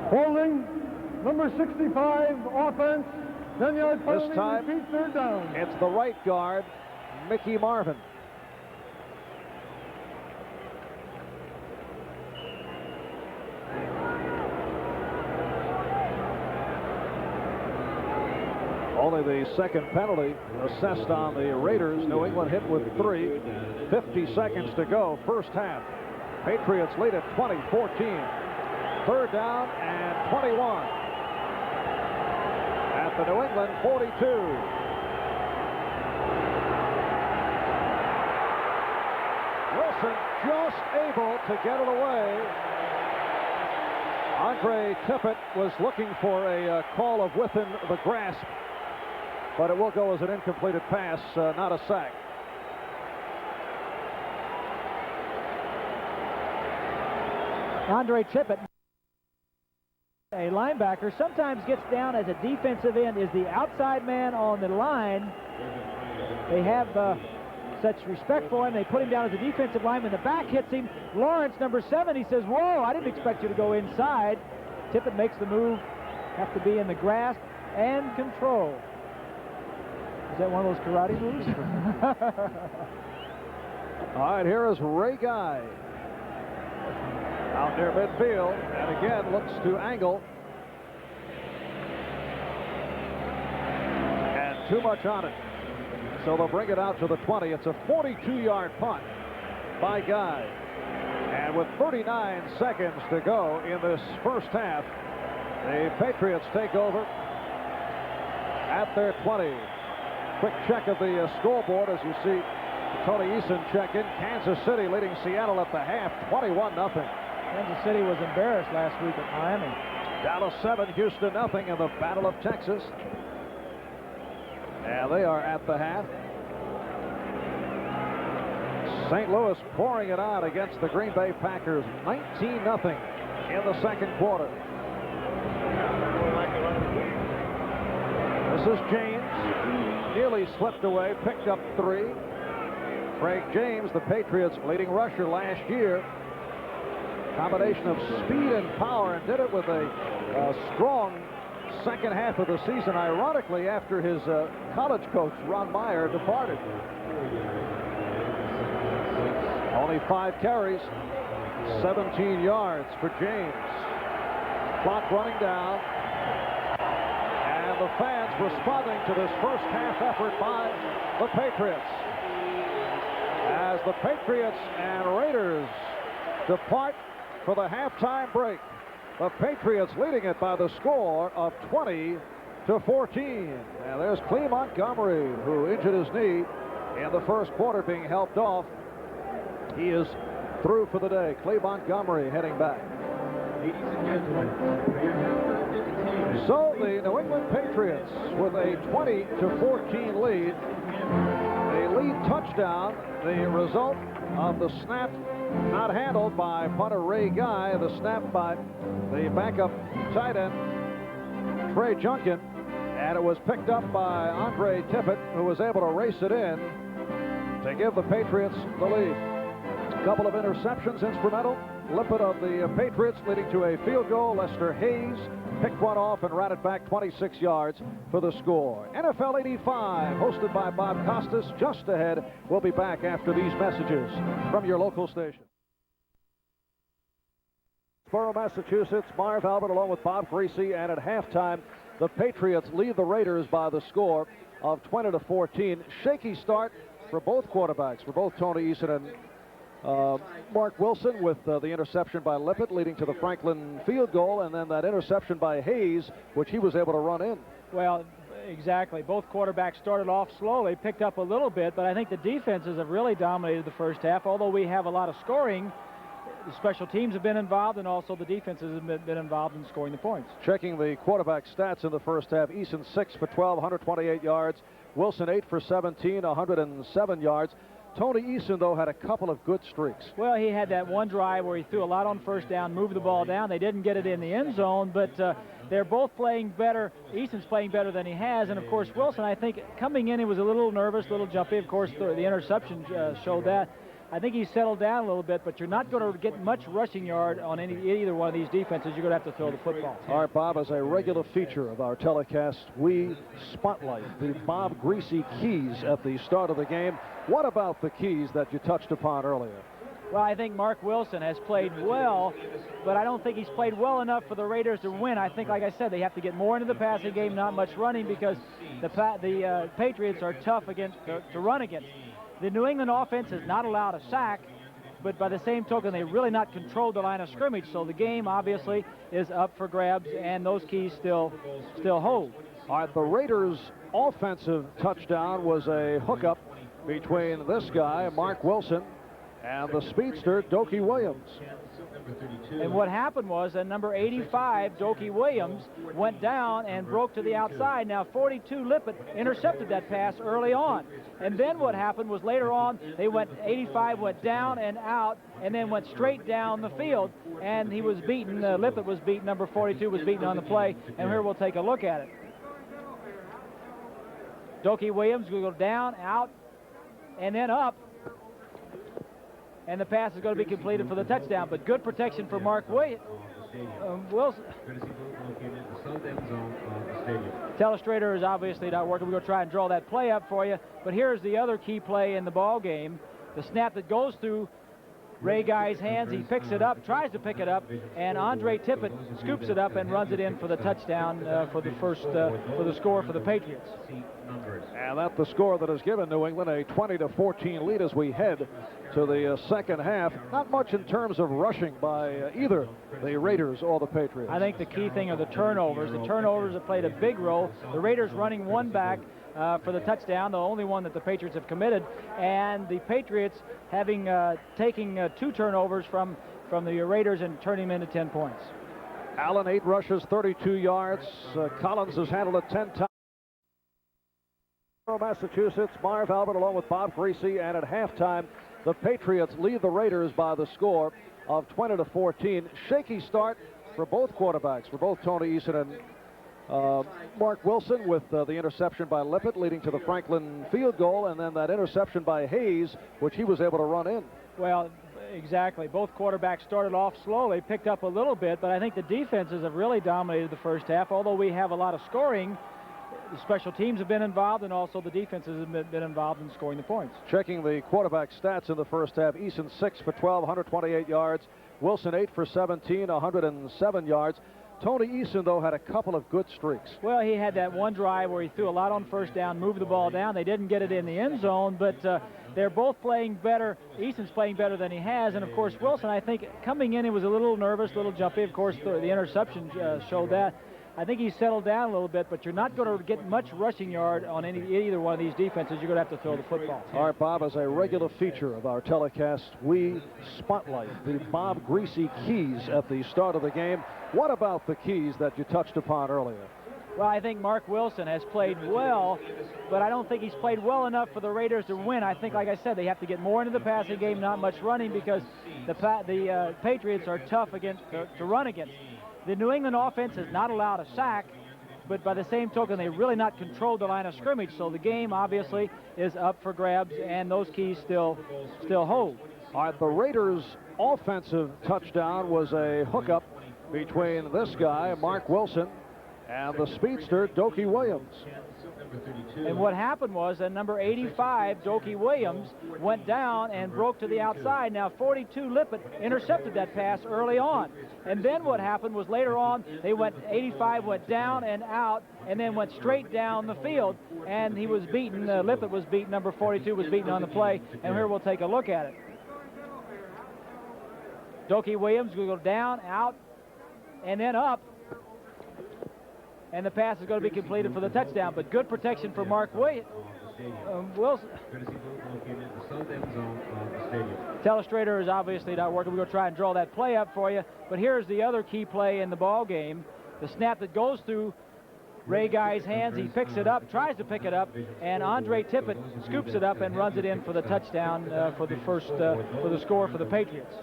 Holding, number 65, offense. 10-yard penalty. This time, repeat, 3rd down. it's the right guard, Mickey Marvin. Only the second penalty assessed on the Raiders. New England hit with 3. 50 seconds to go, first half. Patriots lead at 20-14. 3rd down and 21. At the New England 42. Wilson just able to get it away. Andre Tippett was looking for a call of within the grasp, but it will go as an incompleted pass, not a sack. Andre Tippett, a linebacker, sometimes gets down as a defensive end, is the outside man on the line. They have such respect for him. They put him down as a defensive lineman. The back hits him. Lawrence, number 7, he says, whoa, I didn't expect you to go inside. Tippett makes the move. Have to be in the grasp and control. Is that one of those karate moves? All right, here is Ray Guy. Out near midfield, and again looks to angle. And too much on it. So they'll bring it out to the 20. It's a 42-yard punt by Guy. And with 39 seconds to go in this first half, the Patriots take over at their 20. Quick check of the scoreboard as you see Tony Eason check in. Kansas City leading Seattle at the half, 21-0. Kansas City was embarrassed last week at Miami. Dallas 7, Houston 0 in the Battle of Texas. And they are at the half. St. Louis pouring it on against the Green Bay Packers, 19-0 in the second quarter. This is James. Nearly slipped away, picked up 3. Craig James, the Patriots' leading rusher last year. Combination of speed and power, and did it with a strong second half of the season, ironically after his college coach Ron Meyer departed. Only 5 carries, 17 yards for James. Clock running down, and the fans responding to this first half effort by the Patriots. As the Patriots and Raiders depart for the halftime break. The Patriots leading it by the score of 20-14. And there's Clee Montgomery, who injured his knee in the first quarter, being helped off. He is through for the day. Clee Montgomery heading back. So the New England Patriots with a 20-14 lead. A lead touchdown, the result of the snap Not handled by punter Ray Guy. The snap by the backup tight end, Trey Junkin. And it was picked up by Andre Tippett, who was able to race it in to give the Patriots the lead. A couple of interceptions instrumental. Lippett of the Patriots leading to a field goal. Lester Hayes picked one off and ran it back 26 yards for the score. NFL 85, hosted by Bob Costas, just ahead. We'll be back after these messages from your local station. Foxborough, Massachusetts, Marv Albert along with Bob Greasy, and at halftime, the Patriots lead the Raiders by the score of 20-14. Shaky start for both quarterbacks, for both Tony Eason and Mark Wilson, with the interception by Lippett leading to the Franklin field goal, and then that interception by Hayes, which he was able to run in. Well, exactly. Both quarterbacks started off slowly, picked up a little bit, but I think the defenses have really dominated the first half. Although we have a lot of scoring, the special teams have been involved, and also the defenses have been involved in scoring the points. Checking the quarterback stats in the first half, Eason 6 for 12, 128 yards. Wilson 8 for 17, 107 yards. Tony Eason, though, had a couple of good streaks. Well, he had that one drive where he threw a lot on first down, moved the ball down. They didn't get it in the end zone, but they're both playing better. Eason's playing better than he has, and, of course, Wilson, I think, coming in, he was a little nervous, a little jumpy. Of course, the interception showed that. I think he's settled down a little bit, but you're not going to get much rushing yard on either one of these defenses. You're going to have to throw the football. All right, Bob, as a regular feature of our telecast, we spotlight the Bob Greasy keys at the start of the game. What about the keys that you touched upon earlier? Well, I think Mark Wilson has played well, but I don't think he's played well enough for the Raiders to win. I think, like I said, they have to get more into the passing game, not much running, because the Patriots are tough to run against. The New England offense has not allowed a sack, but by the same token, they've really not controlled the line of scrimmage. So the game, obviously, is up for grabs, and those keys still hold. All right, the Raiders' offensive touchdown was a hookup between this guy, Mark Wilson, and the speedster, Dokey Williams. And what happened was that number 85, Dokey Williams, went down and broke to the outside. Now, 42, Lippett, intercepted that pass early on. And then what happened was later on, 85 went down and out, and then went straight down the field. And he was beaten. Lippett was beaten. Number 42 was beaten on the play. And here we'll take a look at it. Dokey Williams will go down, out, and then up. And the pass is going to be completed for the touchdown. But good protection for Mark Wilson. Telestrator is obviously not working. We're going to try and draw that play up for you. But here's the other key play in the ball game. The snap that goes through Ray Guy's hands. He picks it up, tries to pick it up, and Andre Tippett scoops it up and runs it in for the touchdown for the score for the Patriots. And that's the score that has given New England a 20-14 lead as we head to the second half. Not much in terms of rushing by either the Raiders or the Patriots. I think the key thing are the turnovers. The turnovers have played a big role. The Raiders running one back for the touchdown, the only one that the Patriots have committed, and the Patriots having taking 2 turnovers from the Raiders and turning them into 10 points. Allen, 8 rushes, 32 yards. Collins has handled it 10 times. Massachusetts, Marv Albert along with Bob Greasy, and at halftime, the Patriots lead the Raiders by the score of 20-14. Shaky start for both quarterbacks, for both Tony Eason and Mark Wilson, with the interception by Lippett leading to the Franklin field goal, and then that interception by Hayes, which he was able to run in. Well, exactly. Both quarterbacks started off slowly, picked up a little bit, but I think the defenses have really dominated the first half. Although we have a lot of scoring, the special teams have been involved, and also the defenses have been involved in scoring the points. Checking the quarterback stats in the first half, Eason 6 for 12, 128 yards. Wilson 8 for 17, 107 yards. Tony Eason, though, had a couple of good streaks. Well, he had that one drive where he threw a lot on first down, moved the ball down. They didn't get it in the end zone, but they're both playing better. Eason's playing better than he has, and, of course, Wilson, I think, coming in, he was a little nervous, a little jumpy. Of course, the interception showed that. I think he's settled down a little bit, but you're not going to get much rushing yard on either one of these defenses. You're going to have to throw the football. All right, Bob, as a regular feature of our telecast, we spotlight the Bob Greasy keys at the start of the game. What about the keys that you touched upon earlier? Well, I think Mark Wilson has played well, but I don't think he's played well enough for the Raiders to win. I think, like I said, they have to get more into the passing game, not much running, because the Patriots are tough to run against. The New England offense has not allowed a sack, but by the same token, they really not controlled the line of scrimmage. So the game obviously is up for grabs, and those keys still hold. All right, the Raiders' offensive touchdown was a hookup between this guy, Mark Wilson, and the speedster, Dokie Williams. And what happened was that number 85, Dokie Williams, went down and broke to the outside. Now, 42 Lippett intercepted that pass early on. And then what happened was later on, 85 went down and out, and then went straight down the field. And he was beaten, Lippett was beaten, number 42 was beaten on the play. And here we'll take a look at it. Dokie Williams will go down, out, and then up. And the pass is going to be completed for the touchdown. But good protection for Mark Wilson. Telestrator is obviously not working. We're going to try and draw that play up for you. But here's the other key play in the ball game. The snap that goes through Ray Guy's hands. He picks it up, tries to pick it up, and Andre Tippett scoops it up and runs it in for the touchdown for the score for the Patriots.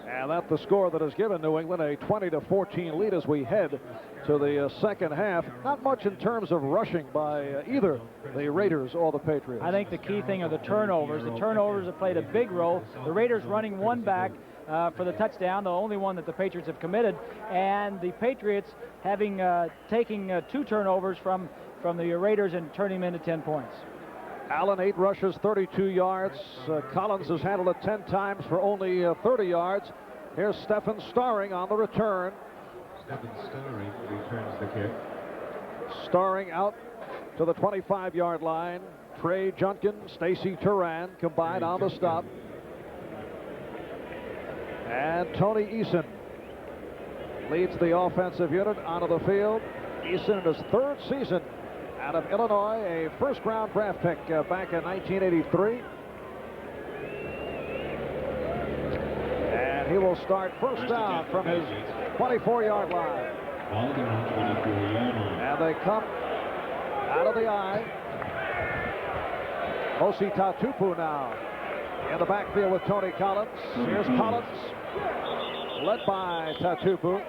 And that's the score that has given New England a 20-14 lead as we head to the second half. Not much in terms of rushing by either the Raiders or the Patriots. I think the key thing are the turnovers. The turnovers have played a big role. The Raiders running one back for the touchdown, the only one that the Patriots have committed, and the Patriots having taking 2 turnovers from the Raiders and turning them into 10 points. Allen, 8 rushes, 32 yards. Collins has handled it 10 times for only 30 yards. Here's Stephen Starring on the return. Stephen Starring returns the kick. Starring out to the 25-yard line. Trey Junkin, Stacy Turan combined on the stop. And Tony Eason leads the offensive unit onto the field. Eason in his 3rd season out of Illinois, a first-round draft pick back in 1983. And he will start first down from his 24-yard line. And they come out of the eye. Mosi Tatupu now in the backfield with Tony Collins. Here's Collins, led by Tatupu.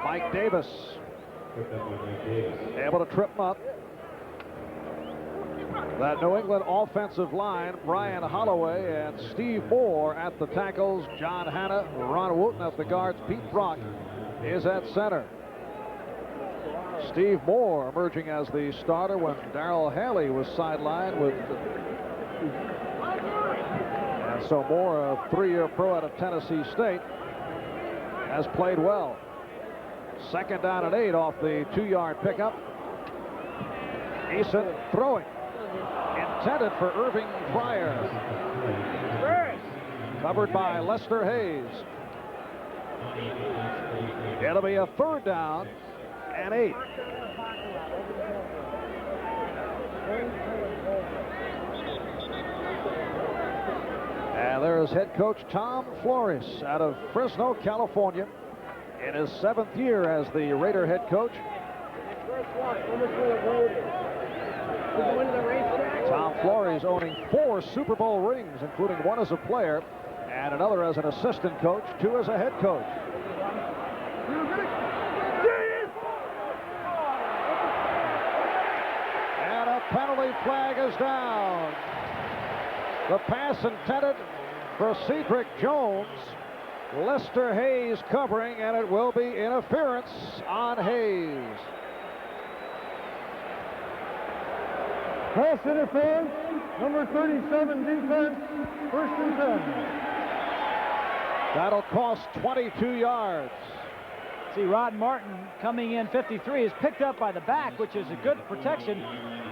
Mike Davis able to trip him up. That New England offensive line, Brian Holloway and Steve Moore at the tackles, John Hanna, Ron Wooten at the guards, Pete Brock is at center. Steve Moore emerging as the starter when Darrell Haley was sidelined with. And so Moore, a 3-year pro out of Tennessee State, has played well. Second down and 8 off the 2-yard pickup. Eason throwing. Intended for Irving Pryor. Covered by Lester Hayes. It'll be a 3rd down and 8. And there's head coach Tom Flores out of Fresno, California, in his 7th year as the Raider head coach. Tom Flores owning 4 Super Bowl rings, including 1 as a player and another as an assistant coach, 2 as a head coach. And a penalty flag is down. The pass intended for Cedric Jones. Lester Hayes covering, and it will be interference on Hayes. Pass interference, number 37 defense, 1st and 10. That'll cost 22 yards. See, Rod Martin coming in 53 is picked up by the back, which is a good protection.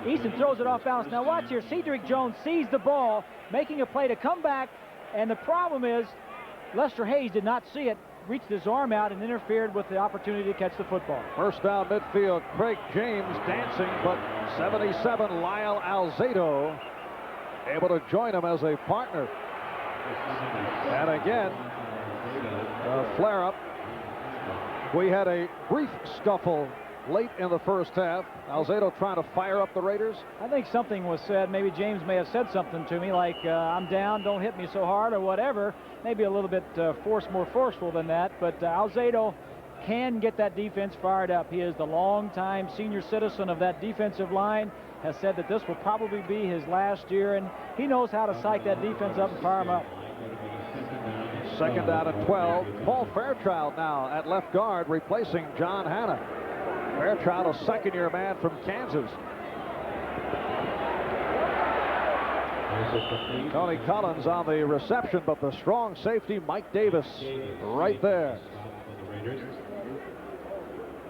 Eason throws it off balance. Now watch here, Cedric Jones sees the ball, making a play to come back, and the problem is Lester Hayes did not see it, reached his arm out and interfered with the opportunity to catch the football. First down midfield, Craig James dancing, but 77 Lyle Alzado able to join him as a partner. And again, a flare-up. We had a brief scuffle late in the first half. Alzado trying to fire up the Raiders. I think something was said. Maybe James may have said something to me like, I'm down, don't hit me so hard or whatever. Maybe a little bit more forceful than that. But Alzado can get that defense fired up. He is the longtime senior citizen of that defensive line, has said that this will probably be his last year, and he knows how to psych that defense up and fire them up. Second down and 12. Paul Fairchild now at left guard, replacing John Hanna. Fairchild, a second-year man from Kansas. Tony Collins on the reception, but the strong safety, Mike Davis, right there.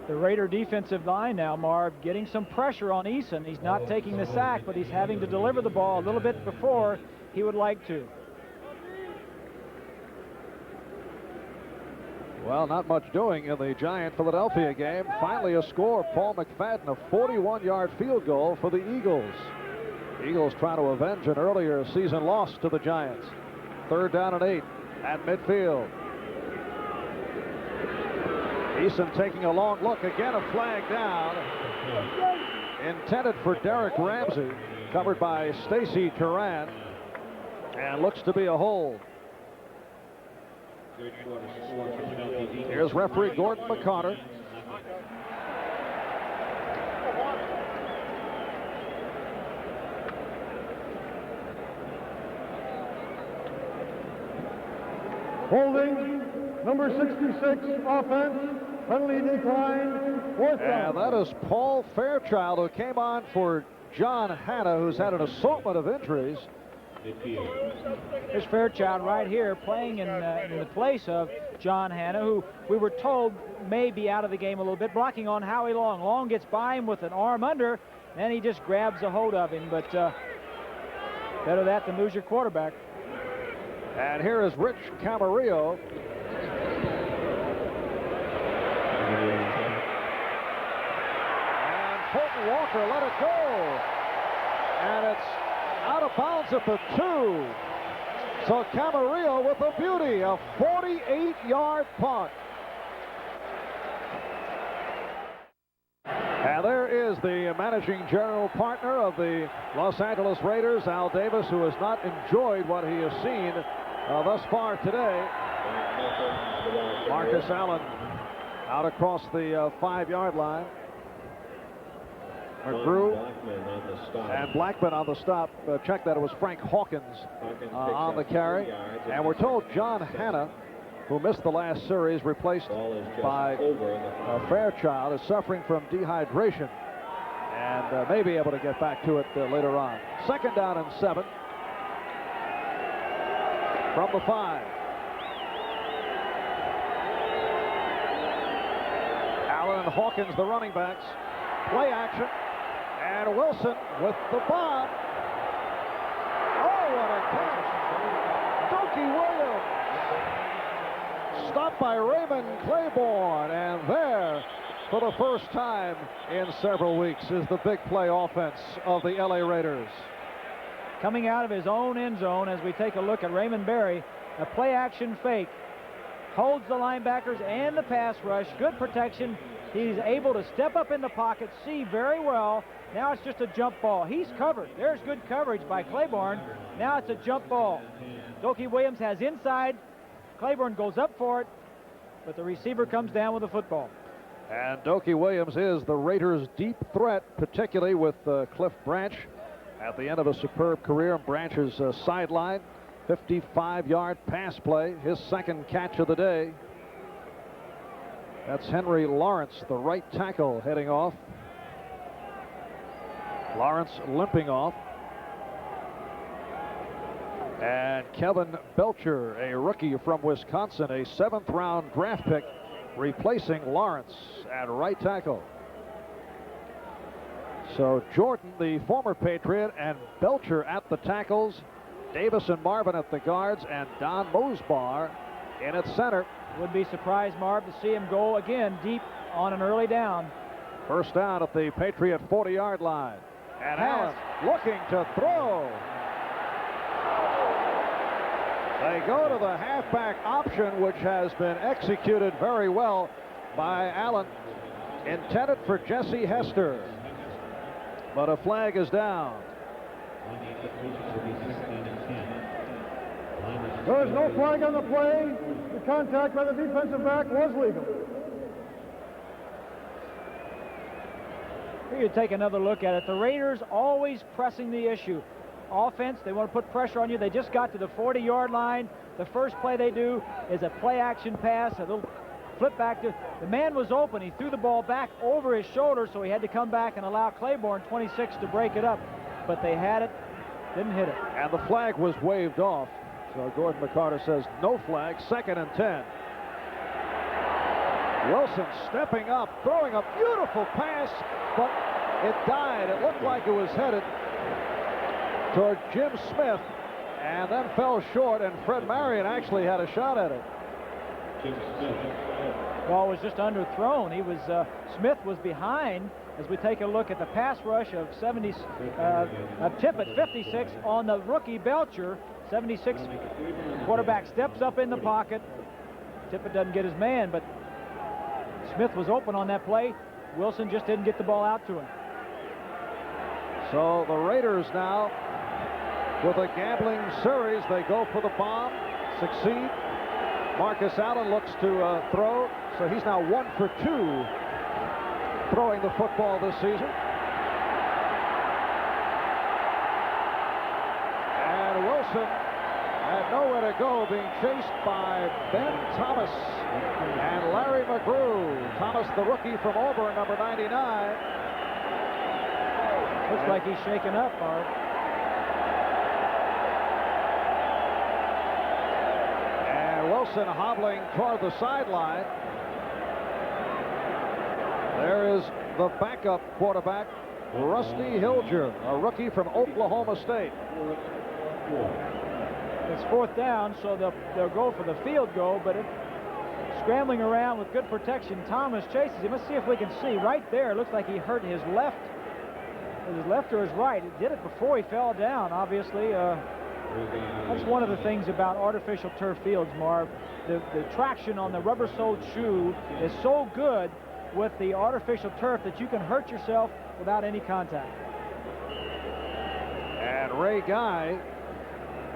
The Raider defensive line now, Marv, getting some pressure on Eason. He's not taking the sack, but he's having to deliver the ball a little bit before he would like to. Well, not much doing in the Giant-Philadelphia game. Finally a score. Paul McFadden, a 41-yard field goal for the Eagles. Eagles trying to avenge an earlier season loss to the Giants. Third down and 8 at midfield. Eason taking a long look. Again, a flag down. Intended for Derek Ramsey. Covered by Stacy Curran. And looks to be a hold. Here's referee Gordon McConnor. Holding, number 66, offense, penalty decline, fourth down. And that is Paul Fairchild, who came on for John Hanna, who's had an assortment of injuries. Here's Fairchild right here playing in the place of John Hanna, who we were told may be out of the game a little bit, blocking on Howie Long. Long gets by him with an arm under, and he just grabs a hold of him. But better that than lose your quarterback. And here is Rich Camarillo. And Fulton Walker let it go. And it's out of bounds at the 2. So Camarillo with a beauty, a 48-yard punt. And there is the managing general partner of the Los Angeles Raiders, Al Davis, who has not enjoyed what he has seen thus far today. Marcus Allen out across the 5-yard line. McGrew and Blackman on the stop. Check that it was Frank Hawkins on the carry. And we're told John Hanna, who missed the last series, replaced by Fairchild, is suffering from dehydration and may be able to get back to it later on. Second down and 7 from the 5. Allen and Hawkins, the running backs. Play action. And Wilson with the bomb. Oh, what a catch. Dokie Williams. Stopped by Raymond Claiborne. And there, for the first time in several weeks, is the big play offense of the LA Raiders. Coming out of his own end zone as we take a look at Raymond Berry, a play action fake. Holds the linebackers and the pass rush. Good protection. He's able to step up in the pocket, see very well. Now it's just a jump ball. He's covered. There's good coverage by Claiborne. Now it's a jump ball. Dokie Williams has inside. Claiborne goes up for it, but the receiver comes down with the football. And Dokie Williams is the Raiders' deep threat, particularly with Cliff Branch at the end of a superb career. Branch's sideline, 55-yard pass play, his second catch of the day. That's Henry Lawrence, the right tackle, heading off. Lawrence limping off. And Kevin Belcher, a rookie from Wisconsin, a 7th-round draft pick, replacing Lawrence at right tackle. So Jordan, the former Patriot, and Belcher at the tackles. Davis and Marvin at the guards, and Don Mosbar in at center. Would be surprised, Marv, to see him go again deep on an early down. First down at the Patriot 40-yard line. And Allen looking to throw. They go to the halfback option, which has been executed very well by Allen. intended for Jesse Hester. But a flag is down. There is no flag on the play. The contact by the defensive back was legal. Here you take another look at it. The Raiders always pressing the issue. Offense, they want to put pressure on you. They just got to the 40-yard line. The first play they do is a play-action pass, a little flip back to the man was open. He threw the ball back over his shoulder, so he had to come back and allow Claiborne, 26, to break it up. But they had it, didn't hit it. And the flag was waved off. So Gordon McCarter says no flag, 2nd and 10. Wilson stepping up, throwing a beautiful pass, but it died. It looked like it was headed toward Jim Smith and then fell short, and Fred Marion actually had a shot at it. Ball was just underthrown. He was Smith was behind. As we take a look at the pass rush of Tippett, 56 on the rookie Belcher. 76 quarterback steps up in the pocket. Tippett doesn't get his man, but Smith was open on that play. Wilson just didn't get the ball out to him. So the Raiders now, with a gambling series, they go for the bomb, succeed. Marcus Allen looks to throw, so he's now 1 for 2 throwing the football this season. And Wilson had nowhere to go, being chased by Ben Thomas and Larry McGrew. Thomas, the rookie from Auburn, number 99. Looks like he's shaken up, Art. And Wilson hobbling toward the sideline. There is the backup quarterback, Rusty Hilger, a rookie from Oklahoma State. It's 4th down, so they'll go for the field goal, but scrambling around with good protection. Thomas chases him. Let's see if we can see right there. It looks like he hurt his left. His left or his right. He did it before he fell down, obviously. That's one of the things about artificial turf fields, Marv. The traction on the rubber-soled shoe is so good with the artificial turf that you can hurt yourself without any contact. And Ray Guy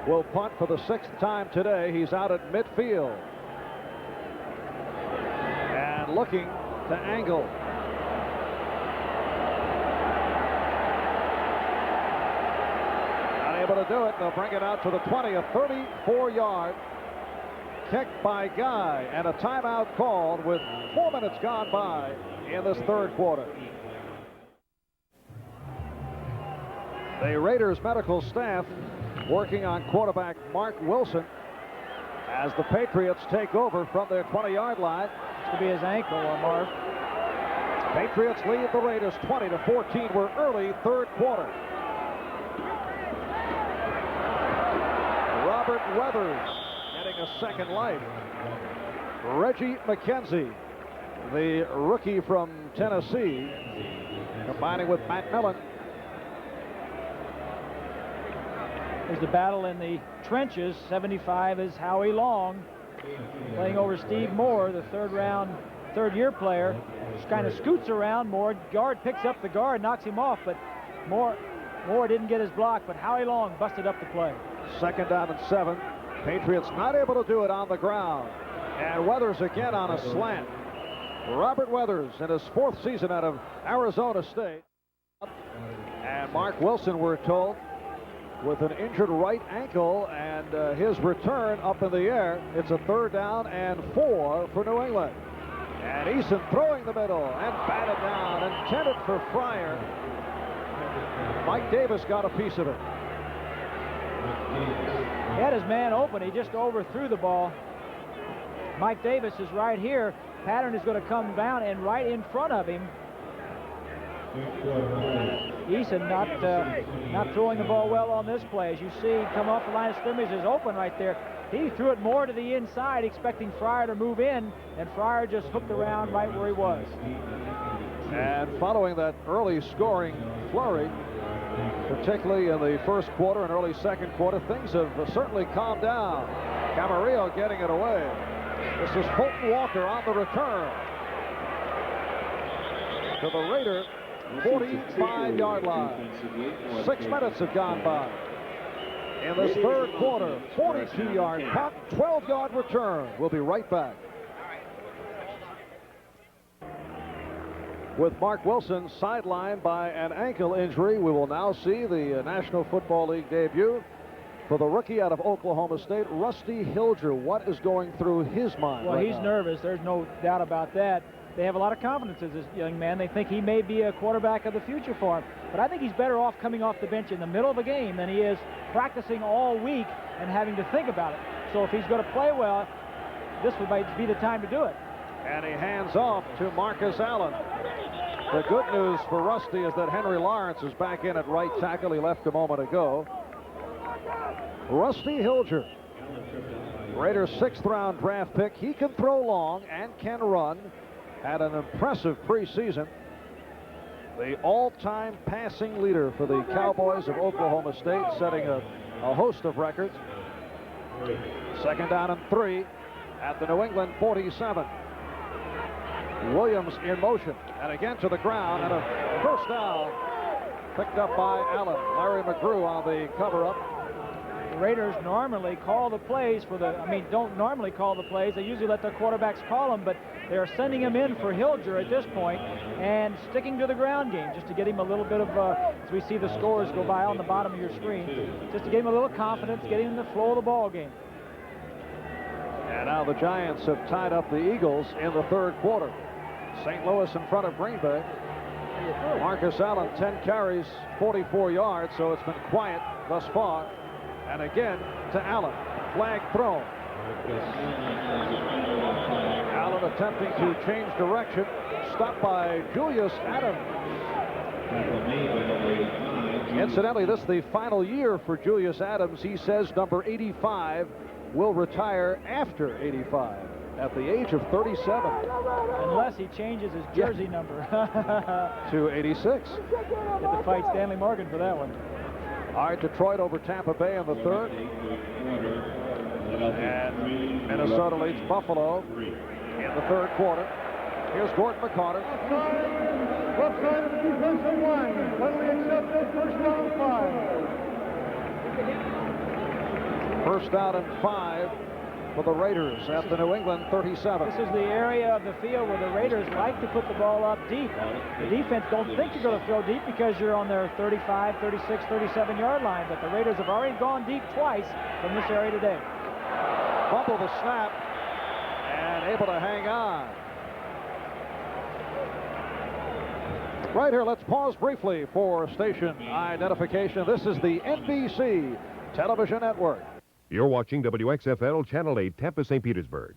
will punt for the 6th time today. He's out at midfield. And looking to angle. Able to do it. They'll bring it out to the 20, a 34-yard kick by Guy, and a timeout called with 4 minutes gone by in this 3rd quarter. The Raiders medical staff working on quarterback Mark Wilson as the Patriots take over from their 20-yard line. This could be his ankle, Marv. Patriots lead the Raiders 20-14. We're early 3rd quarter. Robert Weathers getting a second life. Reggie McKenzie, the rookie from Tennessee, combining with Matt Millen. There's the battle in the trenches. 75 is Howie Long, playing over Steve Moore, the third-year player. Just kind of scoots around. Moore, guard picks up the guard, knocks him off, but Moore didn't get his block, but Howie Long busted up the play. 2nd down and 7. Patriots not able to do it on the ground. And Weathers again on a slant. Robert Weathers in his 4th season out of Arizona State. And Mark Wilson, we're told, with an injured right ankle, and his return up in the air. It's a 3rd down and 4 for New England. And Eason throwing the middle and batted down, intended for Fryer. Mike Davis got a piece of it. He had his man open. He just overthrew the ball. Mike Davis is right here. Pattern is going to come down and right in front of him. Eason not throwing the ball well on this play. As you see, come off the line of scrimmage, is open right there. He threw it more to the inside, expecting Fryer to move in, and Fryer just hooked around right where he was. And following that early scoring flurry, particularly in the 1st quarter and early 2nd quarter, things have certainly calmed down. Camarillo getting it away. This is Fulton Walker on the return. to the Raider 45-yard line. 6 minutes have gone by. In this third quarter, 42-yard punt, 12-yard return. We'll be right back. With Mark Wilson sidelined by an ankle injury, we will now see the National Football League debut for the rookie out of Oklahoma State, Rusty Hilger. What is going through his mind? Well, right he's now? nervous. There's no doubt about that. They have a lot of confidence in this young man. They think he may be a quarterback of the future for him. But I think he's better off coming off the bench in the middle of a game than he is practicing all week and having to think about it. So if he's going to play well, this would be the time to do it. And he hands off to Marcus Allen. The good news for Rusty is that Henry Lawrence is back in at right tackle. He left a moment ago. Rusty Hilger, Raiders' 6th-round draft pick. He can throw long and can run. Had an impressive preseason. The all-time passing leader for the Cowboys of Oklahoma State, setting a host of records. 2nd down and 3 at the New England 47. Williams in motion, and again to the ground, and a first down picked up by Allen. Larry McGrew on the cover-up. The Raiders normally call the plays for don't normally call the plays. They usually let their quarterbacks call them, but they're sending him in for Hilger at this point and sticking to the ground game just to get him a little bit of, as we see the scores go by on the bottom of your screen, just to get him a little confidence, get him in the flow of the ball game. And now the Giants have tied up the Eagles in the third quarter. St. Louis in front of Green Bay. Marcus Allen, 10 carries, 44 yards, so it's been quiet thus far. And again to Allen. Flag thrown. Allen attempting to change direction. Stopped by Julius Adams. Incidentally, this is the final year for Julius Adams. He says number 85 will retire after 85 at the age of 37. Unless he changes his jersey number. To 86. Get to fight Stanley Morgan for that one. All right, Detroit over Tampa Bay in the third. And Minnesota leads Buffalo in the third quarter. Here's Gordon McCarter. Left side of the defensive line. Penalty accepted. First down 5. First down and 5 for the Raiders at the New England 37. This is the area of the field where the Raiders like to put the ball up deep. The defense don't think you're going to throw deep because you're on their 35, 36, 37-yard line, but the Raiders have already gone deep twice from this area today. Fumble the snap and able to hang on. Right here, let's pause briefly for station identification. This is the NBC Television Network. You're watching WXFL Channel 8, Tampa, St. Petersburg.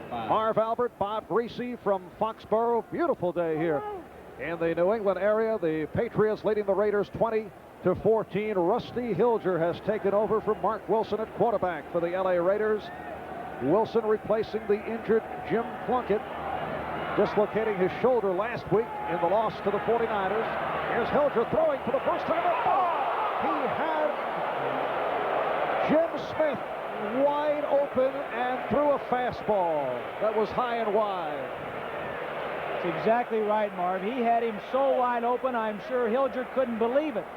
Marv Albert, Bob Greasy from Foxborough. Beautiful day here in the New England area. The Patriots leading the Raiders 20-14. Rusty Hilger has taken over from Mark Wilson at quarterback for the LA Raiders. Wilson replacing the injured Jim Plunkett, dislocating his shoulder last week in the loss to the 49ers. Here's Hilger throwing for the first time. He had Jim Smith wide open and threw a fastball that was high and wide. That's exactly right, Marv. He had him so wide open, I'm sure Hilger couldn't believe it.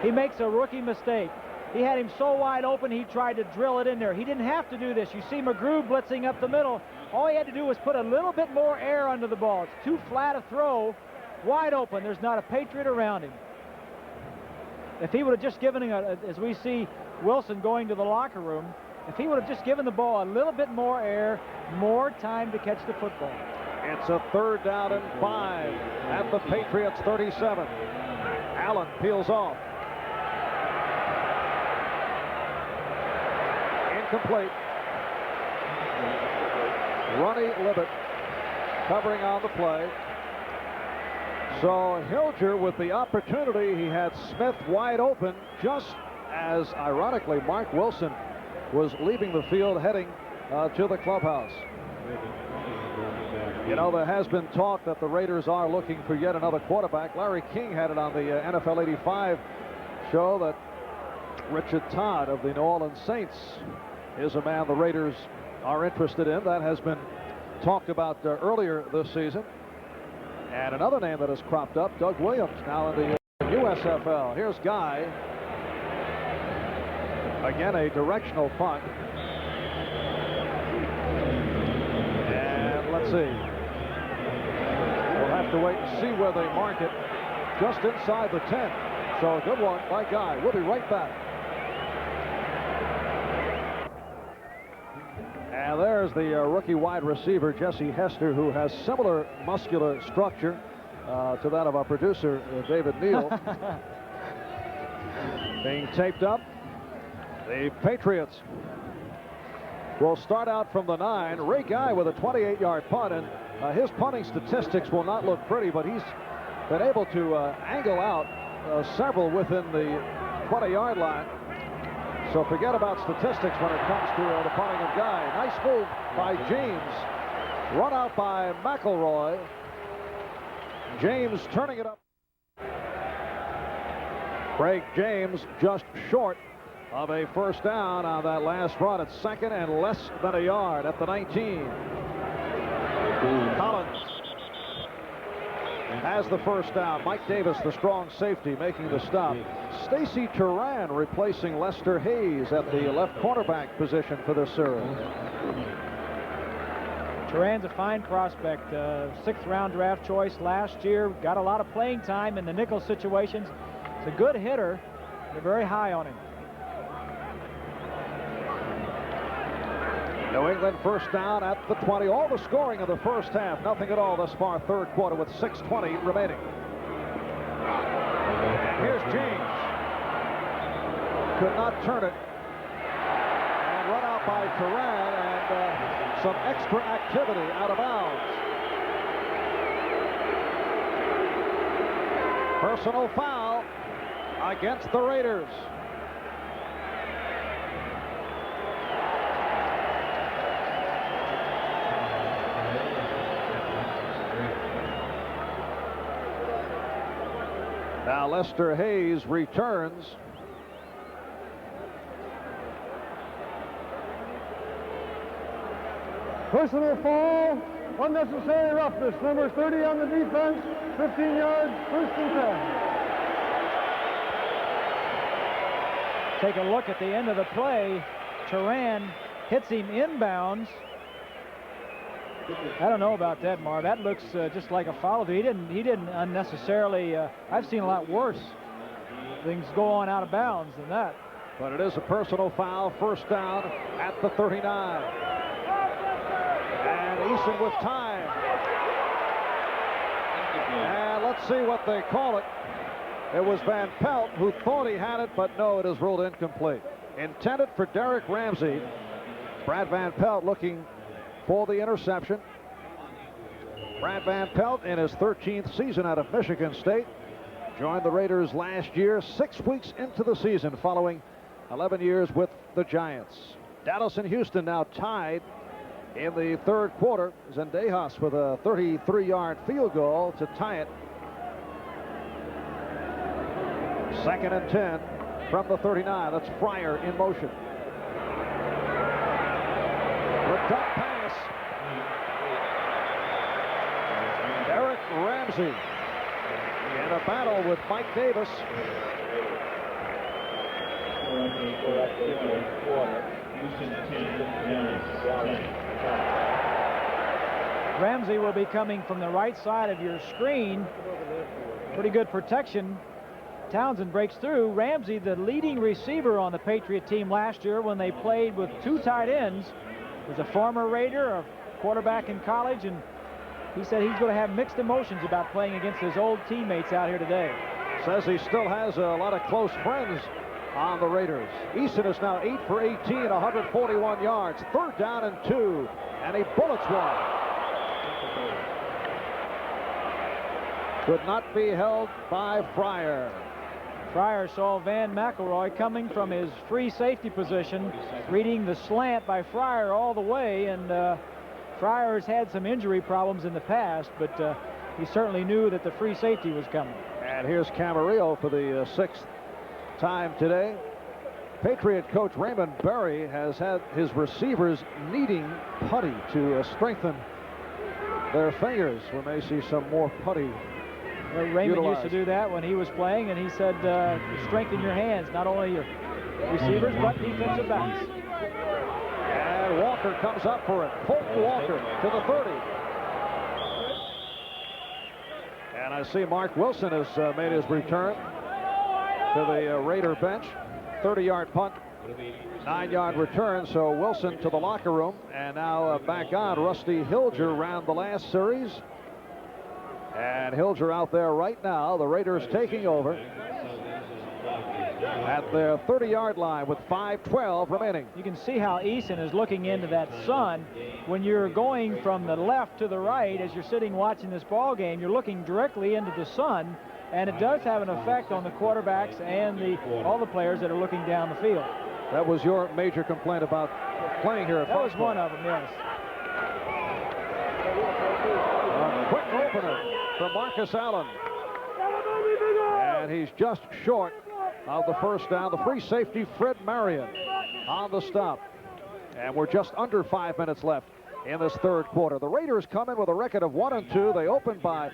He makes a rookie mistake. He had him so wide open, he tried to drill it in there. He didn't have to do this. You see McGrew blitzing up the middle. All he had to do was put a little bit more air under the ball. It's too flat a throw, wide open. There's not a Patriot around him. If he would have just given him, as we see Wilson going to the locker room, if he would have just given the ball a little bit more air, more time to catch the football. It's a third down and 5 at the Patriots 37. Allen peels off. Incomplete. Ronnie Libet covering on the play. So Hilger with the opportunity. He had Smith wide open just as, ironically, Mark Wilson was leaving the field heading to the clubhouse. You know, there has been talk that the Raiders are looking for yet another quarterback. Larry King had it on the NFL 85 show that Richard Todd of the New Orleans Saints is a man the Raiders are interested in. That has been talked about earlier this season. And another name that has cropped up, Doug Williams, now in the USFL. Here's Guy. Again, a directional punt. And let's see. We'll have to wait and see where they mark it. Just inside the 10. So a good one by Guy. We'll be right back. And there's the rookie wide receiver, Jesse Hester, who has similar muscular structure to that of our producer, David Neal. Being taped up. The Patriots will start out from the 9. Ray Guy with a 28-yard punt, and his punting statistics will not look pretty, but he's been able to angle out several within the 20-yard line. So forget about statistics when it comes to the punting of Guy. Nice move by James. Run out by McElroy. James turning it up. Craig James just short of a first down on that last run. It's second and less than a yard at the 19. Collins has the first down. Mike Davis, the strong safety, making the stop. Stacy Turan replacing Lester Hayes at the left cornerback position for the Surge. Turan's a fine prospect. 6th round draft choice last year. Got a lot of playing time in the nickel situations. He's a good hitter. They're very high on him. New England first down at the 20. All the scoring of the first half. Nothing at all thus far. Third quarter with 6:20 remaining. And here's James. Could not turn it. And run out by Turan, and some extra activity out of bounds. Personal foul against the Raiders. Now Lester Hayes returns. Personal foul, unnecessary roughness. Number 30 on the defense, 15 yards, 1st and 10. Take a look at the end of the play. Turan hits him inbounds. I don't know about that, Marv. That looks just like a foul. He didn't unnecessarily. I've seen a lot worse things go on out of bounds than that. But it is a personal foul. First down at the 39. And Eason with time. And let's see what they call it. It was Van Pelt who thought he had it, but no, it is ruled incomplete. Intended for Derek Ramsey. Brad Van Pelt looking for the interception. Brad Van Pelt in his 13th season out of Michigan State. Joined the Raiders last year, 6 weeks into the season following 11 years with the Giants. Dallas and Houston now tied in the third quarter. Zendejas with a 33-yard field goal to tie it. 2nd and 10 from the 39. That's Fryer in motion. The dump pass. Derek Ramsey in a battle with Mike Davis. Ramsey will be coming from the right side of your screen. Pretty good protection. Townsend breaks through. Ramsey, the leading receiver on the Patriot team last year when they played with 2 tight ends, was a former Raider, a quarterback in college, and he said he's going to have mixed emotions about playing against his old teammates out here today. Says he still has a lot of close friends on the Raiders. Eason is now 8 for 18, 141 yards. 3rd down and 2, and he bullets one. Could not be held by Fryer. Fryer saw Van McElroy coming from his free safety position, reading the slant by Fryer all the way, and Fryer has had some injury problems in the past, but he certainly knew that the free safety was coming. And here's Camarillo for the 6th time today. Patriot coach Raymond Berry has had his receivers needing putty to strengthen their fingers. We may see some more putty. Well, Raymond used to do that when he was playing, and he said, strengthen your hands, not only your receivers, but defensive backs. And Walker comes up for it. Fulton Walker to the 30. And I see Mark Wilson has made his return to the Raider bench. 30-yard punt, 9-yard return. So Wilson to the locker room. And now back on. Rusty Hilger ran the last series. And Hilger out there right now. The Raiders taking over at their 30-yard line with 5:12 remaining. You can see how Eason is looking into that sun. When you're going from the left to the right as you're sitting watching this ball game, you're looking directly into the sun, and it does have an effect on the quarterbacks and all the players that are looking down the field. That was your major complaint about playing here at That was Foxborough. one of them, yes. A quick opener from Marcus Allen. And he's just short of the first down. The free safety, Fred Marion, on the stop. And we're just under 5 minutes left in this third quarter. The Raiders come in with a record of 1-2. They open by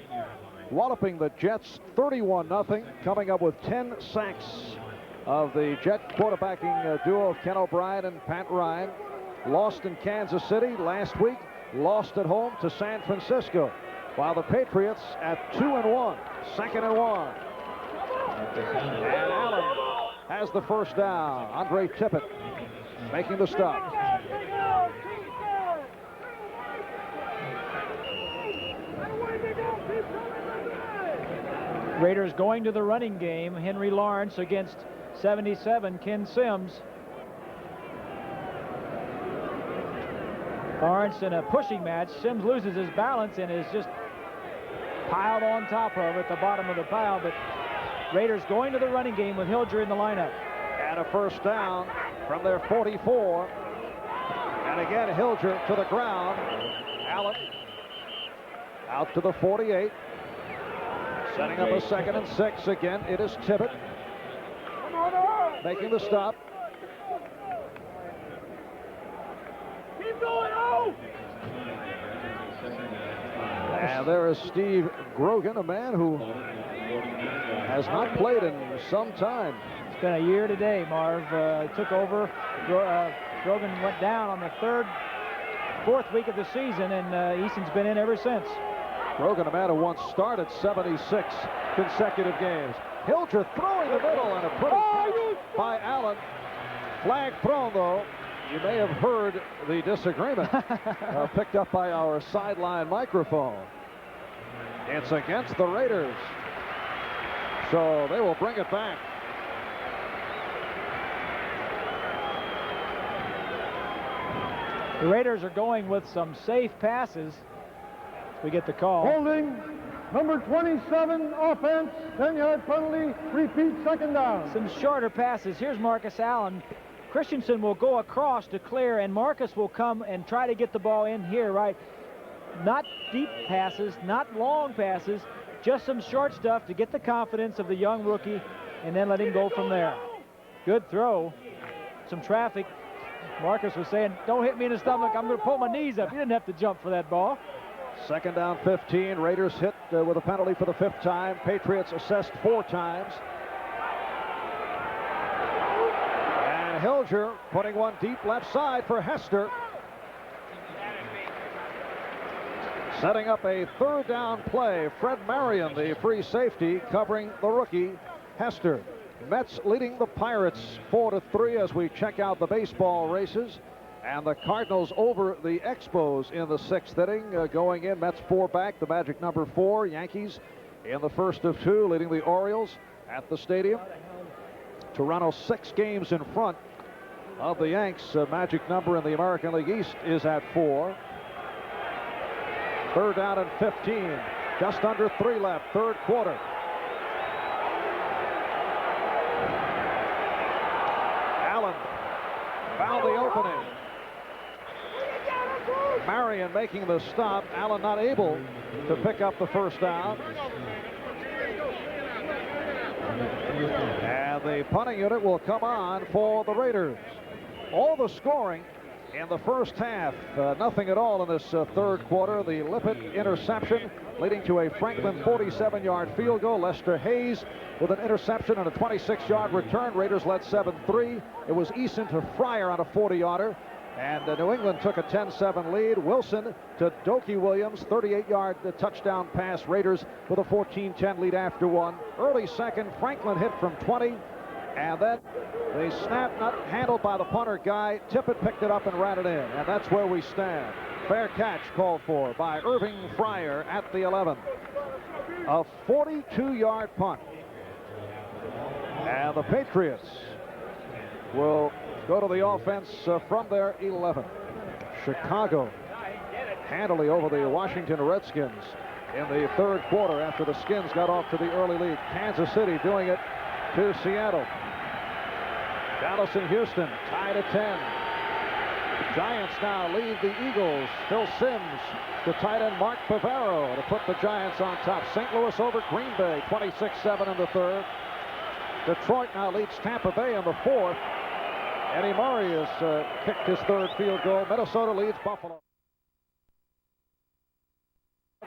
walloping the Jets 31-0, coming up with 10 sacks of the Jet quarterbacking duo of Ken O'Brien and Pat Ryan. Lost in Kansas City last week, lost at home to San Francisco, while the Patriots at 2-1, 2nd-1. And Allen has the first down. Andre Tippett making the stop. Raiders going to the running game. Henry Lawrence against 77, Ken Sims. Lawrence in a pushing match. Sims loses his balance and is just piled on top of at the bottom of the pile. But Raiders going to the running game with Hilger in the lineup. And a first down from their 44. And again, Hilger to the ground. Allen out to the 48. Setting up a 2nd and 6 again. It is Tippett making the stop. Keep going, oh! And there is Steve Grogan, a man who has not played in some time. It's been a year today, Marv. Took over. Grogan went down on the fourth week of the season, and Eason's been in ever since. Grogan, a man who once started 76 consecutive games. Hilger throwing the middle, and a pretty catch by Allen. Flag thrown, though. You may have heard the disagreement picked up by our sideline microphone. It's against the Raiders, so they will bring it back. The Raiders are going with some safe passes. We get the call. Holding, number 27, offense, 10-yard penalty, repeat, 2nd down. Some shorter passes. Here's Marcus Allen. Christensen will go across to clear, and Marcus will come and try to get the ball in here, right? Not deep passes, not long passes, just some short stuff to get the confidence of the young rookie, and then let him go from there. Good throw. Some traffic. Marcus was saying, don't hit me in the stomach. I'm going to pull my knees up. He didn't have to jump for that ball. 2nd down, 15. Raiders hit with a penalty for the 5th time. Patriots assessed 4 times. And Hilger putting one deep left side for Hester. Setting up a 3rd down play. Fred Marion, the free safety, covering the rookie Hester. Mets leading the Pirates 4-3 as we check out the baseball races. And the Cardinals over the Expos in the 6th inning. Going in, Mets 4 back, the magic number 4. Yankees in the first of 2, leading the Orioles at the stadium. Toronto 6 games in front of the Yanks. Magic number in the American League East is at 4. 3rd down and 15. Just under 3 left, 3rd quarter. Allen found the opening. Marion making the stop. Allen not able to pick up the first down. And the punting unit will come on for the Raiders. All the scoring in the first half. Nothing at all in this third quarter. The Lippett interception leading to a Franklin 47-yard field goal. Lester Hayes with an interception and a 26-yard return. Raiders led 7-3. It was Eason to Fryer on a 40-yarder. And New England took a 10-7 lead. Wilson to Dokie Williams, 38-yard touchdown pass. Raiders with a 14-10 lead after one. Early second, Franklin hit from 20. And then the snap not handled by the punter Guy. Tippett picked it up and ran it in. And that's where we stand. Fair catch called for by Irving Fryer at the 11. A 42-yard punt. And the Patriots will go to the offense from their 11. Chicago handily over the Washington Redskins in the third quarter after the Skins got off to the early lead. Kansas City doing it to Seattle. Dallas and Houston tied at 10. The Giants now lead the Eagles. Phil Simms to tight end Mark Bavaro to put the Giants on top. St. Louis over Green Bay, 26-7 in the third. Detroit now leads Tampa Bay in the fourth. Eddie Murray has kicked his third field goal. Minnesota leads Buffalo.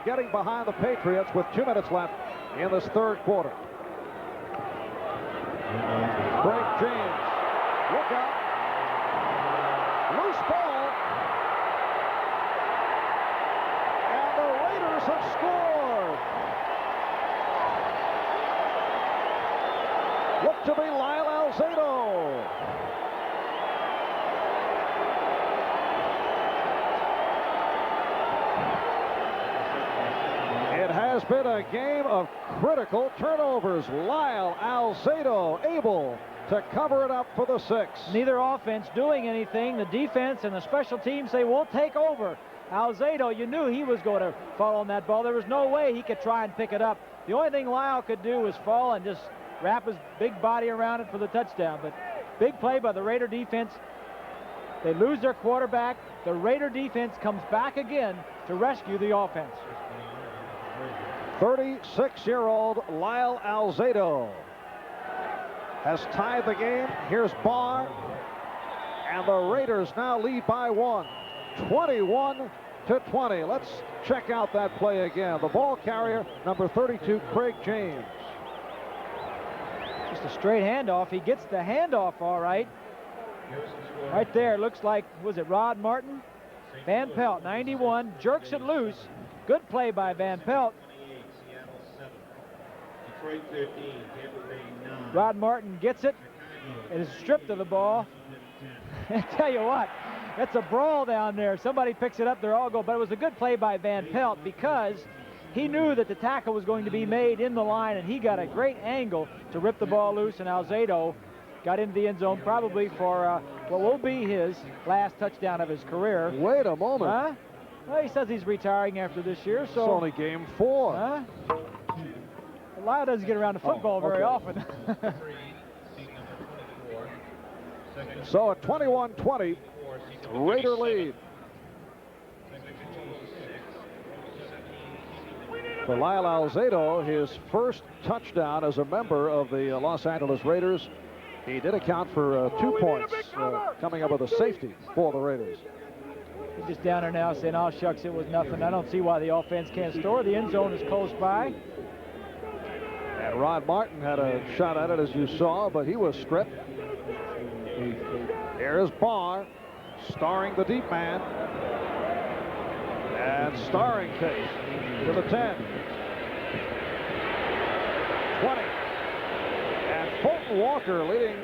Getting behind the Patriots with 2 minutes left in this third quarter. Craig James, look out. Loose ball. And the Raiders have scored. Look to be Lyle Alzado. It has been a game of critical turnovers. Lyle Alzado able to cover it up for the 6. Neither offense doing anything. The defense and the special teams say, we'll take over. Alzado, you knew he was going to fall on that ball. There was no way he could try and pick it up. The only thing Lyle could do was fall and just wrap his big body around it for the touchdown. But big play by the Raider defense. They lose their quarterback. The Raider defense comes back again to rescue the offense. 36-year-old Lyle Alzado has tied the game. Here's Barr. And the Raiders now lead by 1. 21-20. Let's check out that play again. The ball carrier, number 32, Craig James. Just a straight handoff. He gets the handoff all right. Right there, looks like, was it Rod Martin? Van Pelt, 91, jerks it loose. Good play by Van Pelt. Rod Martin gets it and is stripped of the ball. I tell you what, it's a brawl down there. Somebody picks it up, they're all go. But it was a good play by Van Pelt because he knew that the tackle was going to be made in the line, and he got a great angle to rip the ball loose, and Alzado got into the end zone probably for what will be his last touchdown of his career. Wait a moment. Huh? Well, he says he's retiring after this year, so... It's only game 4. Huh? Lyle doesn't get around to football very often. So at 21-20, Raider lead. For Lyle Alzado, his first touchdown as a member of the Los Angeles Raiders. He did account for 2 points coming up with a safety for the Raiders. He's just down there now saying, oh, shucks, it was nothing. I don't see why the offense can't score. The end zone is close by. And Rod Martin had a shot at it, as you saw, but he was stripped. Here's Barr, starring the deep man. And starring Case to the 10. 20. And Fulton Walker leading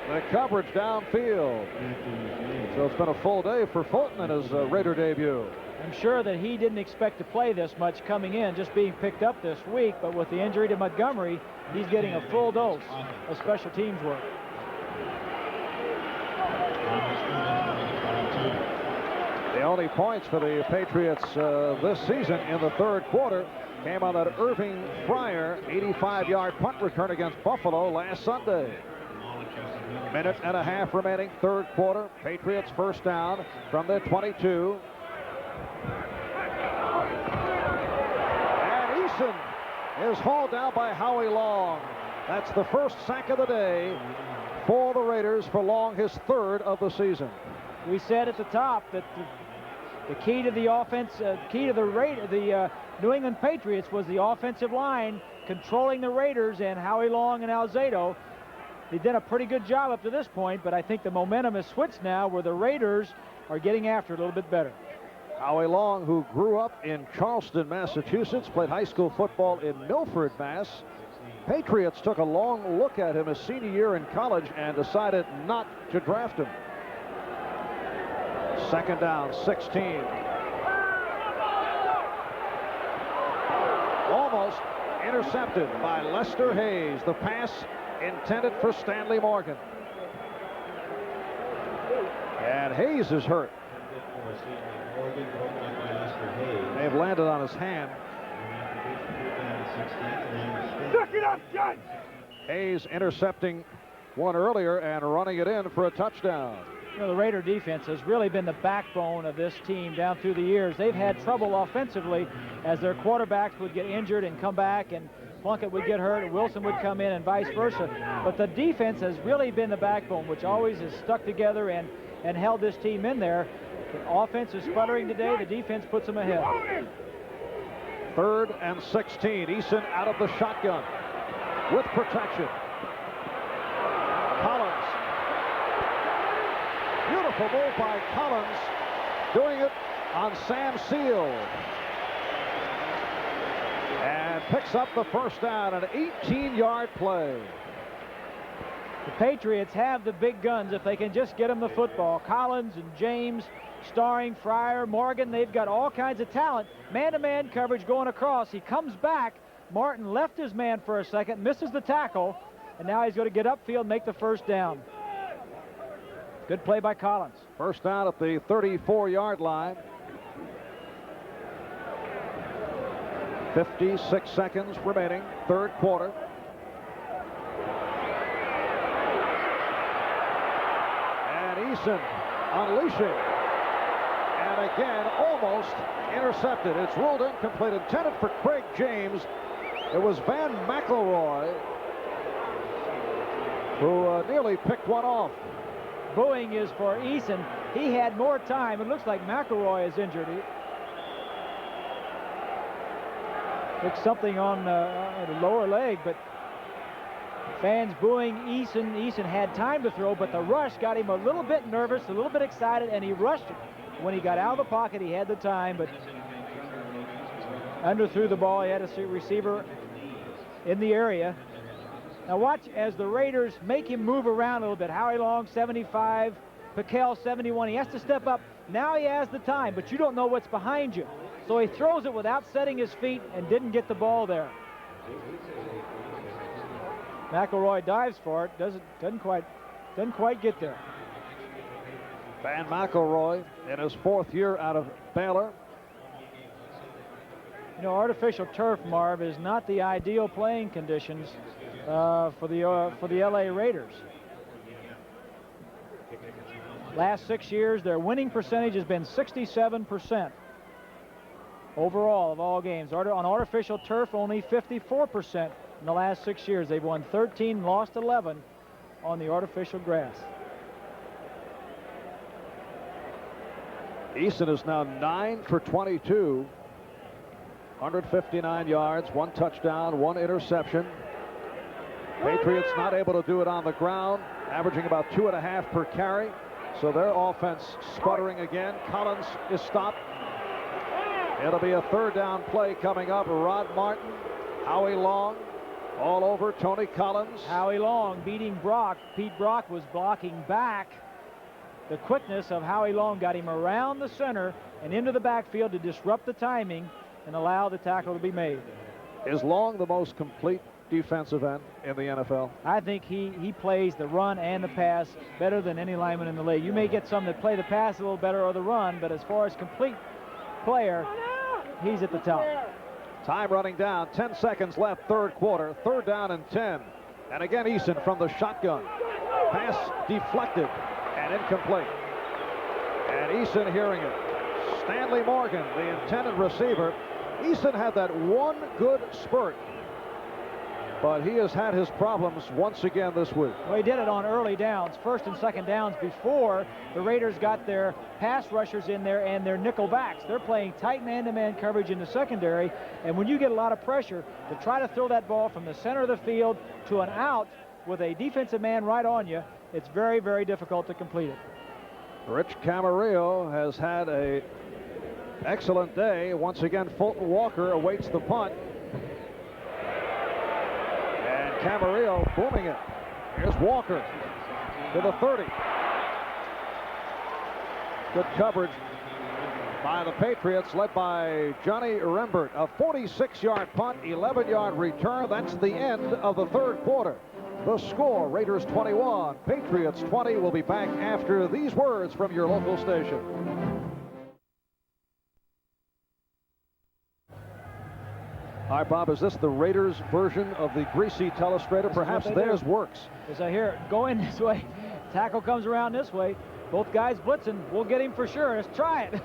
the coverage downfield. So it's been a full day for Fulton in his Raider debut. I'm sure that he didn't expect to play this much coming in, just being picked up this week, but with the injury to Montgomery, he's getting a full dose of special teams work. The only points for the Patriots this season in the third quarter came on that Irving Fryer 85-yard punt return against Buffalo last Sunday. Minute and a half remaining, third quarter. Patriots first down from their 22. And Eason is hauled down by Howie Long. That's the first sack of the day for the Raiders, for Long, his third of the season. We said at the top that the key to the offense, key to the New England Patriots was the offensive line controlling the Raiders and Howie Long and Alzado. They did a pretty good job up to this point, but I think the momentum has switched now where the Raiders are getting after it a little bit better. Howie Long, who grew up in Charleston, Massachusetts, played high school football in Milford, Mass. Patriots took a long look at him his senior year in college and decided not to draft him. Second down, 16. Almost intercepted by Lester Hayes. The pass intended for Stanley Morgan. And Hayes is hurt. They've landed on his hand. Hayes intercepting one earlier and running it in for a touchdown. You know, the Raider defense has really been the backbone of this team down through the years. They've had trouble offensively as their quarterbacks would get injured and come back, and Plunkett would get hurt, and Wilson would come in, and vice versa. But the defense has really been the backbone, which always has stuck together and held this team in there. The offense is sputtering today. The defense puts them ahead. 3rd and 16. Eason out of the shotgun with protection. Collins. Beautiful move by Collins, doing it on Sam Seal. And picks up the first down, an 18-yard play. The Patriots have the big guns if they can just get them the football. Collins and James, Starring, Fryer, Morgan, they've got all kinds of talent. Man-to-man coverage going across. He comes back. Martin left his man for a second, misses the tackle, and now he's going to get upfield and make the first down. Good play by Collins. First down at the 34-yard line. 56 seconds remaining, third quarter. And Eason unleashing. And again, almost intercepted. It's ruled incomplete, intended for Craig James. It was Van McElroy who nearly picked one off. Booing is for Eason. He had more time. It looks like McElroy is injured. Looks something on the lower leg, but fans booing Eason. Eason had time to throw, but the rush got him a little bit nervous, a little bit excited, and he rushed it. When he got out of the pocket, he had the time, but underthrew the ball. He had a receiver in the area. Now watch as the Raiders make him move around a little bit. Howie Long, 75. Piquel, 71. He has to step up. Now he has the time, but you don't know what's behind you. So he throws it without setting his feet and didn't get the ball there. McElroy dives for it. Doesn't quite get there. Van McElroy in his 4th year out of Baylor. You know, artificial turf, Marv, is not the ideal playing conditions for the LA Raiders. Last 6 years, their winning percentage has been 67% overall of all games. On artificial turf, only 54% in the last 6 years. They've won 13, lost 11 on the artificial grass. Eason is now 9 for 22. 159 yards, 1 touchdown, 1 interception. Patriots not able to do it on the ground, averaging about 2.5 per carry. So their offense sputtering again. Collins is stopped. It'll be a 3rd down play coming up. Rod Martin, Howie Long, all over Tony Collins. Howie Long beating Brock. Pete Brock was blocking back. The quickness of Howie Long got him around the center and into the backfield to disrupt the timing and allow the tackle to be made. Is Long the most complete defensive end in the NFL? I think he plays the run and the pass better than any lineman in the league. You may get some that play the pass a little better or the run, but as far as complete player, he's at the top. Time running down, 10 seconds left, third quarter, 3rd down and 10. And again, Eason from the shotgun. Pass deflected and incomplete. And Eason hearing it. Stanley Morgan, the intended receiver. Eason had that one good spurt But he has had his problems once again this week. Well, he did it on early downs, first and second downs, before the Raiders got their pass rushers in there and their nickel backs. They're playing tight man-to-man coverage in the secondary, and when you get a lot of pressure to try to throw that ball from the center of the field to an out with a defensive man right on you, it's very, very difficult to complete it. Rich Camarillo has had a excellent day. Once again, Fulton Walker awaits the punt. And Camarillo booming it. Here's Walker to the 30. Good coverage by the Patriots, led by Johnny Rembert. A 46-yard punt, 11-yard return. That's the end of the third quarter. The score, Raiders 21, Patriots 20. We'll be back after these words from your local station. Hi, Bob, is this the Raiders version of the greasy telestrator? Perhaps theirs works. As I hear it going this way, tackle comes around this way. Both guys blitzing. We'll get him for sure. Let's try it.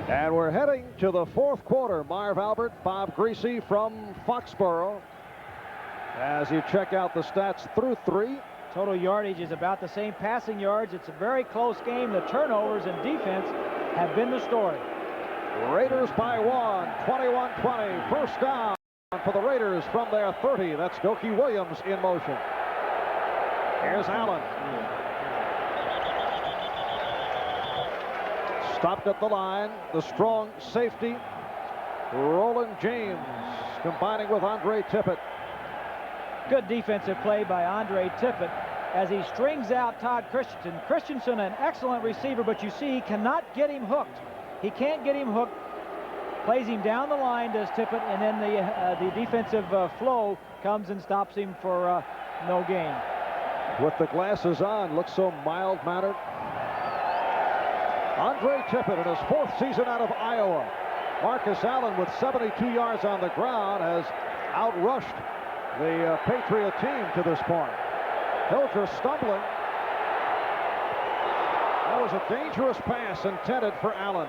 And we're heading to the fourth quarter. Marv Albert, Bob Greasy from Foxborough. As you check out the stats through 3. Total yardage is about the same passing yards. It's a very close game. The turnovers and defense have been the story. Raiders by 1, 21-20. First down for the Raiders from their 30. That's Doki Williams in motion. Here's Allen. Stopped at the line. The strong safety, Roland James, combining with Andre Tippett. Good defensive play by Andre Tippett as he strings out Todd Christensen. Christensen, an excellent receiver, but you see he cannot get him hooked. He can't get him hooked. Plays him down the line, does Tippett, and then the defensive flow comes and stops him for no gain. With the glasses on, looks so mild-mannered. Andre Tippett in his 4th season out of Iowa. Marcus Allen with 72 yards on the ground has outrushed the Patriot team to this point. Hilger stumbling. That was a dangerous pass intended for Allen.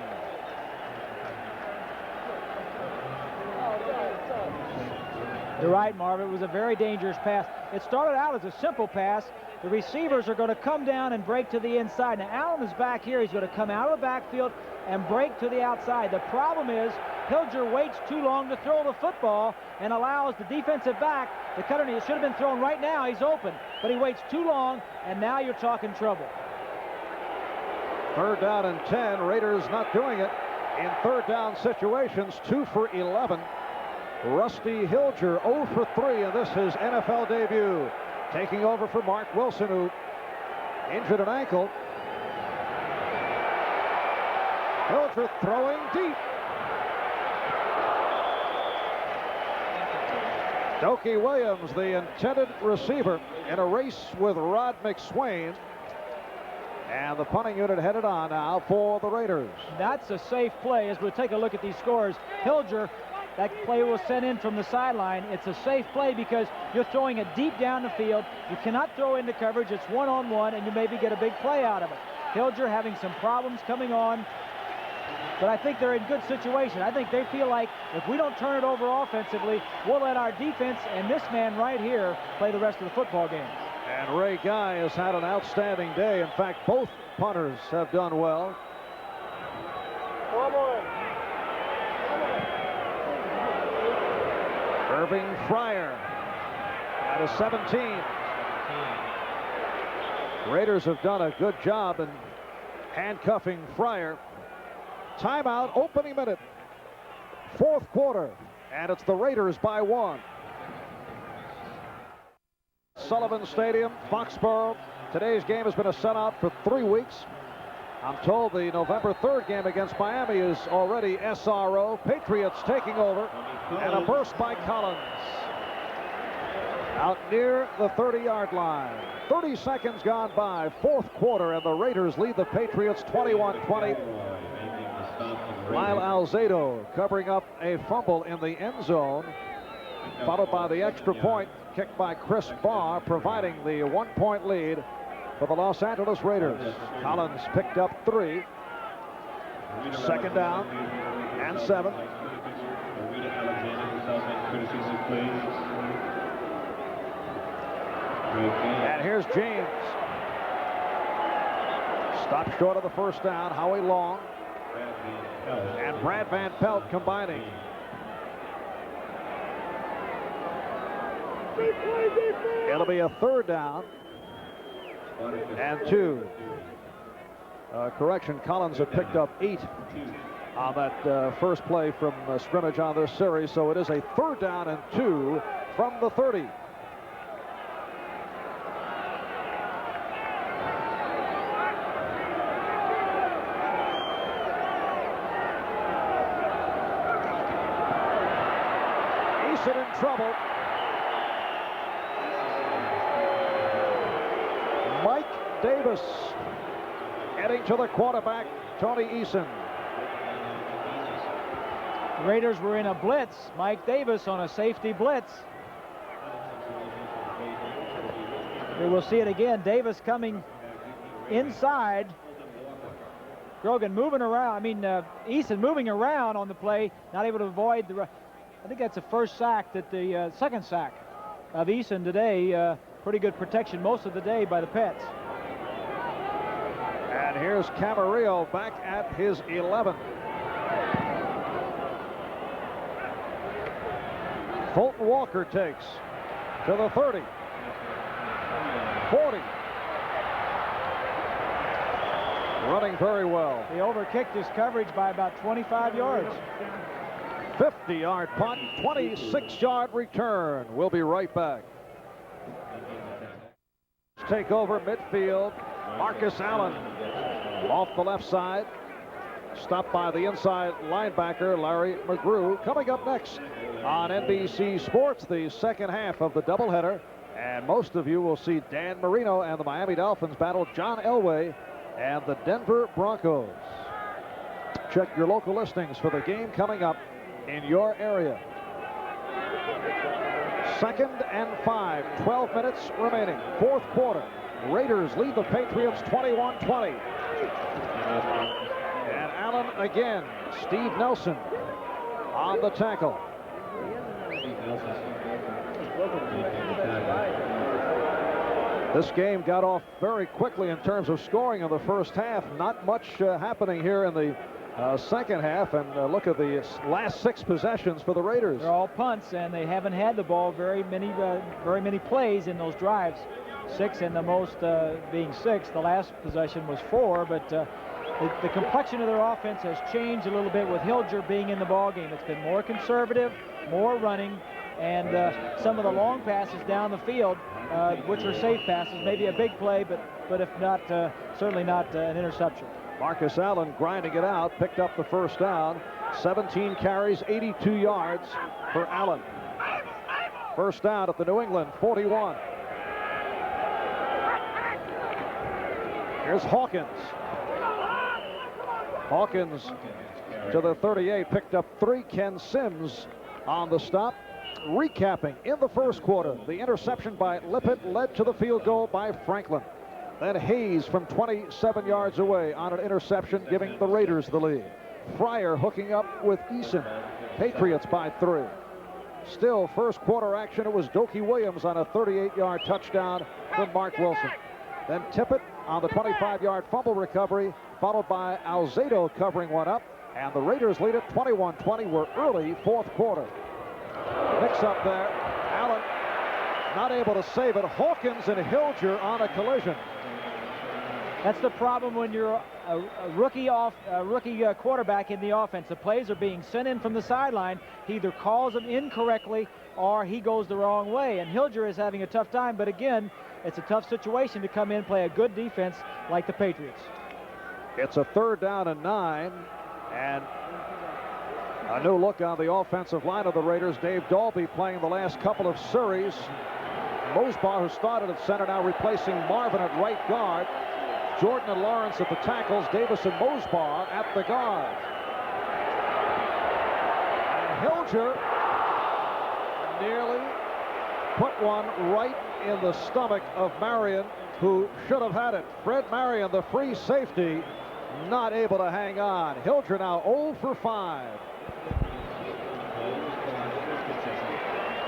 You're right, Marv. It was a very dangerous pass. It started out as a simple pass. The receivers are going to come down and break to the inside. Now, Allen is back here. He's going to come out of the backfield and break to the outside. The problem is Hilger waits too long to throw the football and allows the defensive back to cut it. It should have been thrown right now. He's open, but he waits too long, and now you're talking trouble. Third down and 10. Raiders not doing it in third down situations. 2 for 11. Rusty Hilger 0 for 3 in this his NFL debut. Taking over for Mark Wilson, who injured an ankle. Hilger throwing deep. Doki Williams, the intended receiver, in a race with Rod McSwain. And the punting unit headed on now for the Raiders. That's a safe play. As we take a look at these scores, Hilger, that play was sent in from the sideline. It's a safe play because you're throwing it deep down the field. You cannot throw into coverage. It's one-on-one, and you maybe get a big play out of it. Hilger having some problems coming on, but I think they're in good situation. I think they feel like if we don't turn it over offensively, we'll let our defense and this man right here play the rest of the football game. And Ray Guy has had an outstanding day. In fact, both punters have done well. Irving Fryer at a 17. Raiders have done a good job in handcuffing Fryer. Timeout, opening minute. Fourth quarter, and it's the Raiders by 1. Sullivan Stadium, Foxborough. Today's game has been a sellout for 3 weeks. I'm told the November 3rd game against Miami is already SRO. Patriots taking over, and a burst by Collins. Out near the 30-yard line. 30 seconds gone by, fourth quarter, and the Raiders lead the Patriots 21-20. Lyle Alzado covering up a fumble in the end zone, followed by the extra point kicked by Chris Barr, providing the 1-point lead for the Los Angeles Raiders. Collins picked up 3. Second down and 7. And here's James. Stopped short of the first down. Howie Long and Brad Van Pelt combining. It'll be a third down and 2. Correction, Collins had picked up 8 on that first play from scrimmage on this series, so it is a third down and 2 from the 30. Eason in trouble. Mike Davis heading to the quarterback, Tony Eason. Raiders were in a blitz. Mike Davis on a safety blitz. Here we'll see it again. Davis coming inside. Grogan moving around. Eason moving around on the play, not able to avoid the. I think that's the first sack that the second sack of Eason today. Pretty good protection most of the day by the Pets. And here's Camarillo back at his 11. Fulton Walker takes to the 30, 40. Running very well. He overkicked his coverage by about 25 yards. 50-yard punt, 26-yard return. We'll be right back. Take over midfield. Marcus Allen off the left side. Stopped by the inside linebacker, Larry McGrew. Coming up next on NBC Sports, the second half of the doubleheader. And most of you will see Dan Marino and the Miami Dolphins battle John Elway and the Denver Broncos. Check your local listings for the game coming up in your area. 2nd and 5, 12 minutes remaining. Fourth quarter. Raiders lead the Patriots 21-20. And Allen again. Steve Nelson on the tackle. This game got off very quickly in terms of scoring in the first half. Not much happening here in the second half, and look at the last 6 possessions for the Raiders. They're all punts, and they haven't had the ball very many plays in those drives. 6, and the most being 6. The last possession was 4, but the complexion of their offense has changed a little bit with Hilger being in the ball game. It's been more conservative, more running, and some of the long passes down the field, which are safe passes, maybe a big play, but if not, certainly not an interception. Marcus Allen grinding it out, picked up the first down. 17 carries, 82 yards for Allen. First down at the New England 41. Here's Hawkins. Hawkins to the 38, picked up 3. Ken Sims on the stop. Recapping in the first quarter, the interception by Lippett led to the field goal by Franklin. Then Hayes from 27 yards away on an interception, giving the Raiders the lead. Fryer hooking up with Eason. Patriots by 3. Still first quarter action. It was Dokie Williams on a 38-yard touchdown from Mark Wilson. Then Tippett on the 25-yard fumble recovery, followed by Alzado covering one up. And the Raiders lead it 21-20. We're early fourth quarter. Mix up there. Allen not able to save it. Hawkins and Hilger on a collision. That's the problem when you're a rookie quarterback in the offense. The plays are being sent in from the sideline. He either calls them incorrectly or he goes the wrong way. And Hilger is having a tough time. But again, it's a tough situation to come in, play a good defense like the Patriots. It's a third down and 9. And a new look on the offensive line of the Raiders. Dave Dalby playing the last couple of series. Mosbar, who started at center, now replacing Marvin at right guard. Jordan and Lawrence at the tackles. Davis and Mosbar at the guard. And Hilger nearly put one right in the stomach of Marion, who should have had it. Fred Marion, the free safety, not able to hang on. Hilger now 0 for 5.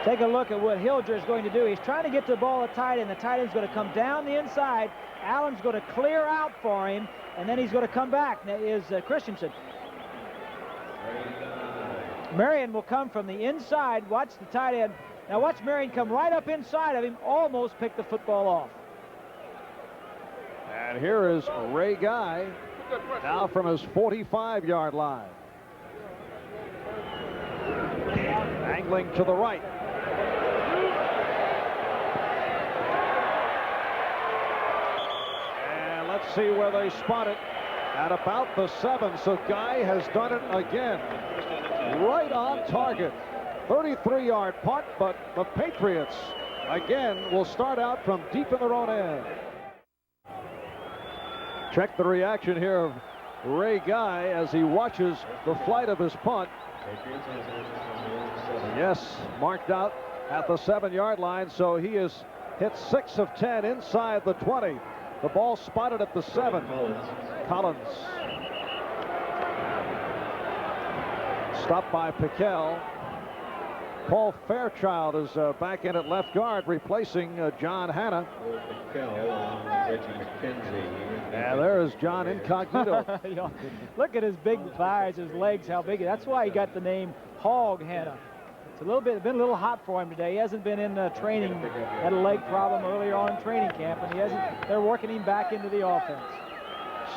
Take a look at what Hilger is going to do. He's trying to get the ball at tight end. The tight end's going to come down the inside. Allen's going to clear out for him, and then he's going to come back. That is Christensen. Marion will come from the inside. Watch the tight end. Now watch Marion come right up inside of him, almost pick the football off. And here is Ray Guy now from his 45-yard line. Angling to the right. And let's see where they spot it. At about the 7. So Guy has done it again. Right on target. 33-yard punt, but the Patriots again will start out from deep in their own end. Check the reaction here of Ray Guy as he watches the flight of his punt. Yes, marked out at the 7-yard line, so he has hit 6 of 10 inside the 20. The ball spotted at the 7. Collins. Stopped by Piquel. Paul Fairchild is back in at left guard, replacing John Hanna. And there is John Incognito. Look at his big thighs, his legs, how big. That's why he got the name Hog Hanna. It's been a little hot for him today. He hasn't been in training. Had a leg problem earlier on in training camp, and they're working him back into the offense.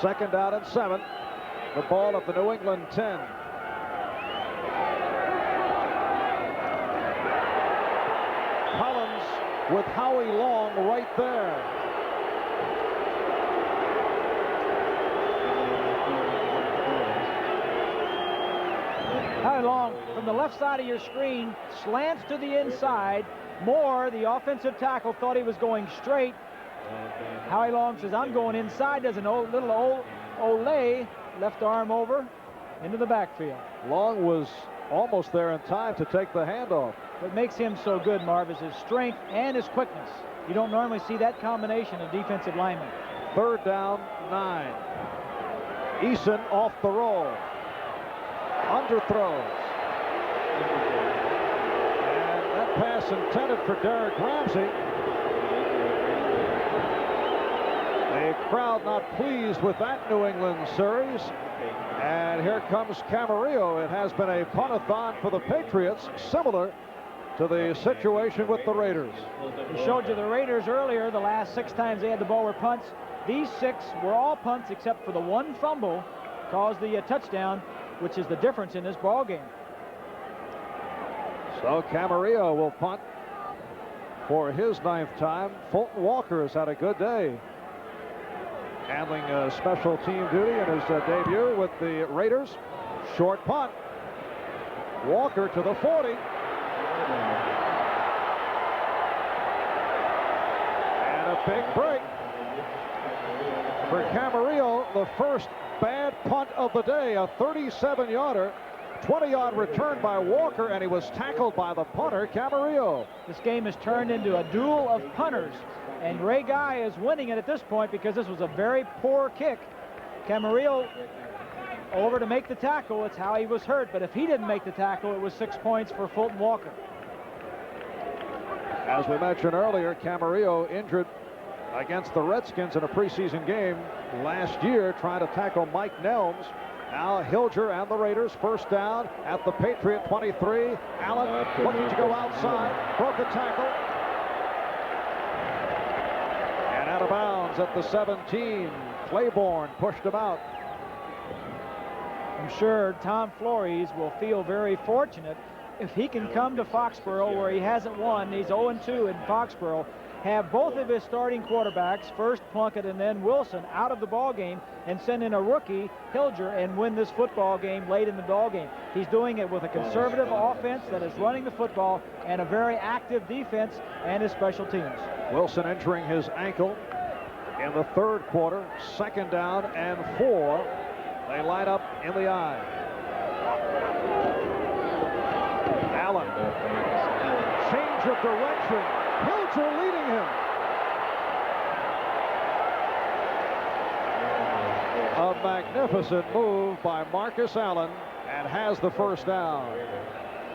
2nd down and 7. The ball at the New England 10. Collins with Howie Long right there. Howie Long from the left side of your screen slants to the inside. Moore, the offensive tackle, thought he was going straight. Howie Long says, I'm going inside. Does an little Olay, left arm over into the backfield. Long was almost there in time to take the handoff. What makes him so good, Marv, is his strength and his quickness. You don't normally see that combination of defensive linemen. 3rd down, 9. Eason off the roll. Underthrows. And that pass intended for Derek Ramsey. A crowd not pleased with that New England series. And here comes Camarillo. It has been a punt-a-thon for the Patriots, similar to the situation with the Raiders. We showed you the Raiders earlier. The last 6 times they had the ball were punts. These 6 were all punts except for the one fumble caused the touchdown, which is the difference in this ball game. So Camarillo will punt for his 9th time. Fulton Walker has had a good day, handling special team duty in his debut with the Raiders. Short punt. Walker to the 40. And a big break for Camarillo, the first bad punt of the day. A 37-yarder, 20-yard return by Walker, and he was tackled by the punter, Camarillo. This game has turned into a duel of punters, and Ray Guy is winning it at this point because this was a very poor kick. Camarillo over to make the tackle. It's how he was hurt, but if he didn't make the tackle, it was 6 points for Fulton Walker. As we mentioned earlier, Camarillo injured against the Redskins in a preseason game last year, trying to tackle Mike Nelms. Now Hilger and the Raiders, 1st down at the Patriot 23. Allen looking to go outside, broke a tackle. And out of bounds at the 17. Claiborne pushed him out. I'm sure Tom Flores will feel very fortunate if he can come to Foxborough, where he hasn't won. He's 0-2 in Foxborough. Have both of his starting quarterbacks, first Plunkett and then Wilson, out of the ball game, and send in a rookie, Hilger, and win this football game late in the ball game. He's doing it with a conservative offense that is running the football and a very active defense and his special teams. Wilson injuring his ankle in the 3rd quarter. 2nd down and 4. They line up in the I. Allen. Change of direction. Hilger leading him. A magnificent move by Marcus Allen, and has the 1st down.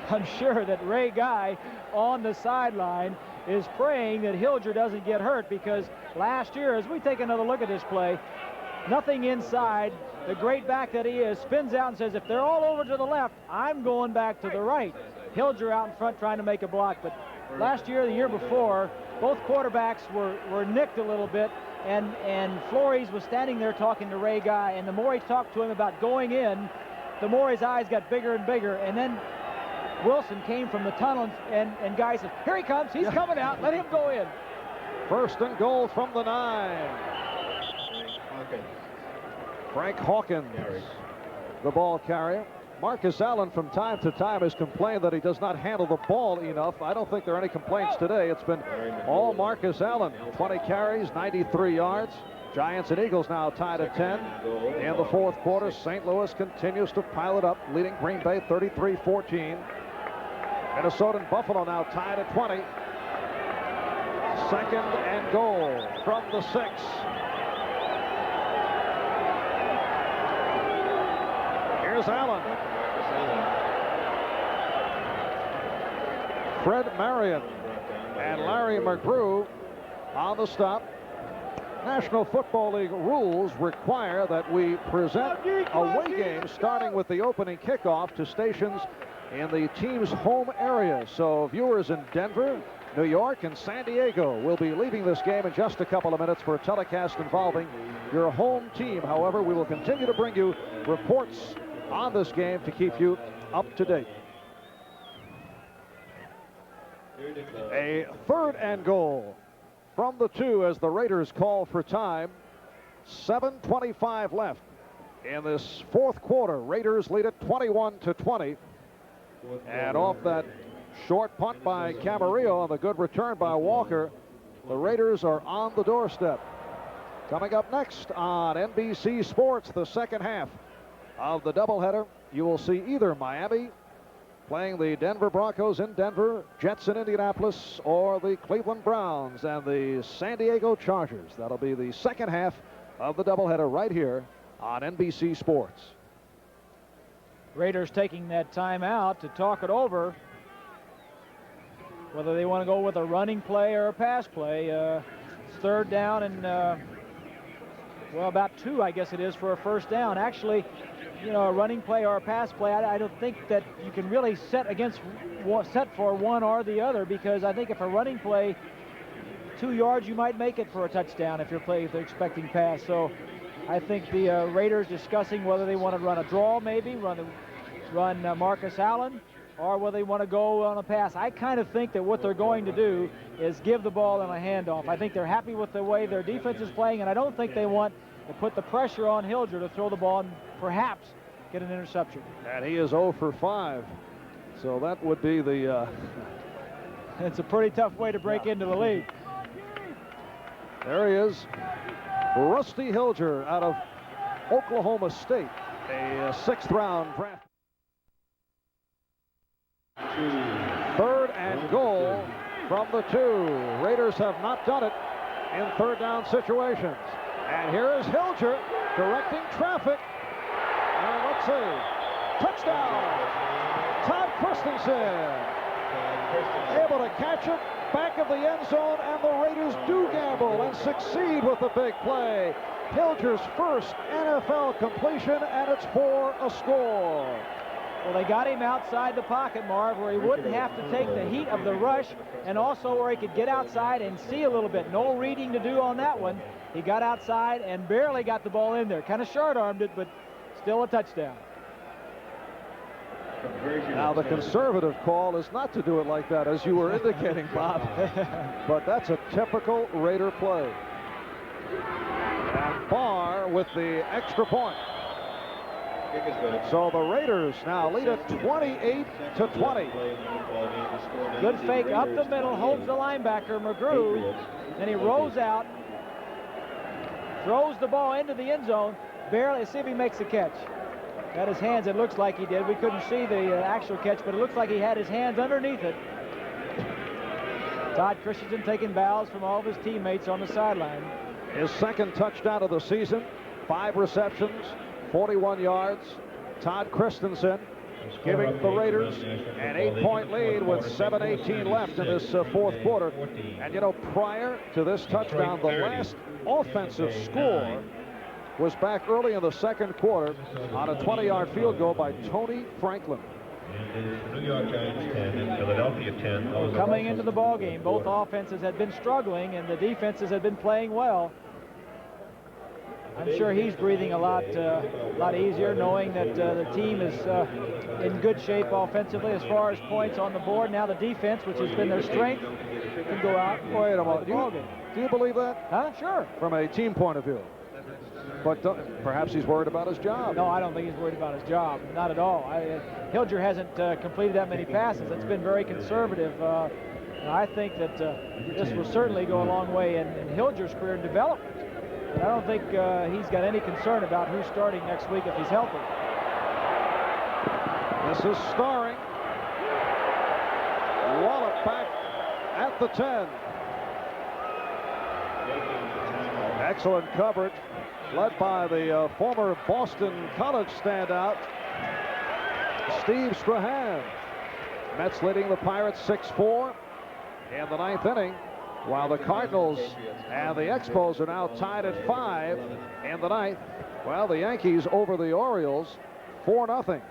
I'm sure that Ray Guy on the sideline is praying that Hilger doesn't get hurt, because last year, as we take another look at this play, nothing inside. The great back that he is spins out and says, if they're all over to the left, I'm going back to the right. Hilger out in front trying to make a block. But last year, the year before, both quarterbacks were nicked a little bit, and Flores was standing there talking to Ray Guy, and the more he talked to him about going in, the more his eyes got bigger and bigger. And then Wilson came from the tunnel, and Guy says, here he comes, he's coming out, let him go in. First and goal from the 9. Frank Hawkins, the ball carrier. Marcus Allen from time to time has complained that he does not handle the ball enough. I don't think there are any complaints today. It's been all Marcus Allen. 20 carries, 93 yards. Giants and Eagles now tied at 10. In the fourth quarter, St. Louis continues to pile it up, leading Green Bay 33-14. Minnesota and Buffalo now tied at 20. Second and goal from the 6. Here's Allen. Fred Marion and Larry McGrew on the stop. National Football League rules require that we present away games starting with the opening kickoff to stations in the team's home area. So viewers in Denver, New York, and San Diego will be leaving this game in just a couple of minutes for a telecast involving your home team. However, we will continue to bring you reports on this game to keep you up to date. A third and goal from the 2 as the Raiders call for time. 7:25 left in this fourth quarter. Raiders lead it 21-20. And off that short punt by Camarillo and the good return by Walker, the Raiders are on the doorstep. Coming up next on NBC Sports, the second half of the doubleheader, you will see either Miami playing the Denver Broncos in Denver, Jets in Indianapolis, or the Cleveland Browns and the San Diego Chargers. That'll be the second half of the doubleheader right here on NBC Sports. Raiders taking that timeout to talk it over, whether they want to go with a running play or a pass play. It's third down and, well, about 2, I guess it is, for a first down. Actually, you know, a running play or a pass play, I don't think that you can really set for one or the other, because I think if a running play, 2 yards, you might make it for a touchdown if they're expecting pass. So I think the Raiders discussing whether they want to run a draw, maybe run Marcus Allen, or whether they want to go on a pass. I kind of think that what they're going to do is give the ball in a handoff. I think they're happy with the way their defense is playing, and I don't think they want to put the pressure on Hilger to throw the ball and perhaps get an interception. And he is 0 for 5. So that would be the... It's a pretty tough way to break into the league. There he is. Rusty Hilger out of Oklahoma State, a 6th round draft. Third and goal from the 2. Raiders have not done it in third down situations. And here is Hilger directing traffic. And let's see. Touchdown! Todd Christensen able to catch it back of the end zone, and the Raiders do gamble and succeed with the big play. Hilger's first NFL completion, and it's for a score. Well, they got him outside the pocket, Marv, where he wouldn't have to take the heat of the rush, and also where he could get outside and see a little bit. No reading to do on that one. He got outside and barely got the ball in there. Kind of short-armed it, but still a touchdown. Now, the conservative call is not to do it like that, as you were indicating, Bob. But that's a typical Raider play. And Barr with the extra point. So the Raiders now lead it 28-20. Good fake up the middle, holds the linebacker, McGrew. Then he rolls out, throws the ball into the end zone, barely, see if he makes the catch. Got his hands, it looks like he did. We couldn't see the actual catch, but it looks like he had his hands underneath it. Todd Christensen taking bows from all of his teammates on the sideline. His second touchdown of the season, 5 receptions, 41 yards. Todd Christensen giving the Raiders an 8-point lead with 7:18 left in this fourth quarter. And you know, prior to this touchdown, the last offensive score was back early in the second quarter on a 20-yard field goal by Tony Franklin. New York Giants 10 and Philadelphia 10. Well, coming into the ball game, both offenses had been struggling and the defenses had been playing well. I'm sure he's breathing a lot easier, knowing that the team is in good shape offensively as far as points on the board. Now the defense, which has been their strength, can go out and Wait a win the ball minute. game. Do you believe that? Huh? Sure. From a team point of view. But perhaps he's worried about his job. No, I don't think he's worried about his job. Not at all. Hilger hasn't completed that many passes. It's been very conservative. I think that this will certainly go a long way in Hilger's career and development. But I don't think he's got any concern about who's starting next week if he's healthy. This is Starring. Wallop back at the 10. Excellent coverage, led by the former Boston College standout, Steve Strahan. Mets leading the Pirates 6-4 in the ninth inning, while the Cardinals and the Expos are now tied at 5 in the ninth. Well, the Yankees over the Orioles 4-0.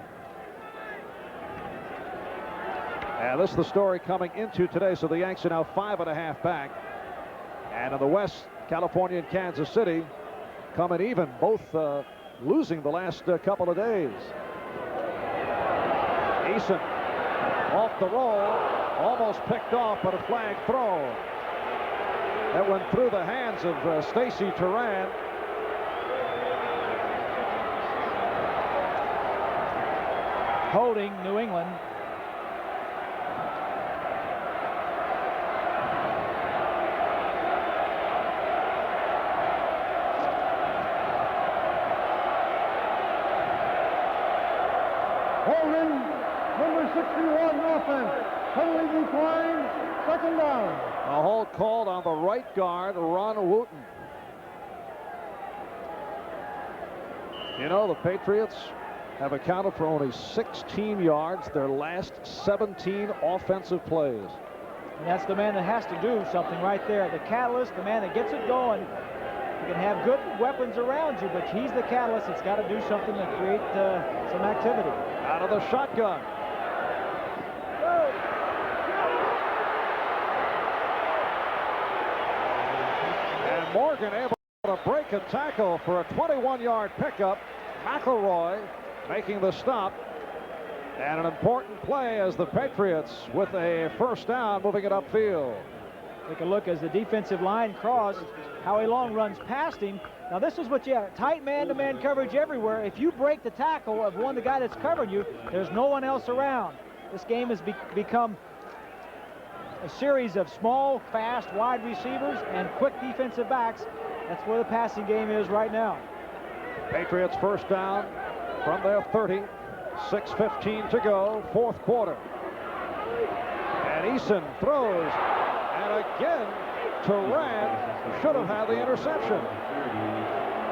And this is the story coming into today. So the Yanks are now 5.5 back. And in the West, California and Kansas City coming even, both losing the last couple of days. Eason off the roll, almost picked off, but a flag throw. That went through the hands of Stacy Turan. Holding New England. Holding, number 61, offense. Penalty declined, second down. A hold called on the right guard, Ron Wooten. You know, the Patriots have accounted for only 16 yards their last 17 offensive plays. And that's the man that has to do something right there. The catalyst, the man that gets it going. You can have good weapons around you, but he's the catalyst that's got to do something to create some activity. Out of the shotgun. And Morgan able to break a tackle for a 21-yard pickup. McElroy making the stop. And an important play as the Patriots with a first down, moving it upfield. Take a look as the defensive line crossed. Howie Long runs past him. Now this is what you have, tight man-to-man coverage everywhere. If you break the tackle of the guy that's covering you, there's no one else around. This game has become a series of small, fast, wide receivers and quick defensive backs. That's where the passing game is right now. Patriots first down from their 30. 6:15 to go, fourth quarter. And Eason throws, and again, Turan should have had the interception.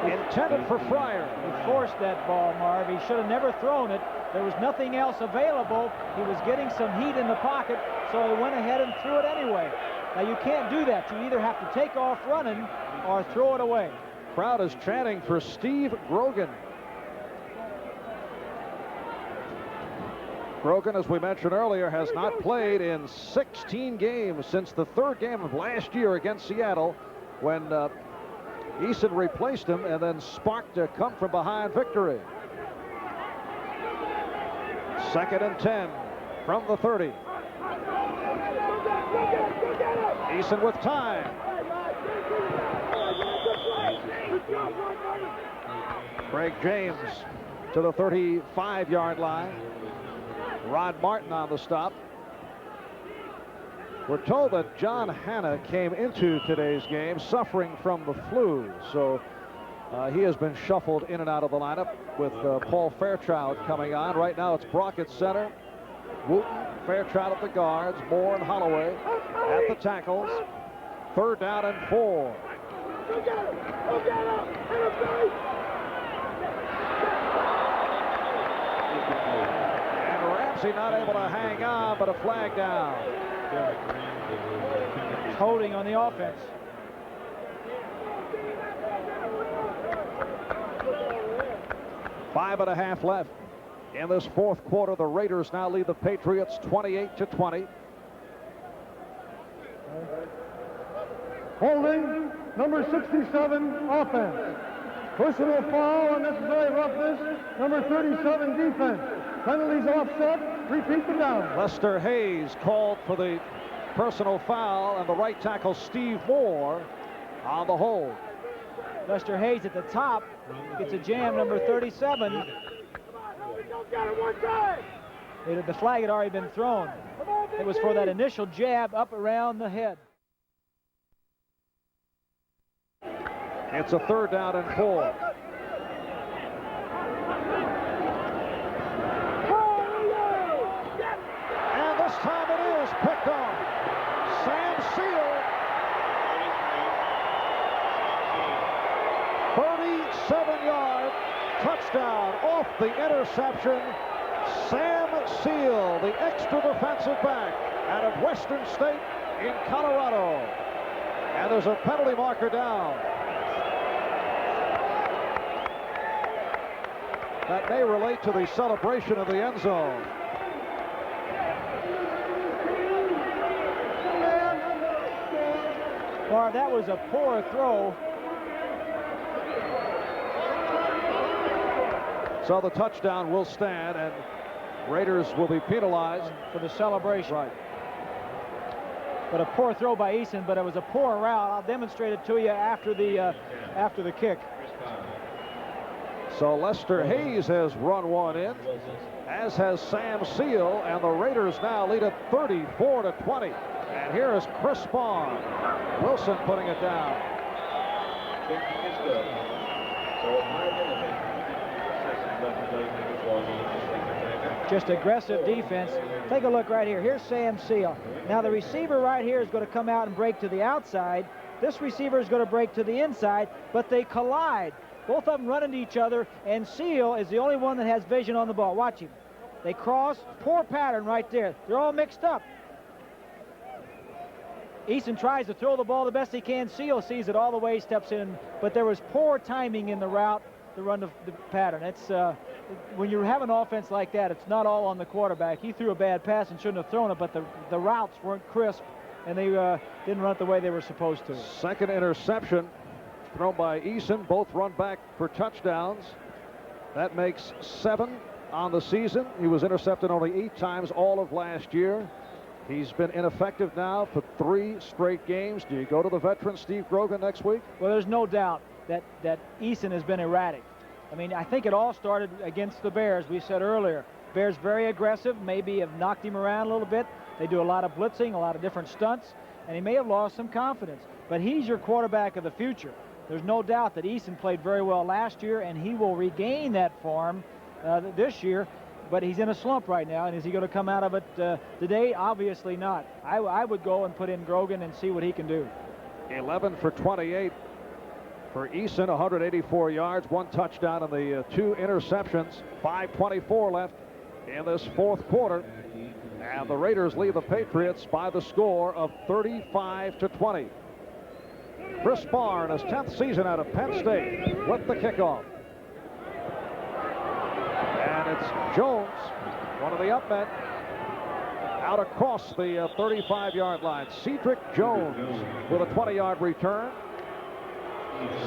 Intended for Fryer. He forced that ball, Marv. He should have never thrown it. There was nothing else available. He was getting some heat in the pocket, so he went ahead and threw it anyway. Now, you can't do that. You either have to take off running or throw it away. Crowd is chanting for Steve Grogan. Grogan, as we mentioned earlier, has not played in 16 games since the third game of last year against Seattle, when Eason replaced him and then sparked a come-from-behind victory. 2nd and 10 from the 30. Eason with time. Craig James to the 35-yard line. Rod Martin on the stop. We're told that John Hanna came into today's game suffering from the flu, so he has been shuffled in and out of the lineup with Paul Fairchild coming on. Right now it's Brock at center, Wooten, Fairchild at the guards, Moore and Holloway at the tackles. 3rd down and 4. Dempsey not able to hang on, but a flag down. Holding on the offense. 5.5 left in this fourth quarter. The Raiders now lead the Patriots 28-20. Holding, number 67, offense. Personal foul, unnecessary roughness, number 37, defense. Penalties offset, repeat the down. Lester Hayes called for the personal foul, and the right tackle Steve Moore on the hold. Lester Hayes at the top gets a jam, number 37. The flag had already been thrown. It was for that initial jab up around the head. It's a 3rd down and 4. And this time it is picked off. Sam Seal, 37-yard touchdown off the interception. Sam Seal, the extra defensive back out of Western State in Colorado. And there's a penalty marker down. That may relate to the celebration of the end zone. Marv, that was a poor throw. So the touchdown will stand, and Raiders will be penalized for the celebration. Right. But a poor throw by Eason, but it was a poor route. I'll demonstrate it to you after the kick. So Lester Hayes has run one in, as has Sam Seal, and the Raiders now lead it 34-20. And here is Chris Bond. Wilson putting it down. Just aggressive defense. Take a look right here. Here's Sam Seal. Now the receiver right here is going to come out and break to the outside. This receiver is going to break to the inside, but they collide. Both of them run into each other, and Seal is the only one that has vision on the ball. Watch him. They cross. Poor pattern right there. They're all mixed up. Eason tries to throw the ball the best he can. Seal sees it all the way, steps in, but there was poor timing in the route to run the pattern. It's when you have an offense like that, it's not all on the quarterback. He threw a bad pass and shouldn't have thrown it, but the routes weren't crisp, and they didn't run it the way they were supposed to. Second interception thrown by Eason. Both run back for touchdowns. That makes 7 on the season. He was intercepted only 8 times all of last year. He's been ineffective now for 3 straight games. Do you go to the veteran Steve Grogan next week? Well, there's no doubt that Eason has been erratic. I mean, I think it all started against the Bears. We said earlier, Bears very aggressive, maybe have knocked him around a little bit. They do a lot of blitzing, a lot of different stunts, and he may have lost some confidence. But he's your quarterback of the future. There's no doubt that Eason played very well last year, and he will regain that form this year. But he's in a slump right now, and is he going to come out of it today? Obviously not. I would go and put in Grogan and see what he can do. 11 for 28 for Eason, 184 yards, 1 touchdown, and the 2 interceptions. 5:24 left in this fourth quarter, and the Raiders lead the Patriots by the score of 35-20. Chris Barr in his 10th season out of Penn State with the kickoff. And it's Jones, one of the up men, out across the 35-yard line. Cedric Jones with a 20-yard return.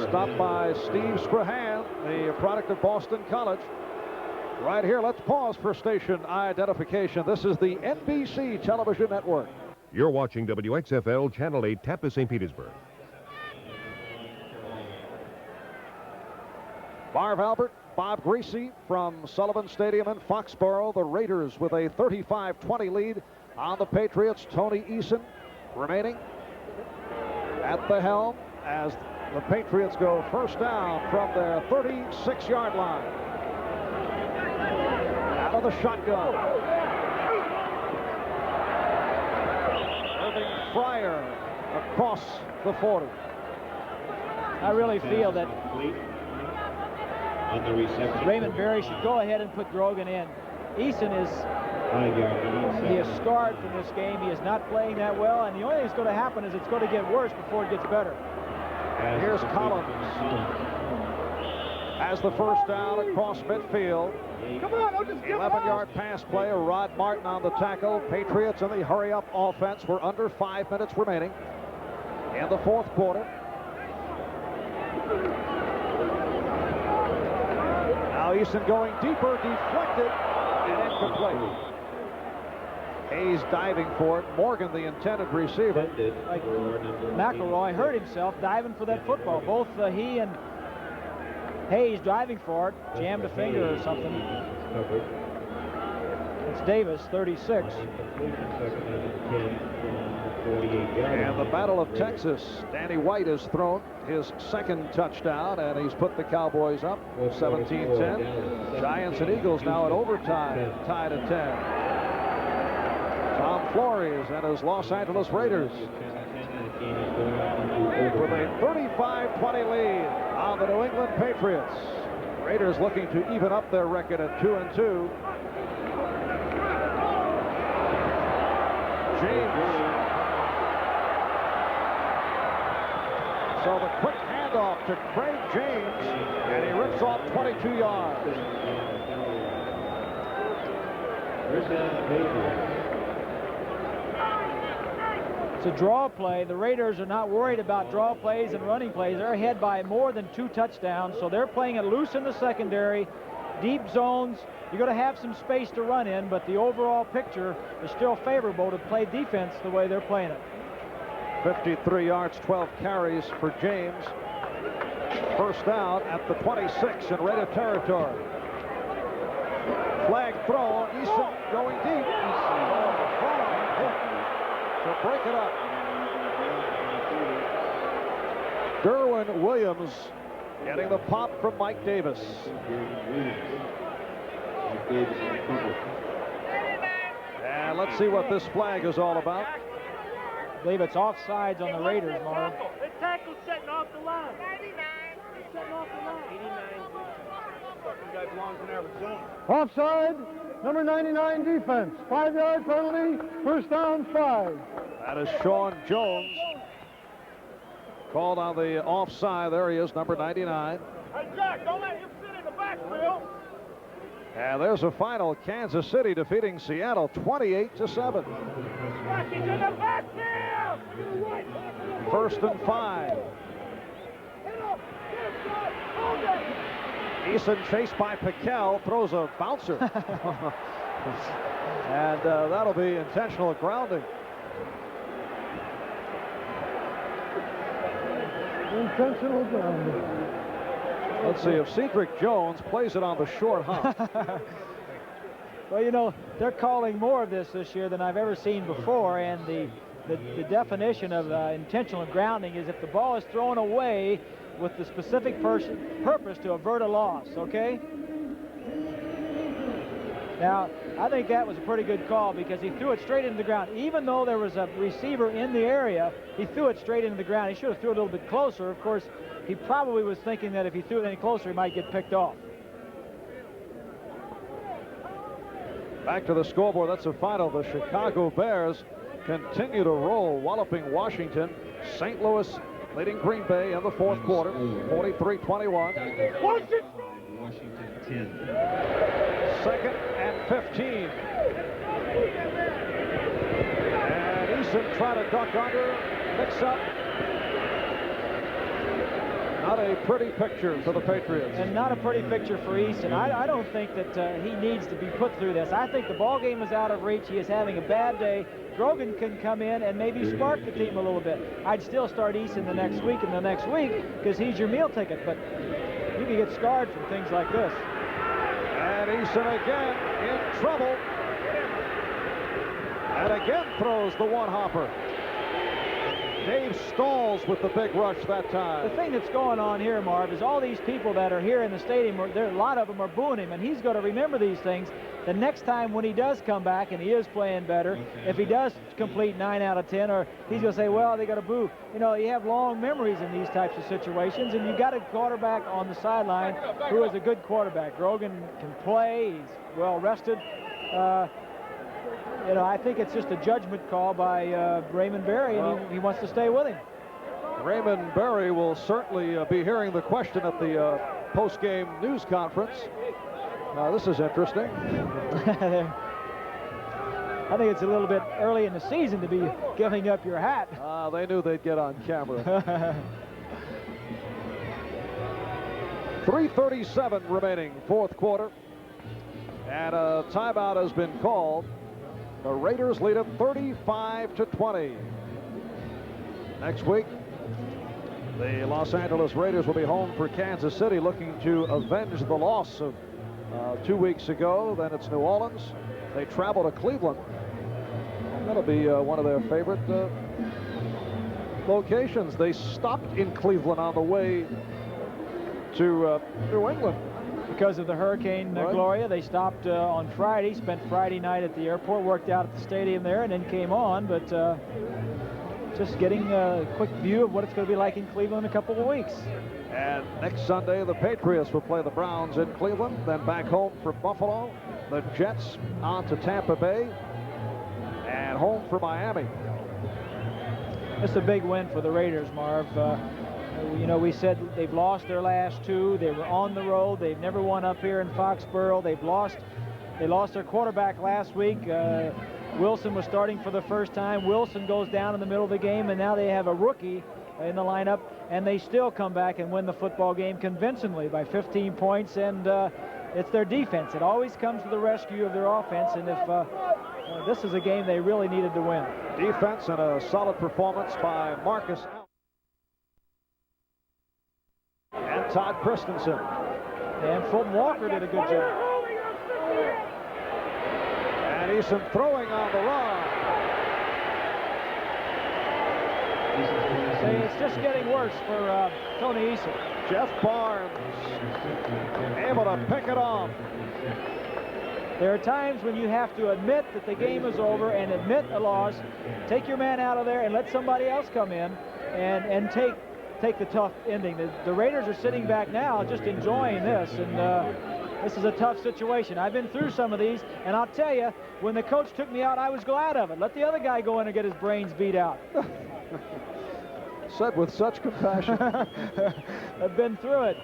Stopped by Steve Strahan, the product of Boston College. Right here, let's pause for station identification. This is the NBC Television Network. You're watching WXFL Channel 8, Tampa, St. Petersburg. Marv Albert, Bob Greasy from Sullivan Stadium in Foxborough. The Raiders with a 35-20 lead on the Patriots. Tony Eason remaining at the helm as the Patriots go first down from their 36-yard line. Out of the shotgun. Irving Fryer across the 40. I really feel that Raymond Berry should go ahead and put Grogan in. Eason is He is scarred from this game. He is not playing that well, and the only thing that's going to happen is it's going to get worse before it gets better. Here's Collins. Has the first down across midfield. 11-yard pass play. Rod Martin on the tackle. Patriots in the hurry-up offense. We're under 5 minutes remaining in the fourth quarter. Now Eason going deeper, deflected, and incomplete. Hayes diving for it. Morgan, the intended receiver. Like McElroy hurt himself diving for that football. Both he and Hayes driving for it, jammed a finger or something. It's Davis, 36. And the Battle of Texas. Danny White has thrown his second touchdown, and he's put the Cowboys up 17-10. Giants and Eagles now at overtime, tied at 10. Tom Flores and his Los Angeles Raiders with a 35-20 lead on the New England Patriots. Raiders looking to even up their record at 2-2. James. So the quick handoff to Craig James, and he rips off 22 yards. It's a draw play. The Raiders are not worried about draw plays and running plays. They're ahead by more than 2 touchdowns, so they're playing it loose in the secondary, deep zones. You're going to have some space to run in, but the overall picture is still favorable to play defense the way they're playing it. 53 yards, 12 carries for James. First down at the 26 in Raider territory. Flag thrown. Eason going deep. To break it up. Derwin Williams getting the pop from Mike Davis. And let's see what this flag is all about. I believe it's offsides on the Raiders, Marv. The tackle's setting off the line. 99. Setting off the line. 89. Guy belongs in Arizona. Offside, number 99 defense. 5-yard penalty, first down 5. That is Sean Jones. Called on the offside. There he is, number 99. Hey, Jack, don't let him sit in the backfield. And there's a final. Kansas City defeating Seattle 28-7. Jack, he's in the backfield. First and 5. Eason chased by Piquel, throws a bouncer. And that'll be intentional grounding. Intentional grounding. Let's see if Cedric Jones plays it on the short hump. Well, you know, they're calling more of this year than I've ever seen before, and the definition of intentional grounding is if the ball is thrown away with the specific purpose to avert a loss, okay? Now, I think that was a pretty good call because he threw it straight into the ground. Even though there was a receiver in the area, he threw it straight into the ground. He should have threw it a little bit closer. Of course, he probably was thinking that if he threw it any closer, he might get picked off. Back to the scoreboard. That's the final. The Chicago Bears continue to roll, walloping Washington. St. Louis leading Green Bay in the fourth quarter, 43-21. Washington 10. Second and 15. And Eason trying to duck under, mix up. Not a pretty picture for the Patriots. And not a pretty picture for Eason. I don't think that he needs to be put through this. I think the ball game is out of reach. He is having a bad day. Grogan can come in and maybe spark the team a little bit. I'd still start Eason the next week and the next week because he's your meal ticket. But you can get scarred from things like this. And Eason again in trouble. And again throws the one-hopper. Dave stalls with the big rush that time. The thing that's going on here, Marv, is all these people that are here in the stadium, a lot of them are booing him, and he's got to remember these things. The next time when he does come back and he is playing better, if he does complete 9 out of 10, or he's going to say, well, they got to boo. You know, you have long memories in these types of situations, and you got a quarterback on the sideline who is a good quarterback. Grogan can play. He's well rested. you know, I think it's just a judgment call by Raymond Berry, and he wants to stay with him. Raymond Berry will certainly be hearing the question at the post-game news conference. This is interesting. I think it's a little bit early in the season to be giving up your hat. They knew they'd get on camera. 3:37 remaining, fourth quarter. And a timeout has been called. The Raiders lead it 35-20. Next week, the Los Angeles Raiders will be home for Kansas City, looking to avenge the loss of 2 weeks ago. Then it's New Orleans. They travel to Cleveland. And that'll be one of their favorite locations. They stopped in Cleveland on the way to New England. Because of the Hurricane Gloria, they stopped on Friday, spent Friday night at the airport, worked out at the stadium there, and then came on. But just getting a quick view of what it's going to be like in Cleveland in a couple of weeks. And next Sunday, the Patriots will play the Browns in Cleveland, then back home for Buffalo. The Jets on to Tampa Bay, and home for Miami. It's a big win for the Raiders, Marv. You know, we said they've lost their last two. They were on the road. They've never won up here in Foxborough. They lost their quarterback last week. Wilson was starting for the first time. Wilson goes down in the middle of the game, and now they have a rookie in the lineup, and they still come back and win the football game convincingly by 15 points, and it's their defense. It always comes to the rescue of their offense, and if this is a game they really needed to win. Defense and a solid performance by Marcus Allen and Todd Christensen. And Fulton Walker did a good job. And Eason throwing on the run. See, it's just getting worse for Tony Eason. Jeff Barnes able to pick it off. There are times when you have to admit that the game is over and admit a loss. Take your man out of there and let somebody else come in and take the tough ending. The Raiders are sitting back now just enjoying this, and this is a tough situation. I've been through some of these, and I'll tell you, when the coach took me out, I was glad of it. Let the other guy go in and get his brains beat out. Said with such compassion. I've been through it.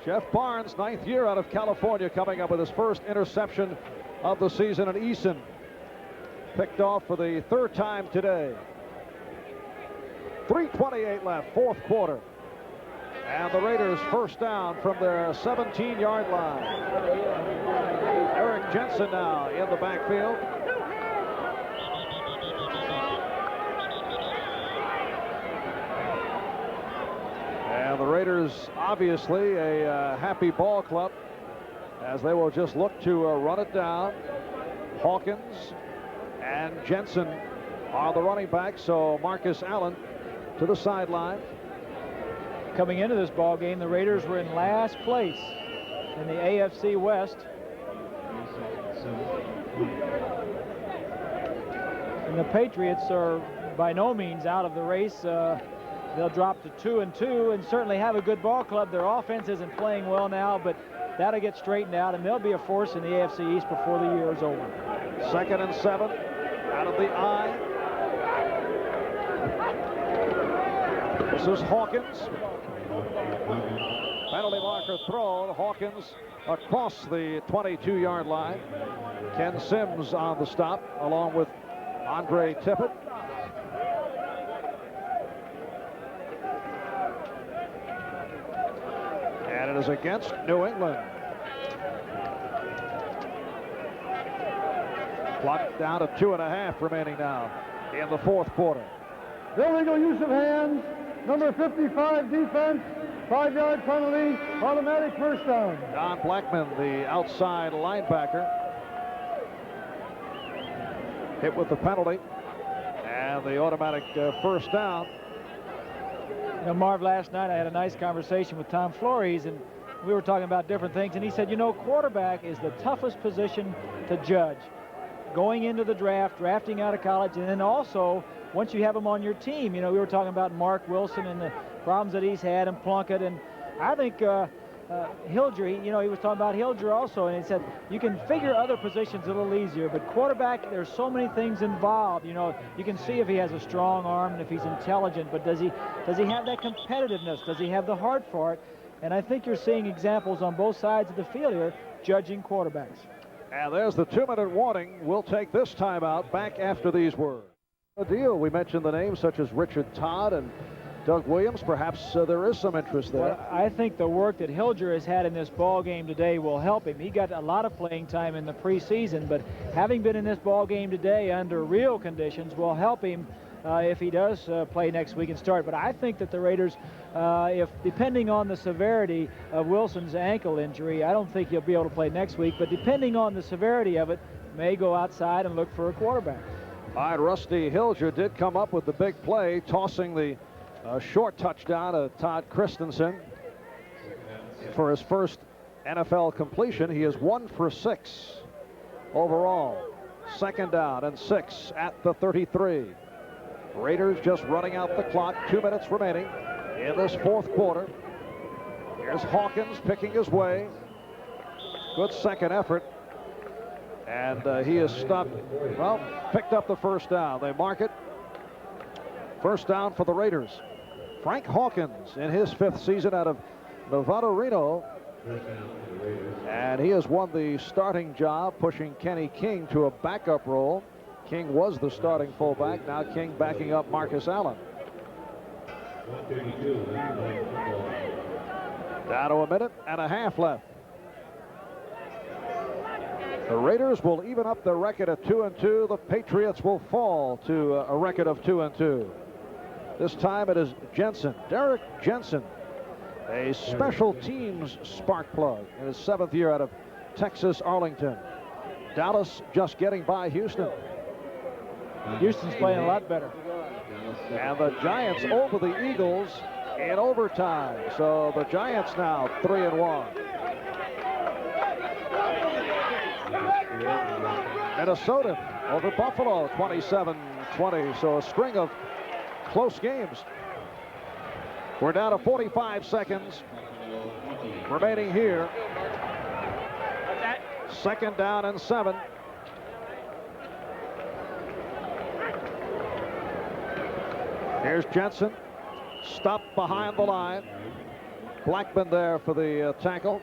Jeff Barnes, 9th year out of California, coming up with his first interception of the season, and Eason picked off for the third time today. 3:28 left, fourth quarter. And the Raiders first down from their 17-yard line. Eric Jensen now in the backfield. And the Raiders, obviously a happy ball club, as they will just look to run it down. Hawkins and Jensen are the running backs, so Marcus Allen to the sideline. Coming into this ball game, the Raiders were in last place in the AFC West. And the Patriots are by no means out of the race. They'll drop to 2-2 and certainly have a good ball club. Their offense isn't playing well now, but that'll get straightened out, and they'll be a force in the AFC East before the year is over. 2nd and 7 out of the I. This is Hawkins. Penalty marker thrown. Hawkins across the 22-yard line. Ken Sims on the stop, along with Andre Tippett. And it is against New England. Clock down to 2.5 remaining now in the fourth quarter. Illegal use of hands. Number 55 defense. 5-yard penalty. Automatic first down. Don Blackman, the outside linebacker, hit with the penalty and the automatic first down. You know, Marv, last night I had a nice conversation with Tom Flores, and we were talking about different things, and he said, you know, quarterback is the toughest position to judge. Going into the draft, drafting out of college, and then also once you have him on your team. You know, we were talking about Mark Wilson and the problems that he's had, and Plunkett, and I think Hildry, he was talking about Hildry also, and he said you can figure other positions a little easier, but quarterback, there's so many things involved. You can see if he has a strong arm and if he's intelligent, but does he have that competitiveness? Does he have the heart for it? And I think you're seeing examples on both sides of the field here judging quarterbacks. And there's the 2-minute warning. We'll take this timeout back after these words. A deal. We mentioned the names such as Richard Todd and Doug Williams. Perhaps there is some interest there. Well, I think the work that Hildry has had in this ball game today will help him. He got a lot of playing time in the preseason, but having been in this ball game today under real conditions will help him if he does play next week and start. But I think that the Raiders, if depending on the severity of Wilson's ankle injury, I don't think he'll be able to play next week, but depending on the severity of it, may go outside and look for a quarterback. All right, Rusty Hildry did come up with the big play, tossing the short touchdown to Todd Christensen for his first NFL completion. He is 1 for 6 overall. 2nd down and 6 at the 33. Raiders just running out the clock. 2 minutes remaining in this 4th quarter. Here's Hawkins picking his way. Good second effort. And he is stopped. Well, picked up the 1st down. They mark it. 1st down for the Raiders. Frank Hawkins in his 5th season out of Nevada Reno. And he has won the starting job, pushing Kenny King to a backup role. King was the starting fullback. Now King backing up Marcus Allen. Down to 1.5 minutes left. The Raiders will even up their record at 2-2. The Patriots will fall to a record of 2-2. This time it is Jensen, Derek Jensen, a special teams spark plug in his 7th year out of Texas Arlington. Dallas just getting by Houston. Houston's playing a lot better. And the Giants over the Eagles in overtime. So the Giants now 3-1. Minnesota over Buffalo 27-20. So a string of close games. We're down to 45 seconds remaining here. 2nd down and 7. Here's Jensen, stopped behind the line. Blackman there for the tackle.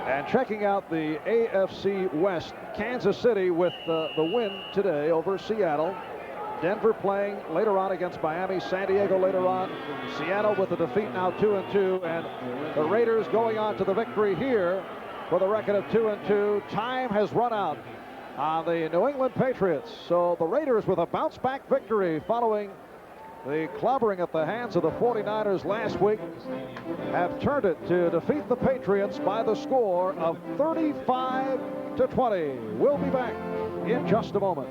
And checking out the AFC West, Kansas City with the win today over Seattle. Denver playing later on against Miami. San Diego later on. Seattle with a defeat, now 2-2. And the Raiders going on to the victory here with a record of 2-2. Time has run out on the New England Patriots. So the Raiders with a bounce-back victory following the clobbering at the hands of the 49ers last week have turned it to defeat the Patriots by the score of 35-20. We'll be back in just a moment.